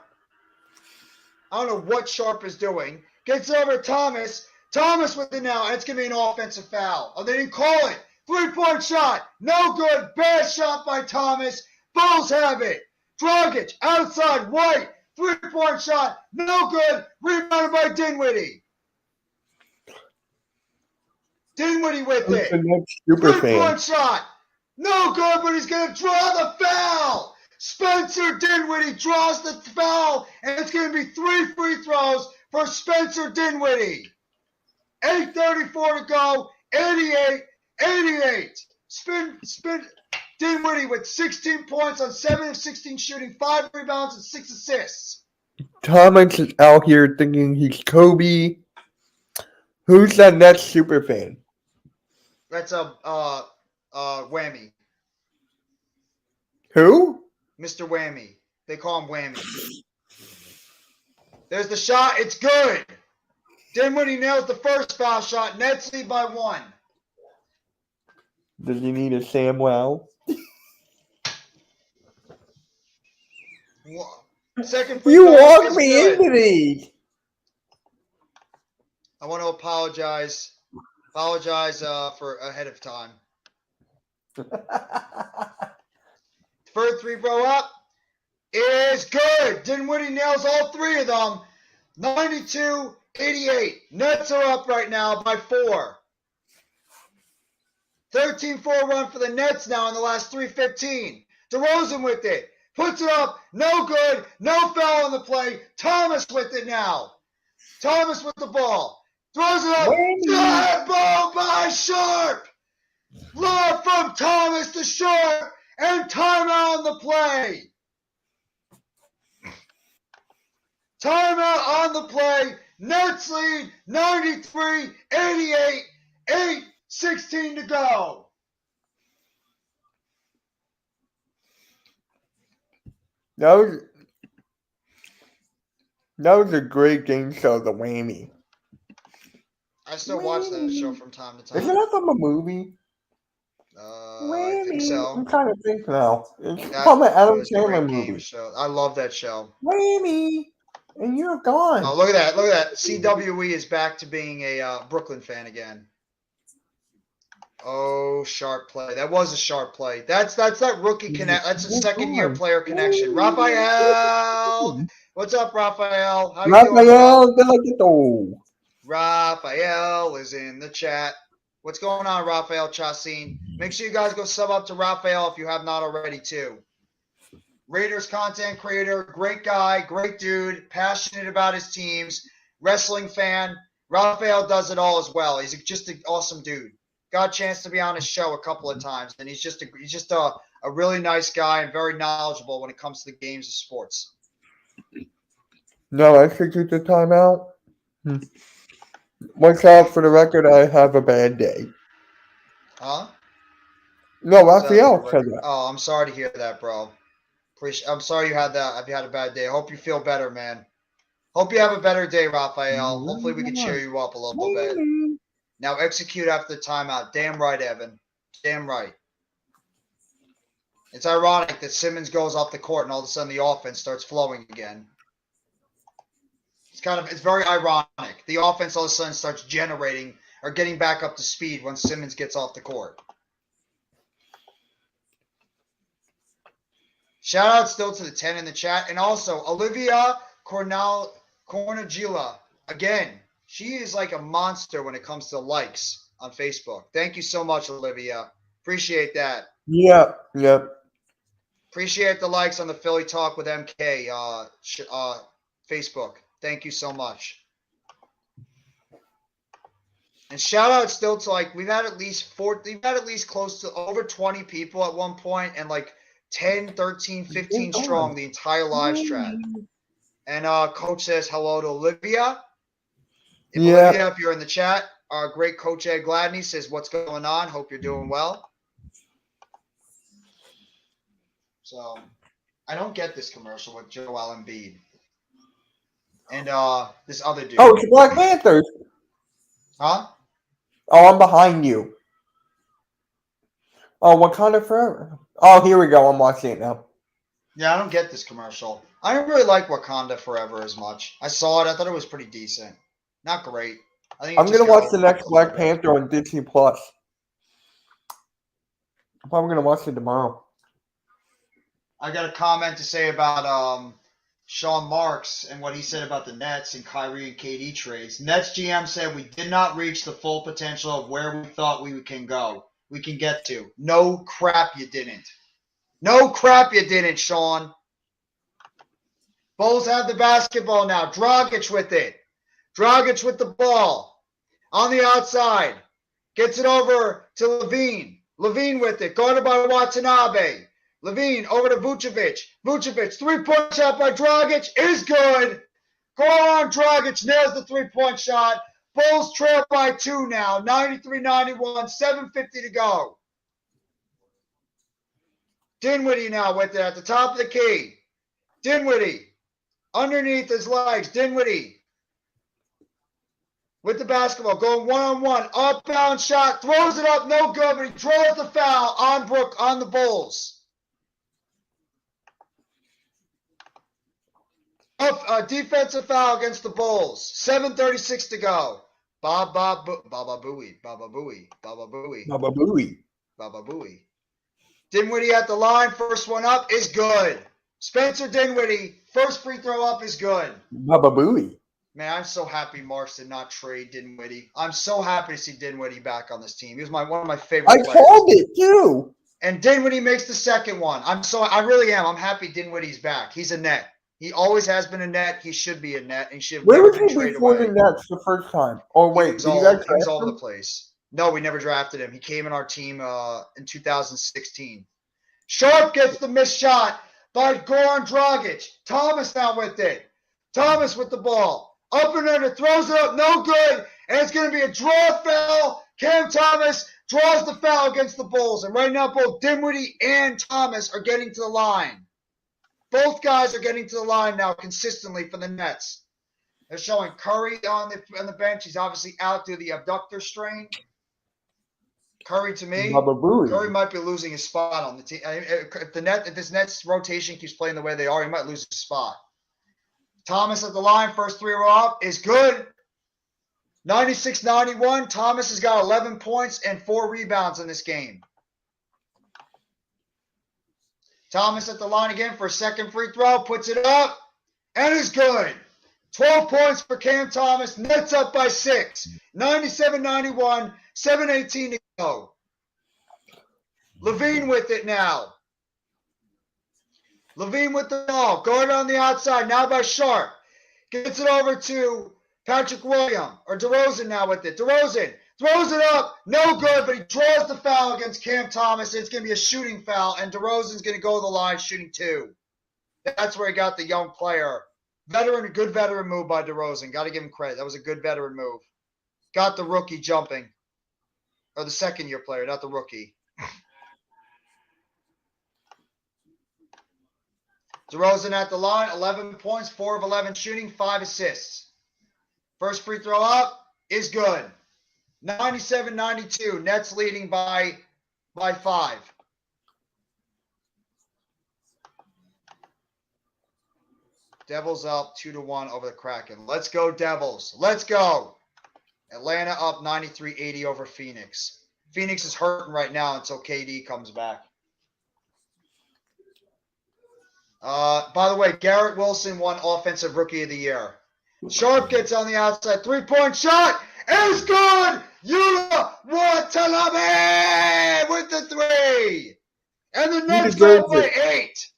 I don't know what Sharp is doing. Gets over to Thomas. Thomas with it now. And it's going to be an offensive foul. Oh, they didn't call it. 3-point shot. No good. Bad shot by Thomas. Bulls have it. Dragic outside. White. 3-point shot. No good. Rebounded by Dinwiddie. Dinwiddie with it. 3-point shot. No good, but he's going to draw the foul. Spencer Dinwiddie draws the foul, and it's going to be 3 free throws for Spencer Dinwiddie. 8:34 to go. 88. Spin Dinwiddie with 16 points on 7 of 16 shooting, 5 rebounds, and 6 assists. Thomas is out here thinking he's Kobe. Who's that Nets super fan? That's Whammy. Who? Mr. Whammy. They call him Whammy. There's the shot. It's good. Dinwiddie nails the first foul shot. Nets lead by 1. Does he need a Sam Wow? Second free You throw walked is me good. into these. I want to apologize for ahead of time. Third three throw up is good. Dinwiddie nails all three of them. 92-88. Nets are up right now by 4. 13-4 run for the Nets now in the last 3:15. DeRozan with it. Puts it up. No good. No foul on the play. Thomas with it now. Thomas with the ball. Throws it up. Good ball by Sharp. Lob from Thomas to Sharp. And timeout on the play. Timeout on the play. Nets lead 93-88. 8:16 to go. That was a great game show, The Whammy. I still watch that show from time to Isn't time. that from a movie? I think so. I'm trying to think now. It's That from an Adam was a Sandler great game movie. show. I love that show. Whammy! And you're gone. Oh, look at that. Look at that. CWE is back to being a Brooklyn fan again. Oh, sharp play. That was a sharp play. That's that rookie connect. That's a second-year player connection. Raphael. What's up, Raphael? How you doing, bro? Raphael de la Ghetto. Raphael is in the chat. What's going on, Raphael Chassin? Make sure you guys go sub up to Raphael if you have not already, too. Raiders content creator, great guy, great dude, passionate about his teams, wrestling fan. Raphael does it all as well. He's just an awesome dude. Got a chance to be on his show a couple of times, and he's just a really nice guy and very knowledgeable when it comes to the games of sports. No, I should take the timeout. What's up? For the record, I have a bad day. Huh? No, Raphael said that. Oh, I'm sorry to hear that, bro. I'm sorry you had that. I've had a bad day. I hope you feel better, man. Hope you have a better day, Raphael. Hopefully we can cheer you up a little bit. Now execute after the timeout. Damn right, Evan. Damn right. It's ironic that Simmons goes off the court and all of a sudden the offense starts flowing again. It's very ironic. The offense all of a sudden starts generating or getting back up to speed when Simmons gets off the court. Shout out still to the 10 in the chat. And also, Olivia Cornagila. Again, she is like a monster when it comes to likes on Facebook. Thank you so much, Olivia. Appreciate that. Yep. Appreciate the likes on the Philly Talk with MK Facebook. Thank you so much. And shout out still to we've had at least close to over 20 people at one point and 10, 13, 15 strong the entire live chat. And Coach says hello to Olivia. Olivia, if you're in the chat, our great Coach Ed Gladney says, what's going on? Hope you're doing well. So, I don't get this commercial with Joel Embiid. And this other dude. Oh, it's Black Panthers. Huh? Oh, I'm behind you. Oh, Wakanda Forever. Oh, here we go. I'm watching it now. Yeah, I don't get this commercial. I don't really like Wakanda Forever as much. I saw it. I thought it was pretty decent. Not great. I think I'm going to watch the next Black Panther on Disney+. Plus. I'm probably going to watch it tomorrow. I got a comment to say about Sean Marks and what he said about the Nets and Kyrie and KD trades. Nets GM said we did not reach the full potential of where we thought we can get to. No crap you didn't. No crap you didn't, Sean. Bulls have the basketball now. Dragic with it. Dragic with the ball. On the outside. Gets it over to Levine. Levine with it. Guarded by Watanabe. Levine over to Vucevic. Vucevic, three-point shot by Dragic is good. Go on, Dragic nails the three-point shot. Bulls trail by 2 now. 93-91, 7:50 to go. Dinwiddie now with it at the top of the key. Dinwiddie underneath his legs. Dinwiddie with the basketball going one-on-one. Up-bound shot. Throws it up. No good, but he draws the foul on the Bulls. Defensive foul against the Bulls. 7:36 to go. Baba Booey. Baba Booey. Dinwiddie at the line. First one up is good. Spencer Dinwiddie. First free throw up is good. Baba Booey. Man, I'm so happy Marks did not trade Dinwiddie. I'm so happy to see Dinwiddie back on this team. He was one of my favorite I players. called it too. And Dinwiddie makes the second one. I really am. I'm happy Dinwiddie's back. He's a net. He always has been a net. He should be a net. And he should have Where never was been he traded before away. the Nets the first time? Oh wait, He was all over the place. No, we never drafted him. He came in our team in 2016. Sharp gets the missed shot by Goran Dragic. Thomas now with it. Thomas with the ball. Up and under, throws it up, no good. And it's going to be a draw foul. Cam Thomas draws the foul against the Bulls. And right now, both Dinwiddie and Thomas are getting to the line. Both guys are getting to the line now consistently for the Nets. They're showing Curry on the bench. He's obviously out due to the abductor strain. Curry, to me, Curry might be losing his spot on the team. If this Nets rotation keeps playing the way they are, he might lose his spot. Thomas at the line, first three row up is good. 96-91. Thomas has got 11 points and 4 rebounds in this game. Thomas at the line again for a second free throw, puts it up, and is good. 12 points for Cam Thomas. Nets up by 6. 97-91. 7:18 to go. Levine with it now. Levine with the ball. Guard on the outside. Now by Sharp. Gets it over to Patrick Williams. Or DeRozan now with it. DeRozan throws it up. No good, but he draws the foul against Cam Thomas. It's going to be a shooting foul, and DeRozan's going to go to the line shooting 2. That's where he got the young player. A good veteran move by DeRozan. Got to give him credit. That was a good veteran move. Got the rookie jumping. Or the second-year player, not the rookie. DeRozan at the line, 11 points, 4 of 11 shooting, 5 assists. First free throw up is good. 97-92. Nets leading by 5. Devils up 2-1 over the Kraken. Let's go, Devils. Let's go. Atlanta up 93-80 over Phoenix. Phoenix is hurting right now until KD comes back. By the way, Garrett Wilson won Offensive Rookie of the Year. Sharp gets on the outside. 3-point shot. It's good. Yuta Watanabe with the 3. And the Nets go by 8.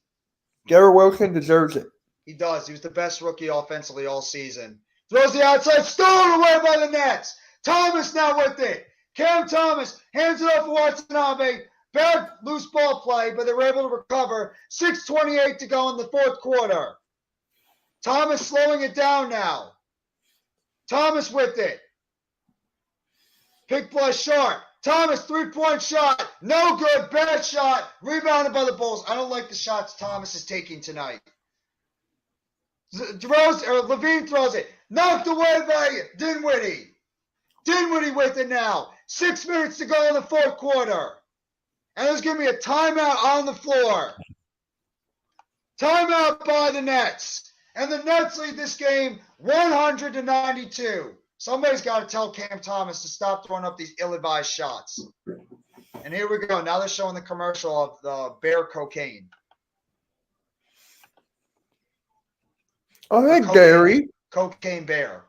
Garrett Wilson deserves it. He does. He was the best rookie offensively all season. Throws the outside, stolen away by the Nets. Thomas now with it. Cam Thomas hands it off for Watanabe. Bad loose ball play, but they were able to recover. 6:28 to go in the fourth quarter. Thomas slowing it down now. Thomas with it. Pick by Sharp. Thomas, 3-point shot. No good. Bad shot. Rebounded by the Bulls. I don't like the shots Thomas is taking tonight. Levine throws it. Knocked away by Dinwiddie. Dinwiddie with it now. 6 minutes to go in the fourth quarter. And there's going to be a timeout on the floor. Timeout by the Nets. And the Nets lead this game 100-92. Somebody's got to tell Cam Thomas to stop throwing up these ill-advised shots. And here we go. Now they're showing the commercial of the Bear cocaine. Oh, hey, Gary. Cocaine Bear.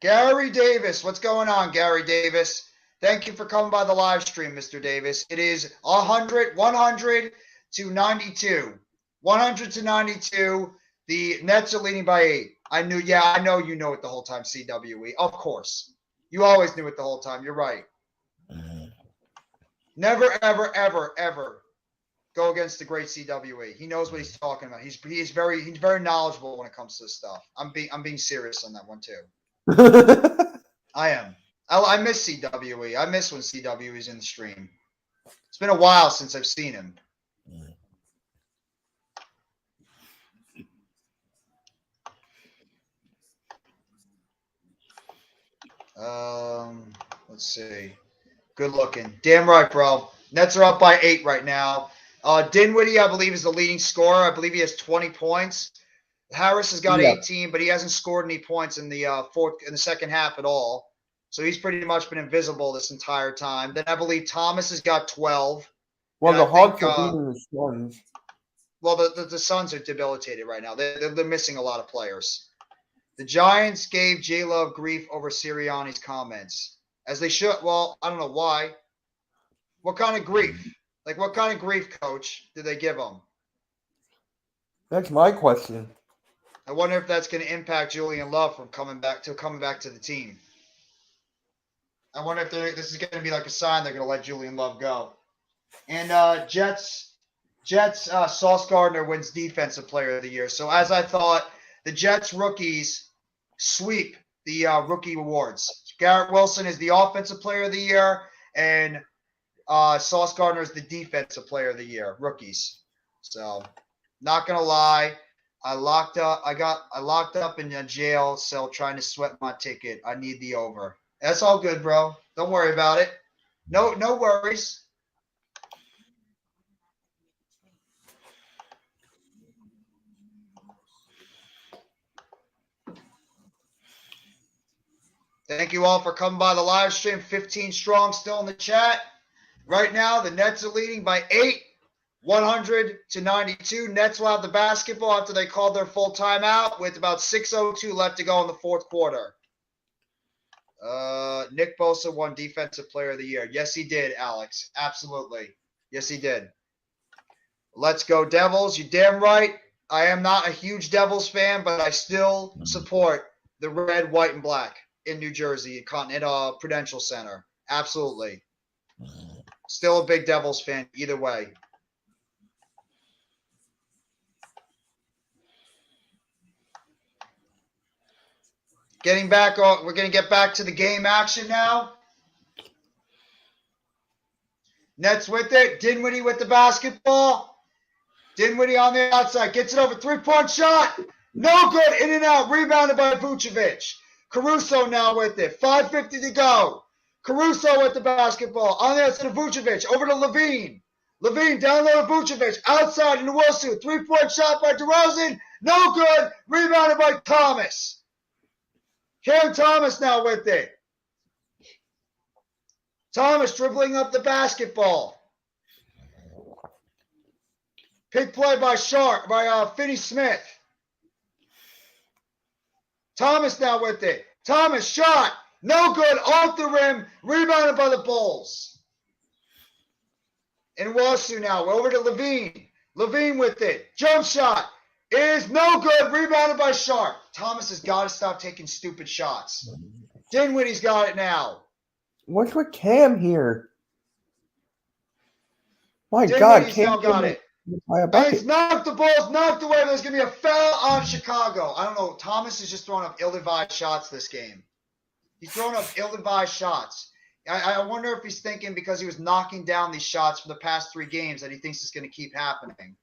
Gary Davis. What's going on, Gary Davis? Thank you for coming by the live stream, Mr. Davis. It is 100 to 92. 100 to 92. The Nets are leading by 8. I know you know it the whole time, CWE. Of course. You always knew it the whole time. You're right. Never, ever, ever, ever go against the great CWE. He knows what he's talking about. He's very knowledgeable when it comes to this stuff. I'm being serious on that one too. I am. I miss CWE. I miss when CWE is in the stream. It's been a while since I've seen him. Let's see. Good looking. Damn right, bro. Nets are up by 8 right now. Dinwiddie, I believe, is the leading scorer. I believe he has 20 points. Harris has got 18, but he hasn't scored any points in the second half at all. So he's pretty much been invisible this entire time. Then I believe Thomas has got 12. Well, And the I Hawks think, are beating the Suns. Well, the Suns are debilitated right now. They're missing a lot of players. The Giants gave J-Love grief over Sirianni's comments, as they should. Well, I don't know why. What kind of grief? Like, what kind of grief, Coach, did they give him? That's my question. I wonder if that's going to impact Julian Love from coming back to the team. I wonder if this is going to be like a sign they're going to let Julian Love go. And Jets, Sauce Gardner wins Defensive Player of the Year. So as I thought, the Jets rookies sweep the rookie awards. Garrett Wilson is the Offensive Player of the Year, and Sauce Gardner is the Defensive Player of the Year, rookies. So, not gonna lie, I locked up in a jail cell trying to sweat my ticket. I need the over. That's all good, bro. Don't worry about it. No worries. Thank you all for coming by the live stream. 15 strong still in the chat. Right now, the Nets are leading by 8, 100-92. Nets will have the basketball after they called their full timeout with about 6:02 left to go in the fourth quarter. Nick Bosa won Defensive Player of the Year. Yes, he did, Alex. Absolutely. Yes, he did. Let's go, Devils. You damn right. I am not a huge Devils fan, but I still support the red, white, and black in New Jersey at Prudential Center. Absolutely. Still a big Devils fan either way. Getting back on, we're going to get back to the game action now. Nets with it. Dinwiddie with the basketball. Dinwiddie on the outside. Gets it over. Three-point shot. No good. In and out. Rebounded by Vucevic. Caruso now with it. 5:50 to go. Caruso with the basketball. On the outside of Vucevic. Over to Levine. Levine down low to Vucevic. Outside into Wilson. Three-point shot by DeRozan. No good. Rebounded by Thomas. Cam Thomas now with it. Thomas dribbling up the basketball. Big play by Finney Smith. Thomas now with it. Thomas shot. No good. Off the rim. Rebounded by the Bulls. And Wasu now over to Levine. Levine with it. Jump shot. Is no good. Rebounded by Sharp. Thomas has got to stop taking stupid shots. Dinwiddie's got it now. What's with Cam here? My Dinwiddie's God, Cam now got it. And he's knocked the Bulls, knocked away. There's going to be a foul on Chicago. I don't know. Thomas is just throwing up ill-advised shots this game. He's throwing up ill-advised shots. I wonder if he's thinking because he was knocking down these shots for the past 3 games that he thinks it's going to keep happening.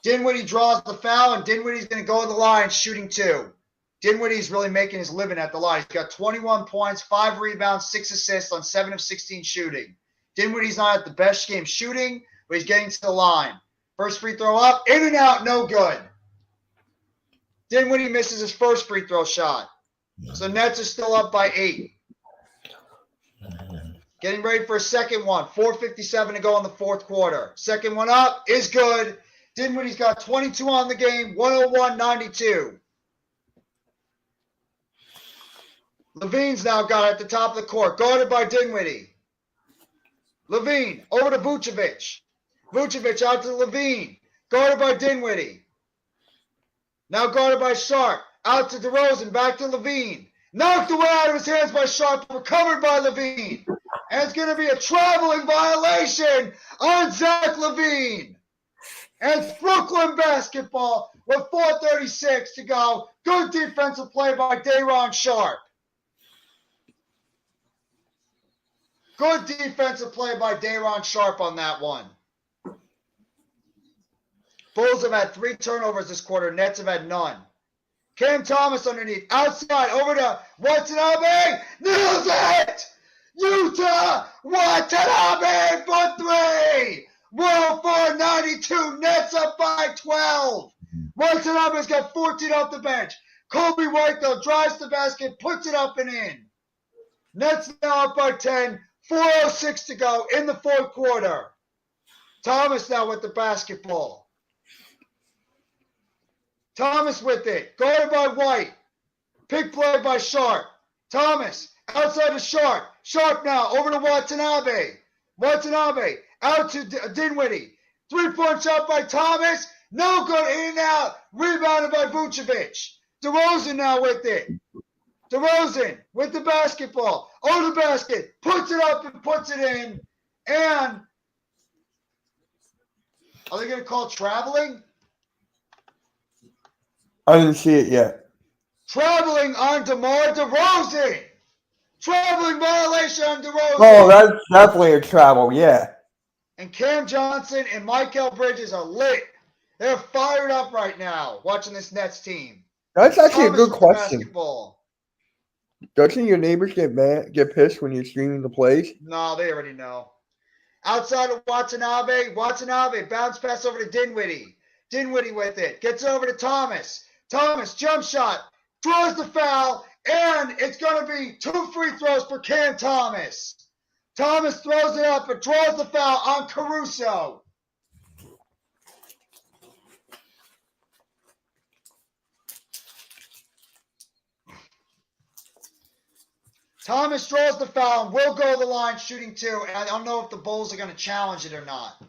Dinwiddie draws the foul, and Dinwiddie's going to go to the line shooting 2. Dinwiddie's really making his living at the line. He's got 21 points, 5 rebounds, 6 assists on 7 of 16 shooting. Dinwiddie's not at the best game shooting, but he's getting to the line. First free throw up, in and out, no good. Dinwiddie misses his first free throw shot. So Nets are still up by 8. Getting ready for a second one. 4:57 to go in the fourth quarter. Second one up is good. Dinwiddie's got 22 on the game, 101-92. Levine's now got it at the top of the court, guarded by Dinwiddie. Levine over to Vucevic. Vucevic out to Levine, guarded by Dinwiddie. Now guarded by Sharp, out to DeRozan, back to Levine. Knocked away out of his hands by Sharp, recovered by Levine. And it's going to be a traveling violation on Zach Levine. And it's Brooklyn basketball with 4:36 to go. Good defensive play by Day'Ron Sharp. Good defensive play by Day'Ron Sharp on that one. Bulls have had 3 turnovers this quarter. Nets have had none. Cam Thomas underneath. Outside. Over to Watanabe. Nails it! Utah Watanabe for 3! 104-92. Nets up by 12. Watanabe's got 14 off the bench. Kobe White, though, drives the basket, puts it up and in. Nets now up by 10. 4:06 to go in the fourth quarter. Thomas now with the basketball. Thomas with it. Guarded by White. Pick play by Sharp. Thomas outside to Sharp. Sharp now over to Watanabe. Watanabe out to Dinwiddie. 3-point shot by Thomas. No good. In and out. Rebounded by Vucevic. DeRozan now with it. DeRozan with the basketball. On the basket. Puts it up and puts it in. And are they going to call traveling? I didn't see it yet. Traveling on DeMar DeRozan. Traveling violation on DeRozan. Oh, that's definitely a travel, yeah. And Cam Johnson and Michael Bridges are lit. They're fired up right now watching this Nets team. That's actually Thomas a good with the question. basketball. Doesn't your neighbors get pissed when you're streaming the plays? No, they already know. Outside of Watanabe, bounce pass over to Dinwiddie. Dinwiddie with it. Gets over to Thomas. Thomas, jump shot. Draws the foul. And it's going to be 2 free throws for Cam Thomas. Thomas throws it up and draws the foul on Caruso. Thomas draws the foul and will go to the line shooting 2. And I don't know if the Bulls are going to challenge it or not.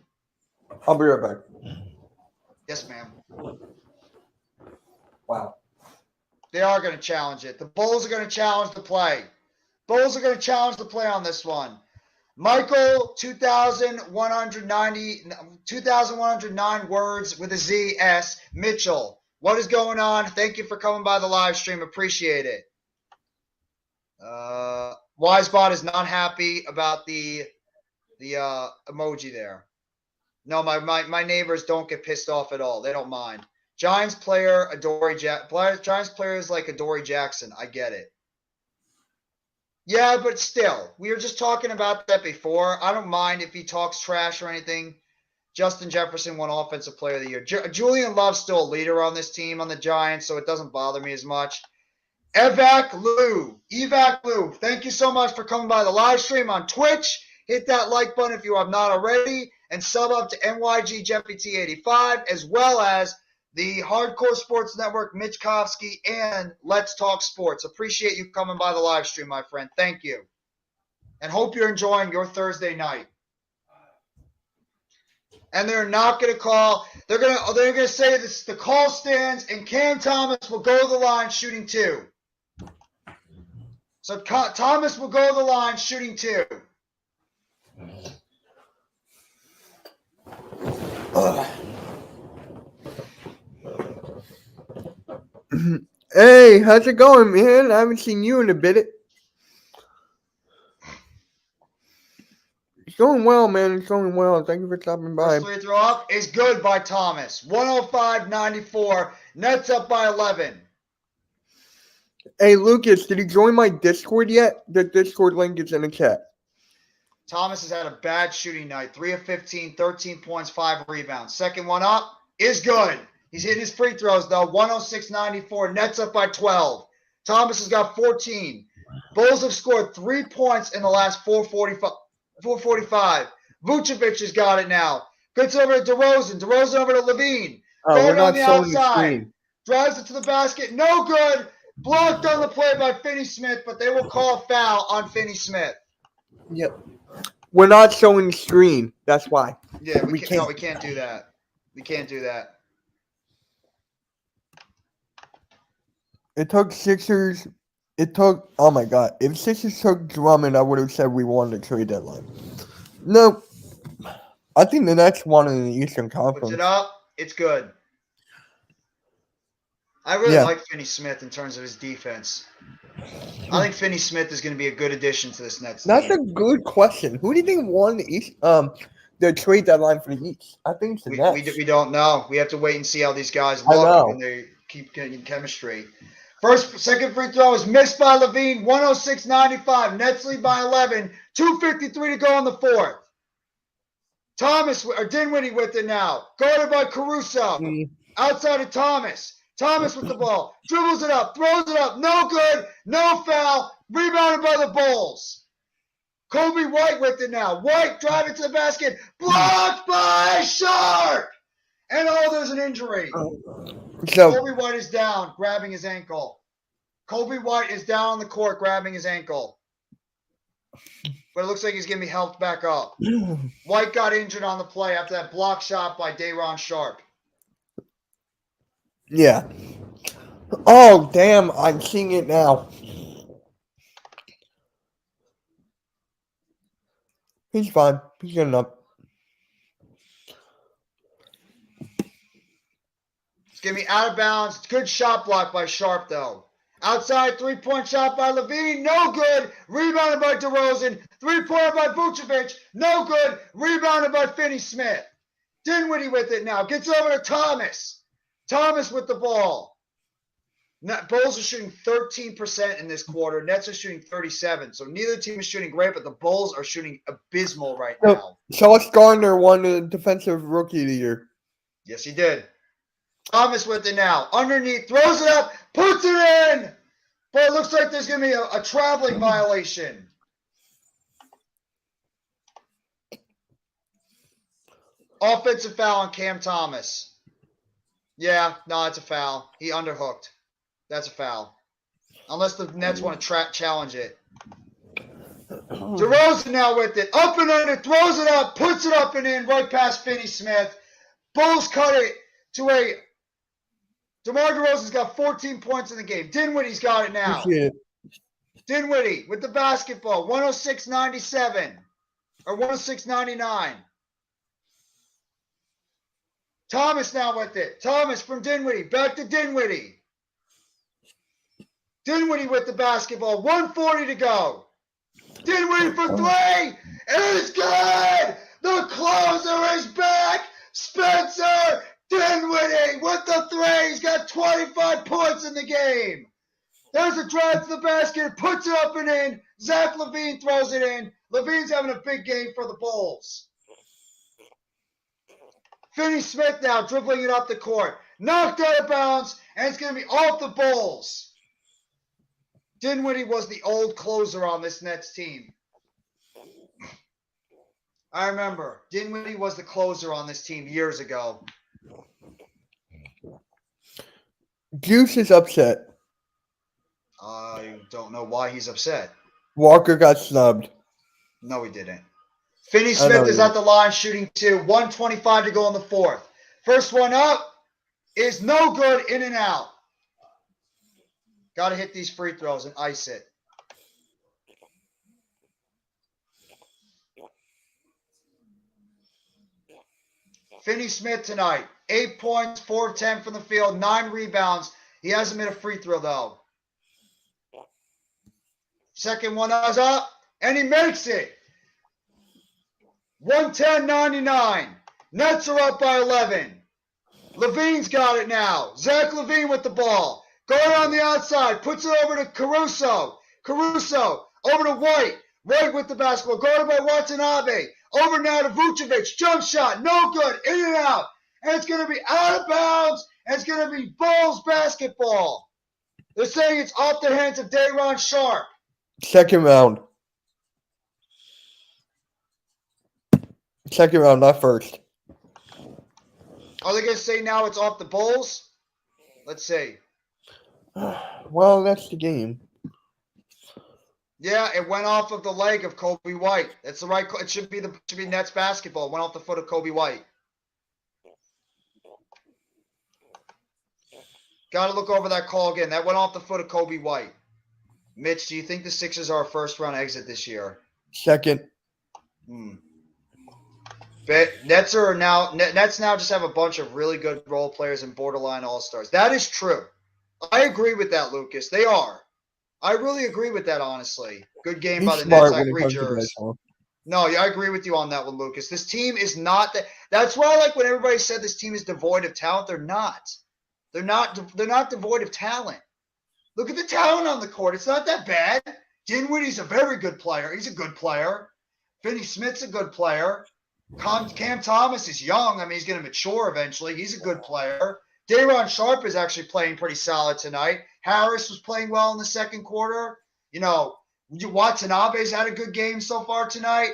I'll be right back. Yes, ma'am. Wow. They are going to challenge it. The Bulls are going to challenge the play. Bulls are going to challenge the play on this one. Michael, 2,109 words with a Z-S. Mitchell, what is going on? Thank you for coming by the live stream. Appreciate it. Wisebot is not happy about the emoji there. No, my neighbors don't get pissed off at all. They don't mind. Giants player Giants players like Adoree Jackson. I get it. Yeah, but still, we were just talking about that before. I don't mind if he talks trash or anything. Justin Jefferson won Offensive Player of the Year. Julian Love's still a leader on this team on the Giants, so it doesn't bother me as much. Evac Lou, thank you so much for coming by the live stream on Twitch. Hit that like button if you have not already, and sub up to NYG JeffyT85, as well as the Hardcore Sports Network, Mitch Kovsky, and Let's Talk Sports. Appreciate you coming by the live stream, my friend. Thank you. And hope you're enjoying your Thursday night. And they're not going to call. They're going to say this. The call stands, and Cam Thomas will go to the line shooting 2. So Thomas will go to the line shooting 2. Hey, how's it going, man? I haven't seen you in a bit. It's going well, man. It's going well. Thank you for stopping by. First free throw up is good by Thomas. 105-94. Nets up by 11. Hey, Lucas, did you join my Discord yet? The Discord link is in the chat. Thomas has had a bad shooting night. 3 of 15, 13 points, 5 rebounds. Second one up is good. He's hitting his free throws, though. 106-94. Nets up by 12. Thomas has got 14. Bulls have scored 3 points in the last 4:45. Vucevic has got it now. Gets over to DeRozan. DeRozan over to Levine. Going on the outside. Drives it to the basket. No good. Blocked on the play by Finney-Smith, but they will call a foul on Finney-Smith. Yep. We're not showing the screen. That's why. Yeah, we can't do that. We can't do that. It took Sixers. Oh my God. If Sixers took Drummond, I would have said we won the trade deadline. No. I think the Nets won in the Eastern Conference. Puts it up. It's good. I really like Finney-Smith in terms of his defense. I think Finney-Smith is going to be a good addition to this Nets team. That's a good question. Who do you think won the trade deadline for the East? I think it's the Nets. We don't know. We have to wait and see how these guys look when they keep getting chemistry. Second free throw is missed by Levine. 106-95. Nets lead by 11. 2:53 to go in the fourth. Thomas or Dinwiddie with it now. Guarded by Caruso. Outside of Thomas. Thomas with the ball. Dribbles it up. Throws it up. No good. No foul. Rebounded by the Bulls. Kobe White with it now. White driving to the basket. Blocked by Sharp. And there's an injury. So Kobe White is down, grabbing his ankle. Kobe White is down on the court, grabbing his ankle. But it looks like he's going to be helped back up. White got injured on the play after that block shot by Day'Ron Sharp. yeah. Oh damn! I'm seeing it now. He's fine. He's getting up. It's going to be out of bounds. Good shot block by Sharp, though. Outside, three-point shot by Levine. No good. Rebounded by DeRozan. Three-pointer by Vucevic. No good. Rebounded by Finney-Smith. Dinwiddie with it now. Gets over to Thomas. Thomas with the ball. Bulls are shooting 13% in this quarter. Nets are shooting 37%. So neither team is shooting great, but the Bulls are shooting abysmal right now. Sauce Gardner won the Defensive Rookie of the Year. Yes, he did. Thomas with it now. Underneath. Throws it up. Puts it in. But it looks like there's going to be a traveling violation. Offensive foul on Cam Thomas. Yeah, no, it's a foul. He underhooked. That's a foul. Unless the Nets want to challenge it. DeRozan now with it. Up and under. Throws it up. Puts it up and in. Right past Finney-Smith. Bulls cut it to a... DeMar DeRozan's got 14 points in the game. Dinwiddie's got it now. Dinwiddie with the basketball. 106.97. Or 106.99. Thomas now with it. Thomas from Dinwiddie. Back to Dinwiddie. Dinwiddie with the basketball. 1:40 to go. Dinwiddie for three. It is good. The closer is back. Spencer Dinwiddie with the three. He's got 25 points in the game. There's a drive to the basket. Puts it up and in. Zach LaVine throws it in. LaVine's having a big game for the Bulls. Finney-Smith now dribbling it up the court. Knocked out of bounds, and it's going to be off the Bulls. Dinwiddie was the old closer on this Nets team. I remember. Dinwiddie was the closer on this team years ago. Juice is upset. I don't know why he's upset. Walker got snubbed. No, he didn't. Finney-Smith is at the line shooting two. 1:25 to go in the fourth. First one up is no good, in and out. Got to hit these free throws and ice it. Finney-Smith tonight. 8 points, 4 of 10 from the field, 9 rebounds. He hasn't made a free throw, though. Second one is up, and he makes it. 110.99. Nets are up by 11. LaVine's got it now. Zach LaVine with the ball. Going on the outside. Puts it over to Caruso. Caruso over to White. White with the basketball. Guarded by Watanabe. Over now to Vucevic. Jump shot. No good. In and out. And it's going to be out of bounds. And it's going to be Bulls basketball. They're saying it's off the hands of Day'Ron Sharp. Second round. Second round, not first. Are they going to say now it's off the Bulls? Let's see. Well, that's the game. Yeah, it went off of the leg of Kobe White. That's the right. It should be Nets basketball. It went off the foot of Kobe White. Got to look over that call again. That went off the foot of Kobe White. Mitch, do you think the Sixers are a first-round exit this year? Second. Nets now just have a bunch of really good role players and borderline all-stars. That is true. I agree with that, Lucas. They are. I really agree with that, honestly. Good game by the Nets. I agree, Jers. No, I agree with you on that one, Lucas. This team is not that. That's why I like when everybody said this team is devoid of talent. They're not. They're not devoid of talent. Look at the talent on the court. It's not that bad. Dinwiddie's a very good player. He's a good player. Finney-Smith's a good player. Cam Thomas is young. I mean, he's going to mature eventually. He's a good player. Day'Ron Sharpe is actually playing pretty solid tonight. Harris was playing well in the second quarter. You know, Watanabe's had a good game so far tonight.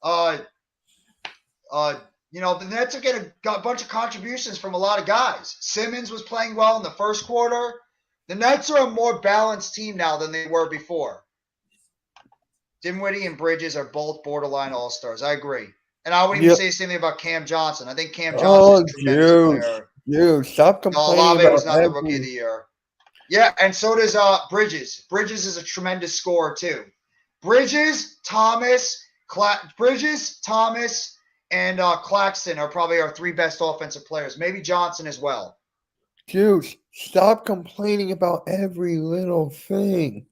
You know, the Nets are getting a bunch of contributions from a lot of guys. Simmons was playing well in the first quarter. The Nets are a more balanced team now than they were before. Dinwiddie and Bridges are both borderline all-stars. I agree. And I wouldn't even say the same thing about Cam Johnson. I think Cam Johnson is a tremendous player. Dude, stop complaining Olave about was not the rookie of the year. Yeah, and so does Bridges. Bridges is a tremendous scorer too. Bridges, Thomas, and Claxton are probably our three best offensive players. Maybe Johnson as well. Dude, stop complaining about every little thing.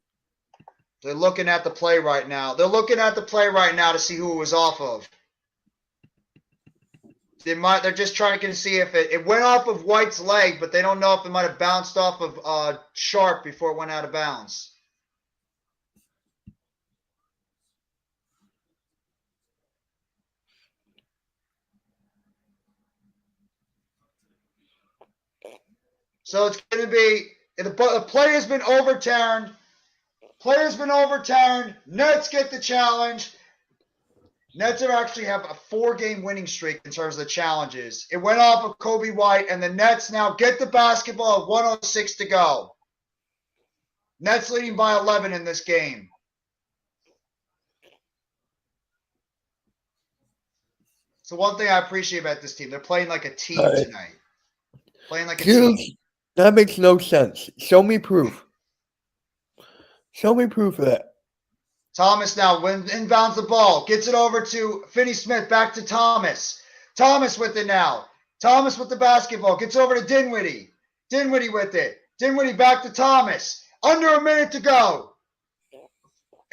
They're looking at the play right now. To see who it was off of. They're just trying to see if it went off of White's leg, but they don't know if it might have bounced off of Sharpe before it went out of bounds. So it's going to be the play has been overturned. Nets get the challenge. Nets actually have a 4-game winning streak in terms of the challenges. It went off of Kobe White, and the Nets now get the basketball at 1:06 to go. Nets leading by 11 in this game. So one thing I appreciate about this team, they're playing like a team tonight. Playing like a team. That makes no sense. Show me proof. Show me proof of that. Thomas now inbounds the ball. Gets it over to Finney-Smith. Back to Thomas. Thomas with it now. Thomas with the basketball. Gets over to Dinwiddie. Dinwiddie with it. Dinwiddie back to Thomas. Under a minute to go.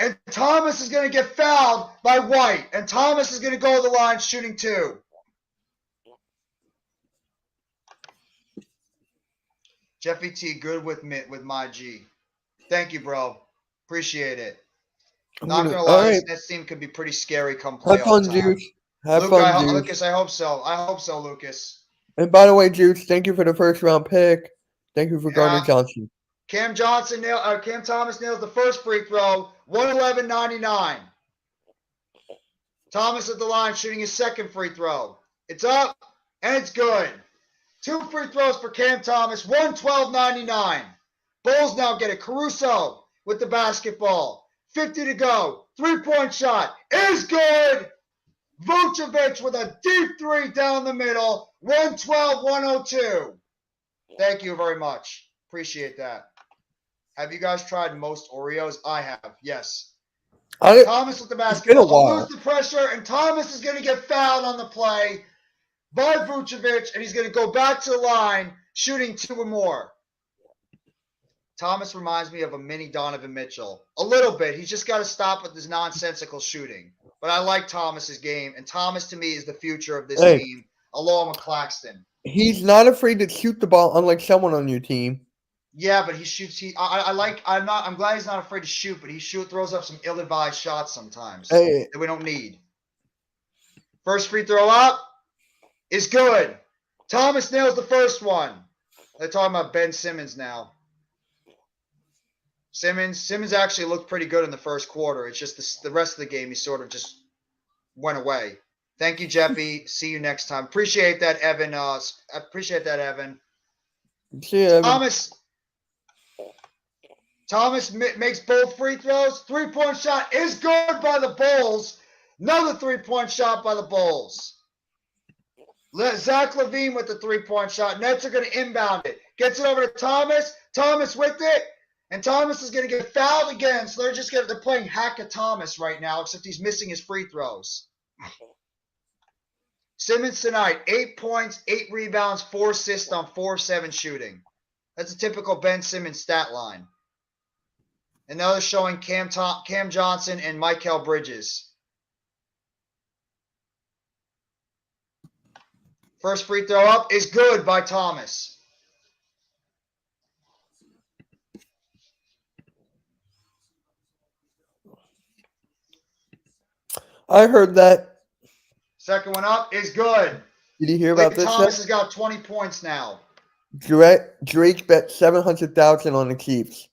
And Thomas is going to get fouled by White. And Thomas is going to go to the line shooting 2. Jeffy T, good with my G. Thank you, bro. Appreciate it. Not gonna lie, this Nets team could be pretty scary come playoff time. Have fun, Juice. Lucas, I hope so. Lucas. And by the way, Juice, thank you for the first round pick. Thank you for Gardner Johnson. Cam Thomas nails the first free throw. 111.99. Thomas at the line shooting his second free throw. It's up and it's good. 2 free throws for Cam Thomas. 112.99. Bulls now get it. Caruso with the basketball. 50 to go. 3-point shot is good. Vucevic with a deep 3 down the middle. 112-102. Thank you very much. Appreciate that. Have you guys tried most Oreos? I have. Yes. Thomas with the basketball. Lose the pressure, and Thomas is going to get fouled on the play by Vucevic, and he's going to go back to the line shooting 2 or more. Thomas reminds me of a mini Donovan Mitchell. A little bit. He's just got to stop with his nonsensical shooting. But I like Thomas's game, and Thomas to me is the future of this team, along with Claxton. He's not afraid to shoot the ball, unlike someone on your team. Yeah, but he shoots. I'm glad he's not afraid to shoot, but he throws up some ill-advised shots sometimes that we don't need. First free throw up is good. Thomas nails the first one. They're talking about Ben Simmons now. Simmons actually looked pretty good in the first quarter. It's just the rest of the game, he sort of just went away. Thank you, Jeffy. See you next time. Appreciate that, Evan. See you, Evan. Thomas makes both free throws. 3-point shot is good by the Bulls. Another 3-point shot by the Bulls. Zach LaVine with the 3-point shot. Nets are going to inbound it. Gets it over to Thomas. Thomas with it. And Thomas is going to get fouled again. So they're playing hack at Thomas right now, except he's missing his free throws. Simmons tonight, 8 points, 8 rebounds, 4 assists on 4-7 shooting. That's a typical Ben Simmons stat line. And now they're showing Cam Johnson and Mikal Bridges. First free throw up is good by Thomas. I heard that. Second one up is good. Did you hear Clay about this? Thomas has got 20 points now. Drake bet 700,000 on the Chiefs.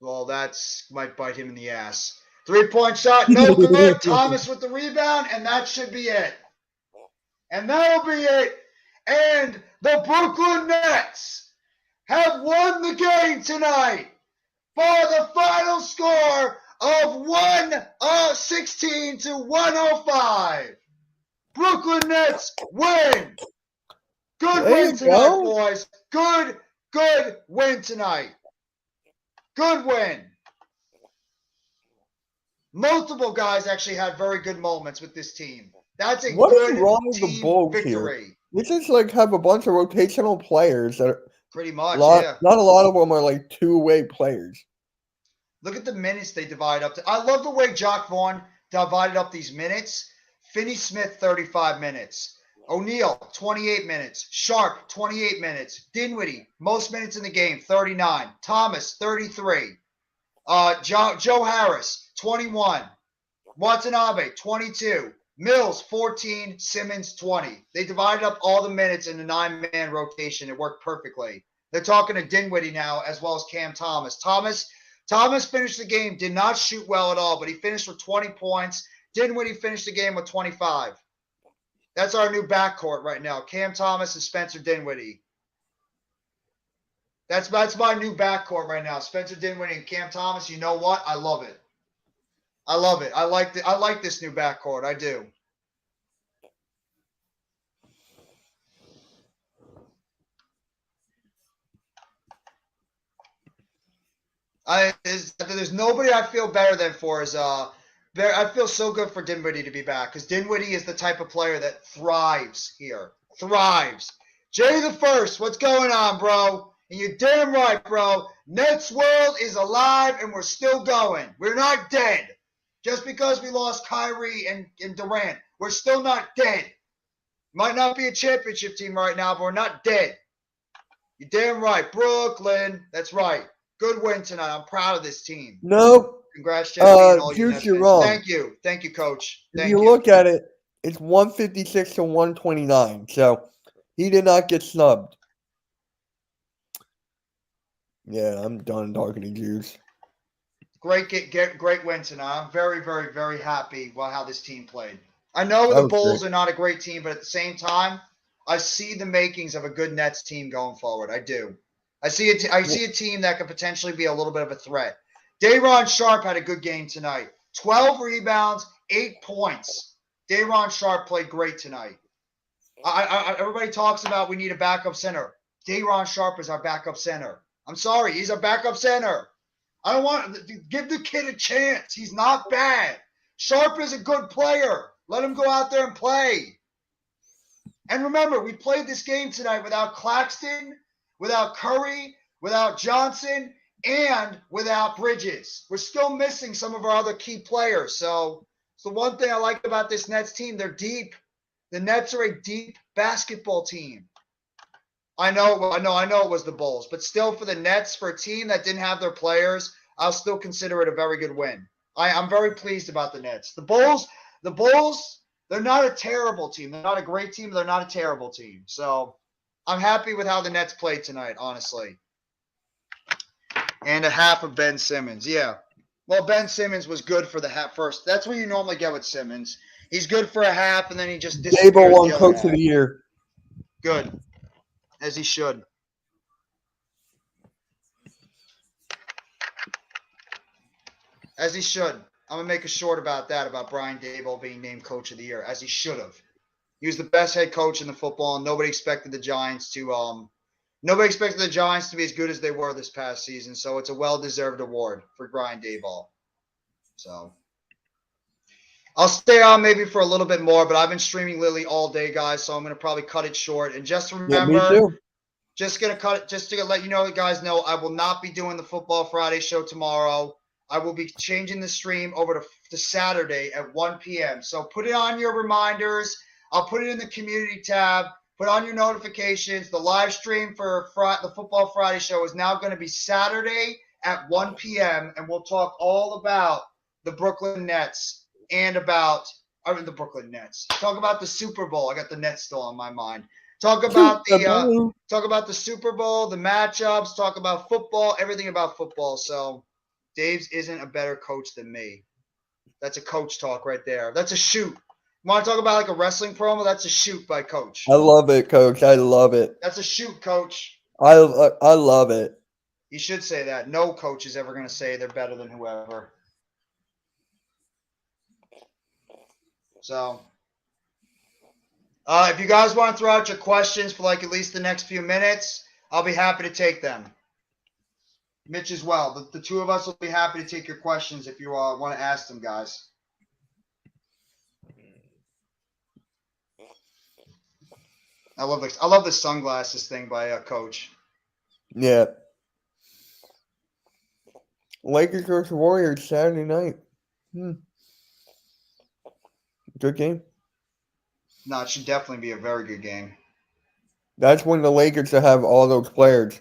Well, that's might bite him in the ass. 3-point shot, no good. Thomas with the rebound, and that should be it. And that'll be it. And the Brooklyn Nets have won the game tonight for the final score of 116 to 105. Brooklyn Nets win. Good There win you tonight, go. boys. Good win tonight. Good win. Multiple guys actually had very good moments with this team. That's a What is good wrong with the team Bulls victory. here? We just like have a bunch of rotational players that are Pretty much, not yeah. a lot of them are like two-way players. Look at the minutes they divide up. I love the way Jock Vaughn divided up these minutes. Finney Smith, 35 minutes. O'Neal, 28 minutes. Sharp, 28 minutes. Dinwiddie, most minutes in the game, 39. Thomas, 33. Joe Harris, 21. Watanabe, 22. Mills, 14. Simmons, 20. They divided up all the minutes in the 9-man rotation. It worked perfectly. They're talking to Dinwiddie now as well as Cam Thomas. Thomas finished the game, did not shoot well at all, but he finished with 20 points. Dinwiddie finished the game with 25. That's our new backcourt right now. Cam Thomas and Spencer Dinwiddie. That's my new backcourt right now. Spencer Dinwiddie and Cam Thomas. You know what? I love it. I love it. I like this new backcourt. I do. There's nobody I feel better than for is I feel so good for Dinwiddie to be back because Dinwiddie is the type of player that thrives here. Thrives. Jay the First, what's going on, bro? And you're damn right, bro. Nets world is alive and we're still going. We're not dead. Just because we lost Kyrie and Durant, we're still not dead. Might not be a championship team right now, but we're not dead. You're damn right. Brooklyn. That's right. Good win tonight. I'm proud of this team. No. Congrats, Jeffy, and all you Juice, Nets you're fans. wrong. Thank you. Thank you, Coach. If you look at it, it's 156 to 129. So he did not get snubbed. Yeah, I'm done talking to Juice. Great win tonight. I'm very, very, very happy about how this team played. I know the Bulls are not a great team, but at the same time, I see the makings of a good Nets team going forward. I do. I see a team that could potentially be a little bit of a threat. Day'Ron Sharpe had a good game tonight. 12 rebounds, 8 points. Day'Ron Sharpe played great tonight. Everybody talks about we need a backup center. Day'Ron Sharpe is our backup center. I'm sorry, he's our backup center. I don't want to give the kid a chance. He's not bad. Sharpe is a good player. Let him go out there and play. And remember, we played this game tonight without Claxton, without Curry, without Johnson, and without Bridges. We're still missing some of our other key players. So it's the one thing I like about this Nets team. They're deep. The Nets are a deep basketball team. I know it was the Bulls, but still for the Nets, for a team that didn't have their players, I'll still consider it a very good win. I'm very pleased about the Nets. The Bulls, they're not a terrible team. They're not a great team. They're not a terrible team. So I'm happy with how the Nets played tonight, honestly. And a half of Ben Simmons. Yeah. Well, Ben Simmons was good for the half first. That's what you normally get with Simmons. He's good for a half, and then he just disappears. Dable won Coach of the Year. Good. As he should. As he should. I'm going to make a short about that, about Brian Daboll being named Coach of the Year, as he should have. He was the best head coach in the football, and nobody expected the Giants to be as good as they were this past season. So it's a well-deserved award for Brian Daboll. So I'll stay on maybe for a little bit more, but I've been streaming Lily all day, guys, so I'm going to probably cut it short. And just remember, just to let you guys know, I will not be doing the Football Friday show tomorrow. I will be changing the stream over to Saturday at 1 p.m. So put it on your reminders. I'll put it in the community tab. Put on your notifications. The live stream for the Football Friday show is now going to be Saturday at 1 p.m. And we'll talk all about the Brooklyn Nets and about I mean the Brooklyn Nets. Talk about the Super Bowl. I got the Nets still on my mind. Talk about the Super Bowl, the matchups. Talk about football, everything about football. So, Dave's isn't a better coach than me. That's a coach talk right there. That's a shoot. You want to talk about like a wrestling promo? That's a shoot by Coach. I love it, Coach. I love it. That's a shoot, Coach. I love it. You should say that. No coach is ever going to say they're better than whoever. So, if you guys want to throw out your questions for like at least the next few minutes, I'll be happy to take them. Mitch as well. The two of us will be happy to take your questions if you want to ask them, guys. I love the sunglasses thing by Coach. Yeah. Lakers versus Warriors Saturday night. Good game. No, it should definitely be a very good game. That's when the Lakers will have all those players.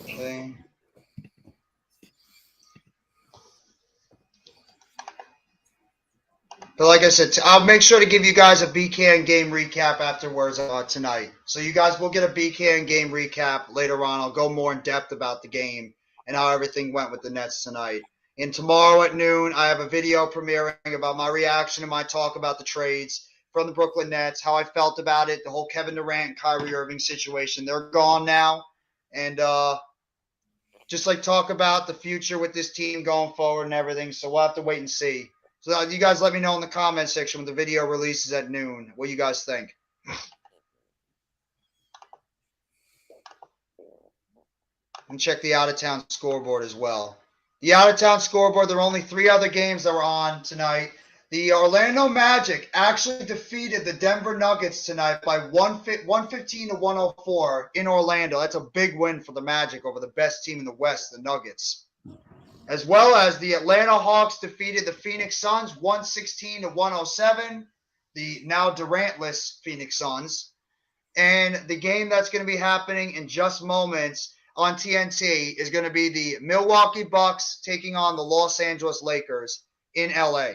Okay. But like I said, I'll make sure to give you guys a BKN game recap afterwards tonight. So you guys will get a BKN game recap later on. I'll go more in depth about the game and how everything went with the Nets tonight. And tomorrow at noon, I have a video premiering about my reaction and my talk about the trades from the Brooklyn Nets, how I felt about it, the whole Kevin Durant and Kyrie Irving situation. They're gone now. And just like talk about the future with this team going forward and everything. So we'll have to wait and see. So you guys let me know in the comment section when the video releases at noon what you guys think. And check the out-of-town scoreboard as well. The out-of-town scoreboard, there are only 3 other games that were on tonight. The Orlando Magic actually defeated the Denver Nuggets tonight by 115 to 104 in Orlando. That's a big win for the Magic over the best team in the West, the Nuggets. As well as the Atlanta Hawks defeated the Phoenix Suns 116 to 107, the now Durant-less Phoenix Suns. And the game that's going to be happening in just moments on TNT is going to be the Milwaukee Bucks taking on the Los Angeles Lakers in LA.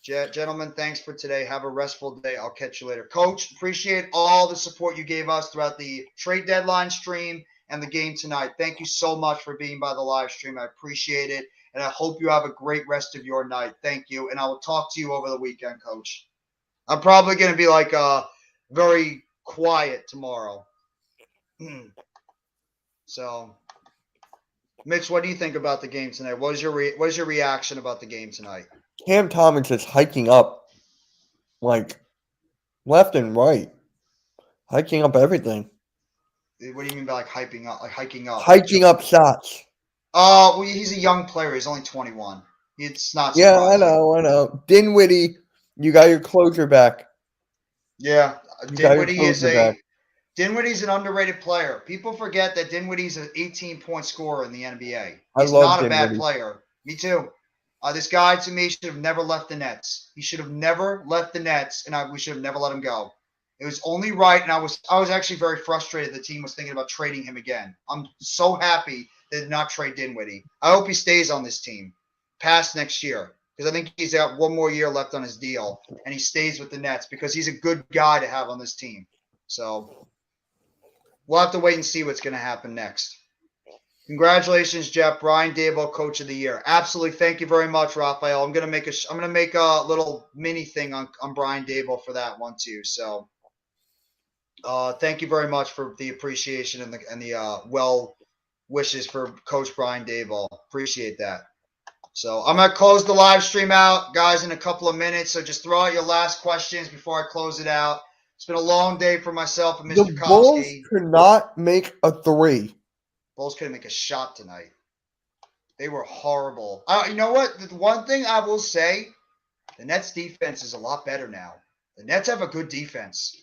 Gentlemen, thanks for today. Have a restful day. I'll catch you later. Coach, appreciate all the support you gave us throughout the trade deadline stream and the game tonight. Thank you so much for being by the live stream. I appreciate it. And I hope you have a great rest of your night. Thank you. And I will talk to you over the weekend, Coach. I'm probably going to be like very quiet tomorrow. So, Mitch, what do you think about the game tonight? What is your reaction about the game tonight? Cam Thomas is hiking up, like, left and right. Hiking up everything. What do you mean by like hyping up? Like hiking up? Hiking up shots. Well, he's a young player. He's only 21. It's not Yeah, surprising. I know. Dinwiddie, you got your closer back. Yeah, Dinwiddie's an underrated player. People forget that Dinwiddie's an 18-point scorer in the NBA. He's not a bad player. Me too. This guy, to me, should have never left the Nets. He should have never left the Nets, and we should have never let him go. It was only right, and I was actually very frustrated the team was thinking about trading him again. I'm so happy they did not trade Dinwiddie. I hope he stays on this team past next year because I think he's got one more year left on his deal, and he stays with the Nets because he's a good guy to have on this team. So we'll have to wait and see what's going to happen next. Congratulations, Jeff. Brian Daboll, Coach of the Year. Absolutely. Thank you very much, Raphael. I'm gonna make a little mini thing on Brian Daboll for that one too. So, thank you very much for the appreciation and the well wishes for Coach Brian Daboll. Appreciate that. So I'm gonna close the live stream out, guys, in a couple of minutes. So just throw out your last questions before I close it out. It's been a long day for myself and Mr. The Bulls Kofsky. could not make a three. Bulls couldn't make a shot tonight. They were horrible. You know what? The one thing I will say, the Nets defense is a lot better now. The Nets have a good defense.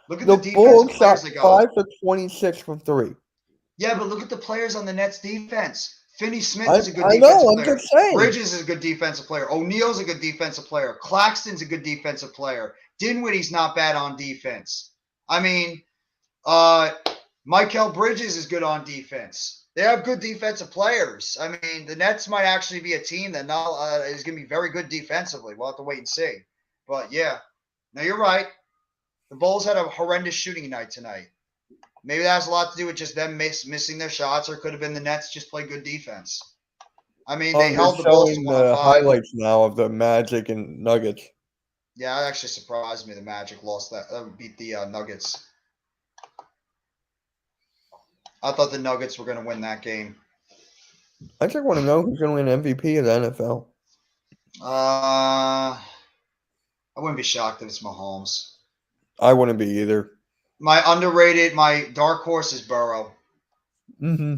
Look at the defensive Bulls players shot they got. 5 for 26 from three. Yeah, but look at the players on the Nets defense. Finney Smith I, is a good I defensive know. I'm player. just saying. Bridges is a good defensive player. O'Neal's a good defensive player. Claxton's a good defensive player. Dinwiddie's not bad on defense. I mean, Michael Bridges is good on defense. They have good defensive players. I mean, the Nets might actually be a team that now is going to be very good defensively. We'll have to wait and see. But yeah, no, you're right. The Bulls had a horrendous shooting night tonight. Maybe that has a lot to do with just them missing their shots, or it could have been the Nets just play good defense. I mean, they They're held the Bulls to showing 105. the highlights now of the Magic and Nuggets. Yeah, that actually surprised me. The Magic lost beat the Nuggets. I thought the Nuggets were going to win that game. I just want to know who's going to win MVP of the NFL. I wouldn't be shocked if it's Mahomes. I wouldn't be either. My dark horse is Burrow. Mm-hmm.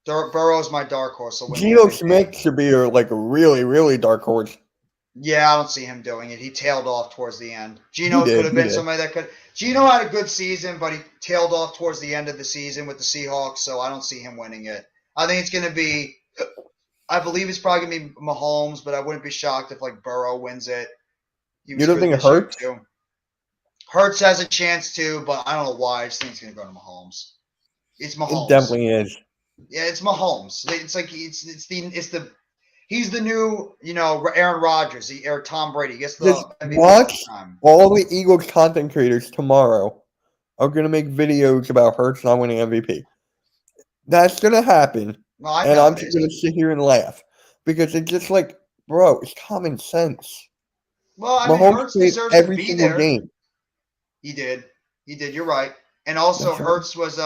Burrow's my dark horse. So Geno Smith should be a really, really dark horse. Yeah, I don't see him doing it. He tailed off towards the end. Geno could have been somebody that could. Geno had a good season, but he tailed off towards the end of the season with the Seahawks, so I don't see him winning it. I think it's going to be. I believe it's probably going to be Mahomes, but I wouldn't be shocked if like Burrow wins it. You don't think it hurts? Hurts has a chance to, but I don't know why. I just think it's going to go to Mahomes. It's Mahomes. It definitely is. Yeah, it's Mahomes. It's like he's the new, Aaron Rodgers, or Tom Brady. Gets the MVP watch time. All the Eagles content creators tomorrow are going to make videos about Hurts not winning MVP. That's going to happen. No, and I'm just going to sit here and laugh because it's just like, bro, it's common sense. Well, I mean, Hurts deserves to be there. Game. He did. You're right. And also, Hurts was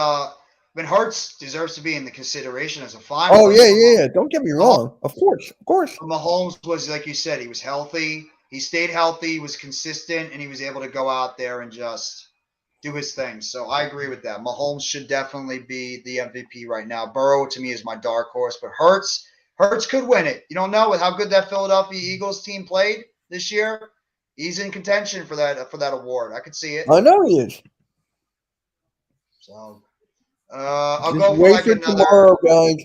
Hurts deserves to be in the consideration as a finalist. Oh yeah. Don't get me wrong. Of course. Mahomes was, like you said, he was healthy. He stayed healthy. He was consistent, and he was able to go out there and just do his thing. So I agree with that. Mahomes should definitely be the MVP right now. Burrow to me is my dark horse, but Hurts could win it. You don't know with how good that Philadelphia Eagles team played this year. He's in contention for that award. I could see it. I know he is. So I'll just go for wait for tomorrow, guys.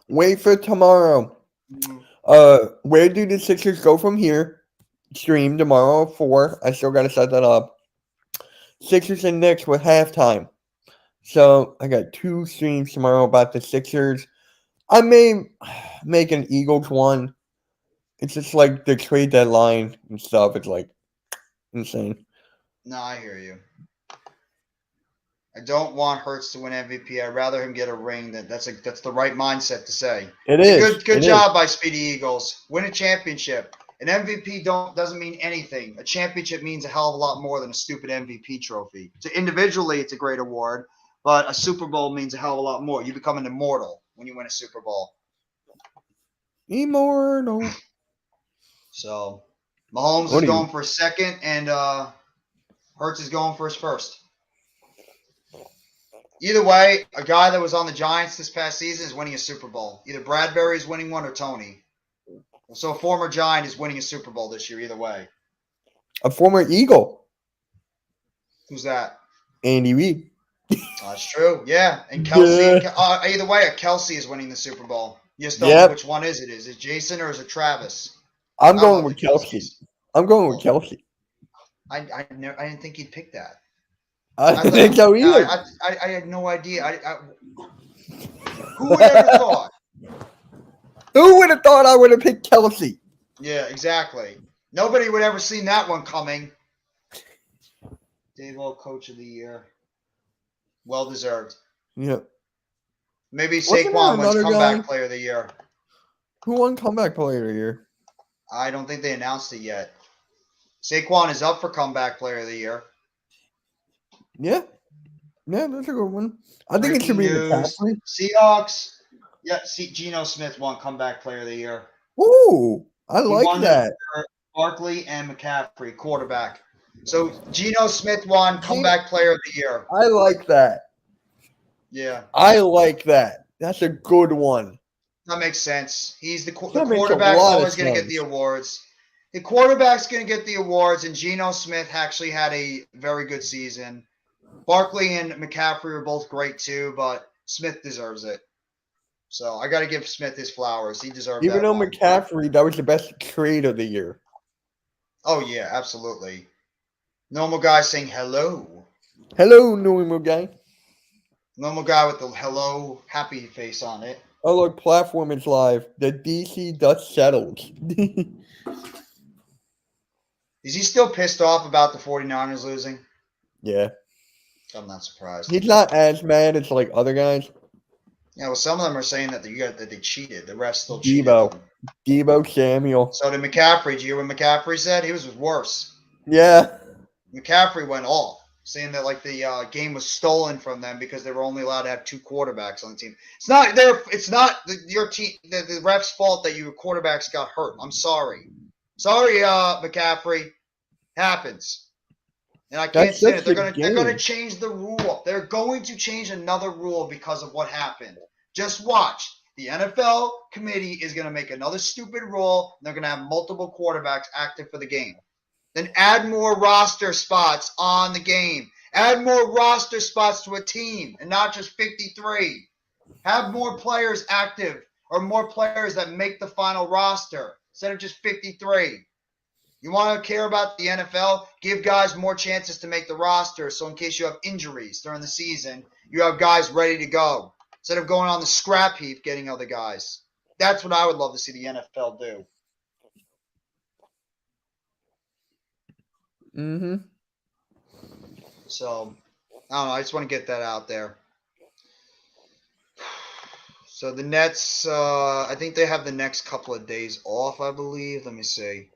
Wait for tomorrow. Mm-hmm. Where do the Sixers go from here? Stream tomorrow at 4. I still got to set that up. Sixers and Knicks with halftime. So I got 2 streams tomorrow about the Sixers. I may make an Eagles one. It's just like the trade deadline and stuff. It's like insane. No, I hear you. I don't want Hurts to win MVP. I'd rather him get a ring. That's the right mindset to say. It is. Good job by Speedy Eagles. Win a championship. An MVP doesn't mean anything. A championship means a hell of a lot more than a stupid MVP trophy. So individually, it's a great award, but a Super Bowl means a hell of a lot more. You become an immortal when you win a Super Bowl. Immortal. So Mahomes is going for a second, and Hurts is going for his first. Either way, a guy that was on the Giants this past season is winning a Super Bowl. Either Bradbury is winning one or Tony. So a former Giant is winning a Super Bowl this year, either way. A former Eagle. Who's that? Andy Reid. That's true, yeah. And Kelsey, either way, Kelsey is winning the Super Bowl. You just don't know which one is it. Is it Jason or is it Travis? I'm going with Kelsey. I'm going with Kelsey. I didn't think he'd pick that. I didn't think so either. I had no idea. Who would have ever thought? Who would have thought I would have picked Kelsey? Yeah, exactly. Nobody would ever seen that one coming. Dave-O Coach of the Year. Well deserved. Yeah. Maybe Saquon wins Comeback Player of the Year. Who won Comeback Player of the Year? I don't think they announced it yet. Saquon is up for Comeback Player of the Year. Yeah. Yeah, that's a good one. I think it should be the Seahawks. Yeah, Geno Smith won Comeback Player of the Year. Ooh, I like that. Barkley and McCaffrey, quarterback. So Geno Smith won Comeback Player of the Year. I like that. Yeah. I like that. That's a good one. That makes sense. He's the quarterback's always going to get the awards. The quarterback's going to get the awards, and Geno Smith actually had a very good season. Barkley and McCaffrey are both great too, but Smith deserves it. So I got to give Smith his flowers. He deserved Even that though one. McCaffrey, that was the best trade of the year. Oh, yeah, absolutely. Normal guy saying hello. Hello, normal guy. Normal guy with the hello happy face on it. Oh, look, platform is live. The DC dust settles. Is he still pissed off about the 49ers losing? Yeah. I'm not surprised. He's not as mad as like other guys. Yeah, well, some of them are saying that they cheated. The refs still cheated Debo. them. Debo Samuel. So did McCaffrey. Did you hear what McCaffrey said? He was worse. Yeah. McCaffrey went off, saying that like the game was stolen from them because they were only allowed to have 2 quarterbacks on the team. It's not their. It's not your team. The ref's fault that your quarterbacks got hurt. I'm sorry. Sorry, McCaffrey. Happens. And I can't That's stand it. just They're the gonna game. change the rule. They're going to change another rule because of what happened. Just watch. The NFL committee is gonna make another stupid rule. And they're gonna have multiple quarterbacks active for the game. Then add more roster spots on the game. Add more roster spots to a team and not just 53. Have more players active or more players that make the final roster instead of just 53. You want to care about the NFL? Give guys more chances to make the roster. So in case you have injuries during the season, you have guys ready to go instead of going on the scrap heap getting other guys. That's what I would love to see the NFL do. Mm-hmm. So I don't know. I just want to get that out there. So the Nets, I think they have the next couple of days off, I believe. Let me see.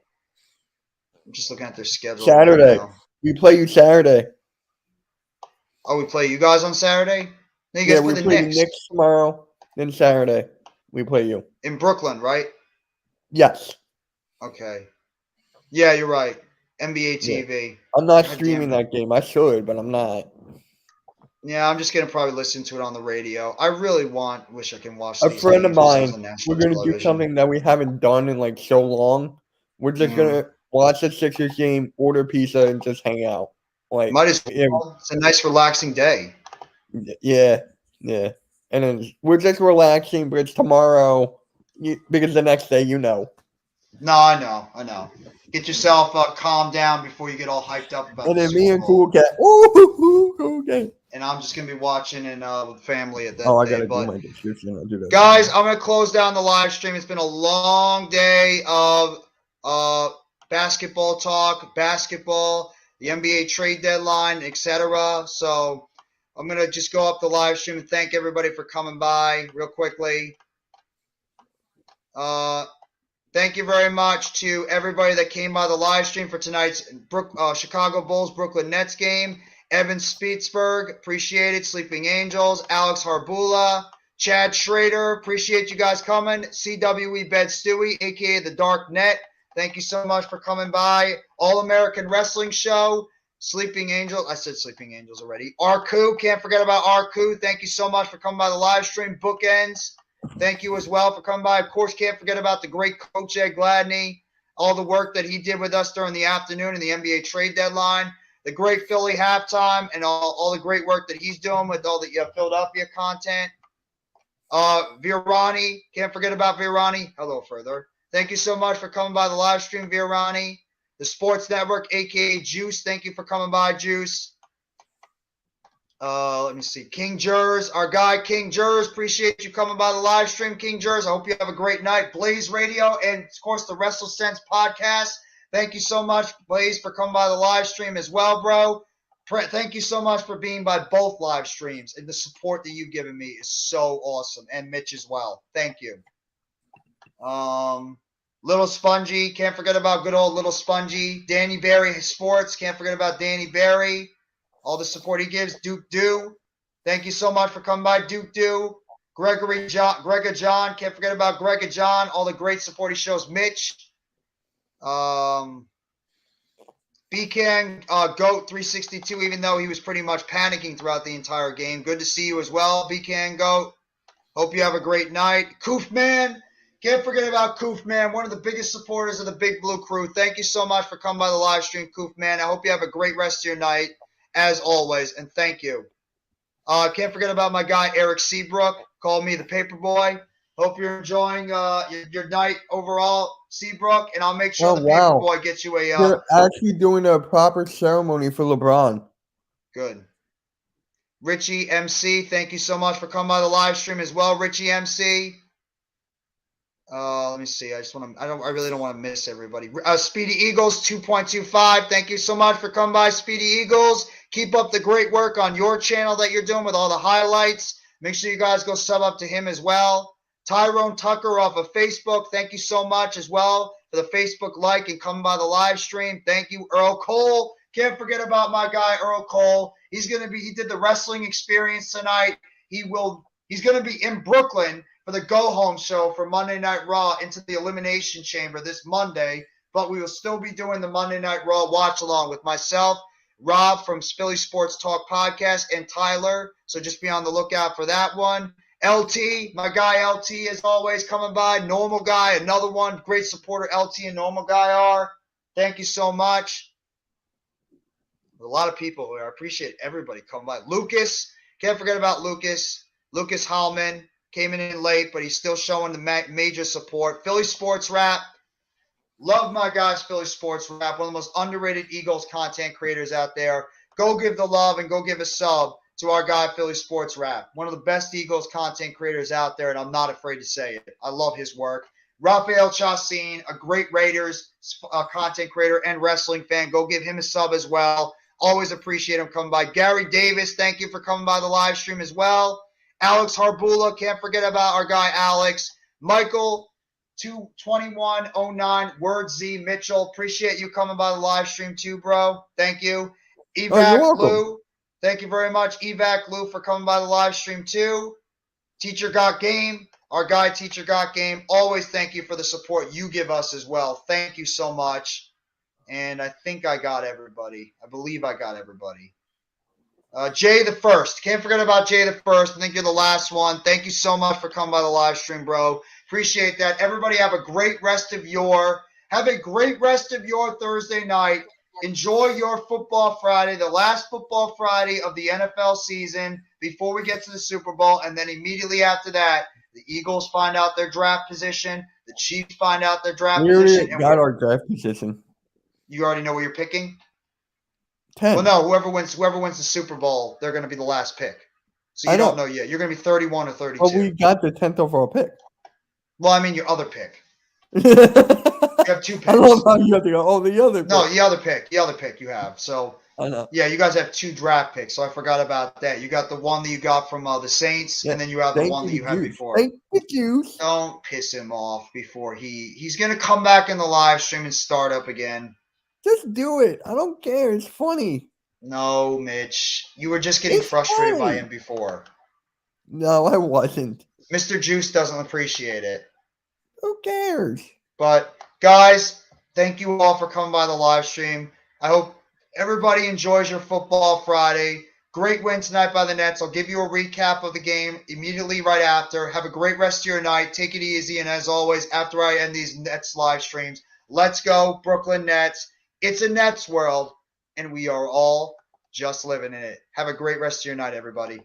I'm just looking at their schedule Saturday. right now. We play you Saturday. Oh, we play you guys on Saturday? No, you Yeah, guys play we the play the Knicks Knicks tomorrow. Then Saturday, we play you. in Brooklyn, right? Yes. Okay. Yeah, you're right. NBA Yeah. TV. I'm not God streaming damn it. that game. I should, but I'm not. Yeah, I'm just gonna probably listen to it on the radio. I really wish I can watch A these friend of games just mine, on we're national gonna do television. something that we haven't done in like so long. We're just gonna watch the Sixers game, order pizza, and just hang out. Like, Might as yeah, well. It's a nice, relaxing day. yeah. And then we're just relaxing, but it's tomorrow because the next day, No, I know. Get yourself calmed down before you get all hyped up about And the then me Super and Bowl. Cool Cat, ooh, Cool Cat. And I'm just gonna be watching and with family at that Oh, I day. gotta do But my description. I'll do that. guys, I'm gonna close down the live stream. It's been a long day of basketball talk, basketball, the NBA trade deadline, etc. So I'm gonna just go up the live stream and thank everybody for coming by real quickly. Thank you very much to everybody that came by the live stream for tonight's Chicago Bulls Brooklyn Nets game. Evan Spitzberg, appreciate it. Sleeping Angels, Alex Harbula, Chad Schrader, appreciate you guys coming. CWE Bed Stewie, aka the Dark Net, thank you so much for coming by. All American Wrestling Show, Sleeping Angels. I said Sleeping Angels already. Arku, can't forget about Arku. Thank you so much for coming by the live stream. Bookends, thank you as well for coming by. Of course, can't forget about the great Coach Ed Gladney, all the work that he did with us during the afternoon and the NBA trade deadline. The great Philly halftime and all the great work that he's doing with all the Philadelphia content. Virani, can't forget about Virani. Hello, further. Thank you so much for coming by the live stream, Virani. The Sports Network, aka Juice, thank you for coming by, Juice. Let me see. King Jers, our guy King Jers, appreciate you coming by the live stream, King Jers. I hope you have a great night. Blaze Radio and, of course, the WrestleSense podcast. Thank you so much, Blaze, for coming by the live stream as well, bro. Thank you so much for being by both live streams, and the support that you've given me is so awesome, and Mitch as well. Thank you. Little Spongy, can't forget about good old Little Spongy. Danny Barry Sports, can't forget about Danny Barry. All the support he gives. Duke Dew, thank you so much for coming by, Duke Dew. Grega John, can't forget about Grega John. All the great support he shows. Mitch. BCAN Goat 362, even though he was pretty much panicking throughout the entire game. Good to see you as well, BCAN Goat. Hope you have a great night. Koofman, can't forget about Koofman, one of the biggest supporters of the Big Blue Crew. Thank you so much for coming by the live stream, Koofman. I hope you have a great rest of your night, as always, and thank you. Can't forget about my guy Eric Seabrook. Called me the paper boy. Hope you're enjoying your night overall, Seabrook, and I'll make sure Oh, the wow. paper boy gets you a They're actually doing a proper ceremony for LeBron. good. Richie MC, thank you so much for coming by the live stream as well, Richie MC. Let me see. I really don't want to miss everybody. Speedy Eagles 2.25. Thank you so much for coming by, Speedy Eagles. Keep up the great work on your channel that you're doing with all the highlights. Make sure you guys go sub up to him as well. Tyrone Tucker off of Facebook. Thank you so much as well for the Facebook like and coming by the live stream. Thank you, Earl Cole. Can't forget about my guy Earl Cole. He did the wrestling experience tonight. He's going to be in Brooklyn for the Go Home show for Monday Night Raw into the Elimination Chamber this Monday, but we will still be doing the Monday Night Raw watch along with myself, Rob from Philly Sports Talk Podcast, and Tyler. So just be on the lookout for that one. LT, my guy LT, as always, coming by. Normal Guy, another one. Great supporter LT and Normal Guy are. Thank you so much. A lot of people here. I appreciate everybody coming by. Lucas, can't forget about Lucas. Lucas Hallman came in late, but he's still showing the major support. Philly Sports Rap. Love my guys, Philly Sports Rap. One of the most underrated Eagles content creators out there. Go give the love and go give a sub to our guy, Philly Sports Rap. One of the best Eagles content creators out there, and I'm not afraid to say it. I love his work. Rafael Chassin, a great Raiders content creator and wrestling fan. Go give him a sub as well. Always appreciate him coming by. Gary Davis, thank you for coming by the live stream as well. Alex Harbula, can't forget about our guy Alex. Michael, 22109, Word Z Mitchell, appreciate you coming by the live stream too, bro. Thank you. Evac Lou, thank you very much, Evac Lou, for coming by the live stream too. Teacher Got Game, our guy Teacher Got Game, always thank you for the support you give us as well. Thank you so much. And I think I got everybody. I believe I got everybody. Jay the First. Can't forget about Jay the First. I think you're the last one. Thank you so much for coming by the live stream, bro. Appreciate that. Everybody have a great rest of your Thursday night. Enjoy your football Friday, the last football Friday of the NFL season before we get to the Super Bowl. And then immediately after that, the Eagles find out their draft position. The Chiefs find out their draft position. We got our draft position. You already know where you're picking? 10. Well, no, whoever wins the Super Bowl, they're going to be the last pick. So you don't know yet. You're going to be 31 or 32. Well, we got the 10th overall pick. Well, I mean your other pick. You have 2 picks. I love how you have to go, the other pick. No, the other pick you have. So, I know. Yeah, you guys have 2 draft picks, so I forgot about that. You got the one that you got from the Saints, and then you have the one that you had before. Thank you. Don't piss him off before he's going to come back in the live stream and start up again. Just do it. I don't care. It's funny. No, Mitch. You were just getting frustrated by him before. No, I wasn't. Mr. Juice doesn't appreciate it. Who cares? But, guys, thank you all for coming by the live stream. I hope everybody enjoys your football Friday. Great win tonight by the Nets. I'll give you a recap of the game immediately right after. Have a great rest of your night. Take it easy. And as always, after I end these Nets live streams, let's go, Brooklyn Nets. It's a Nets world, and we are all just living in it. Have a great rest of your night, everybody.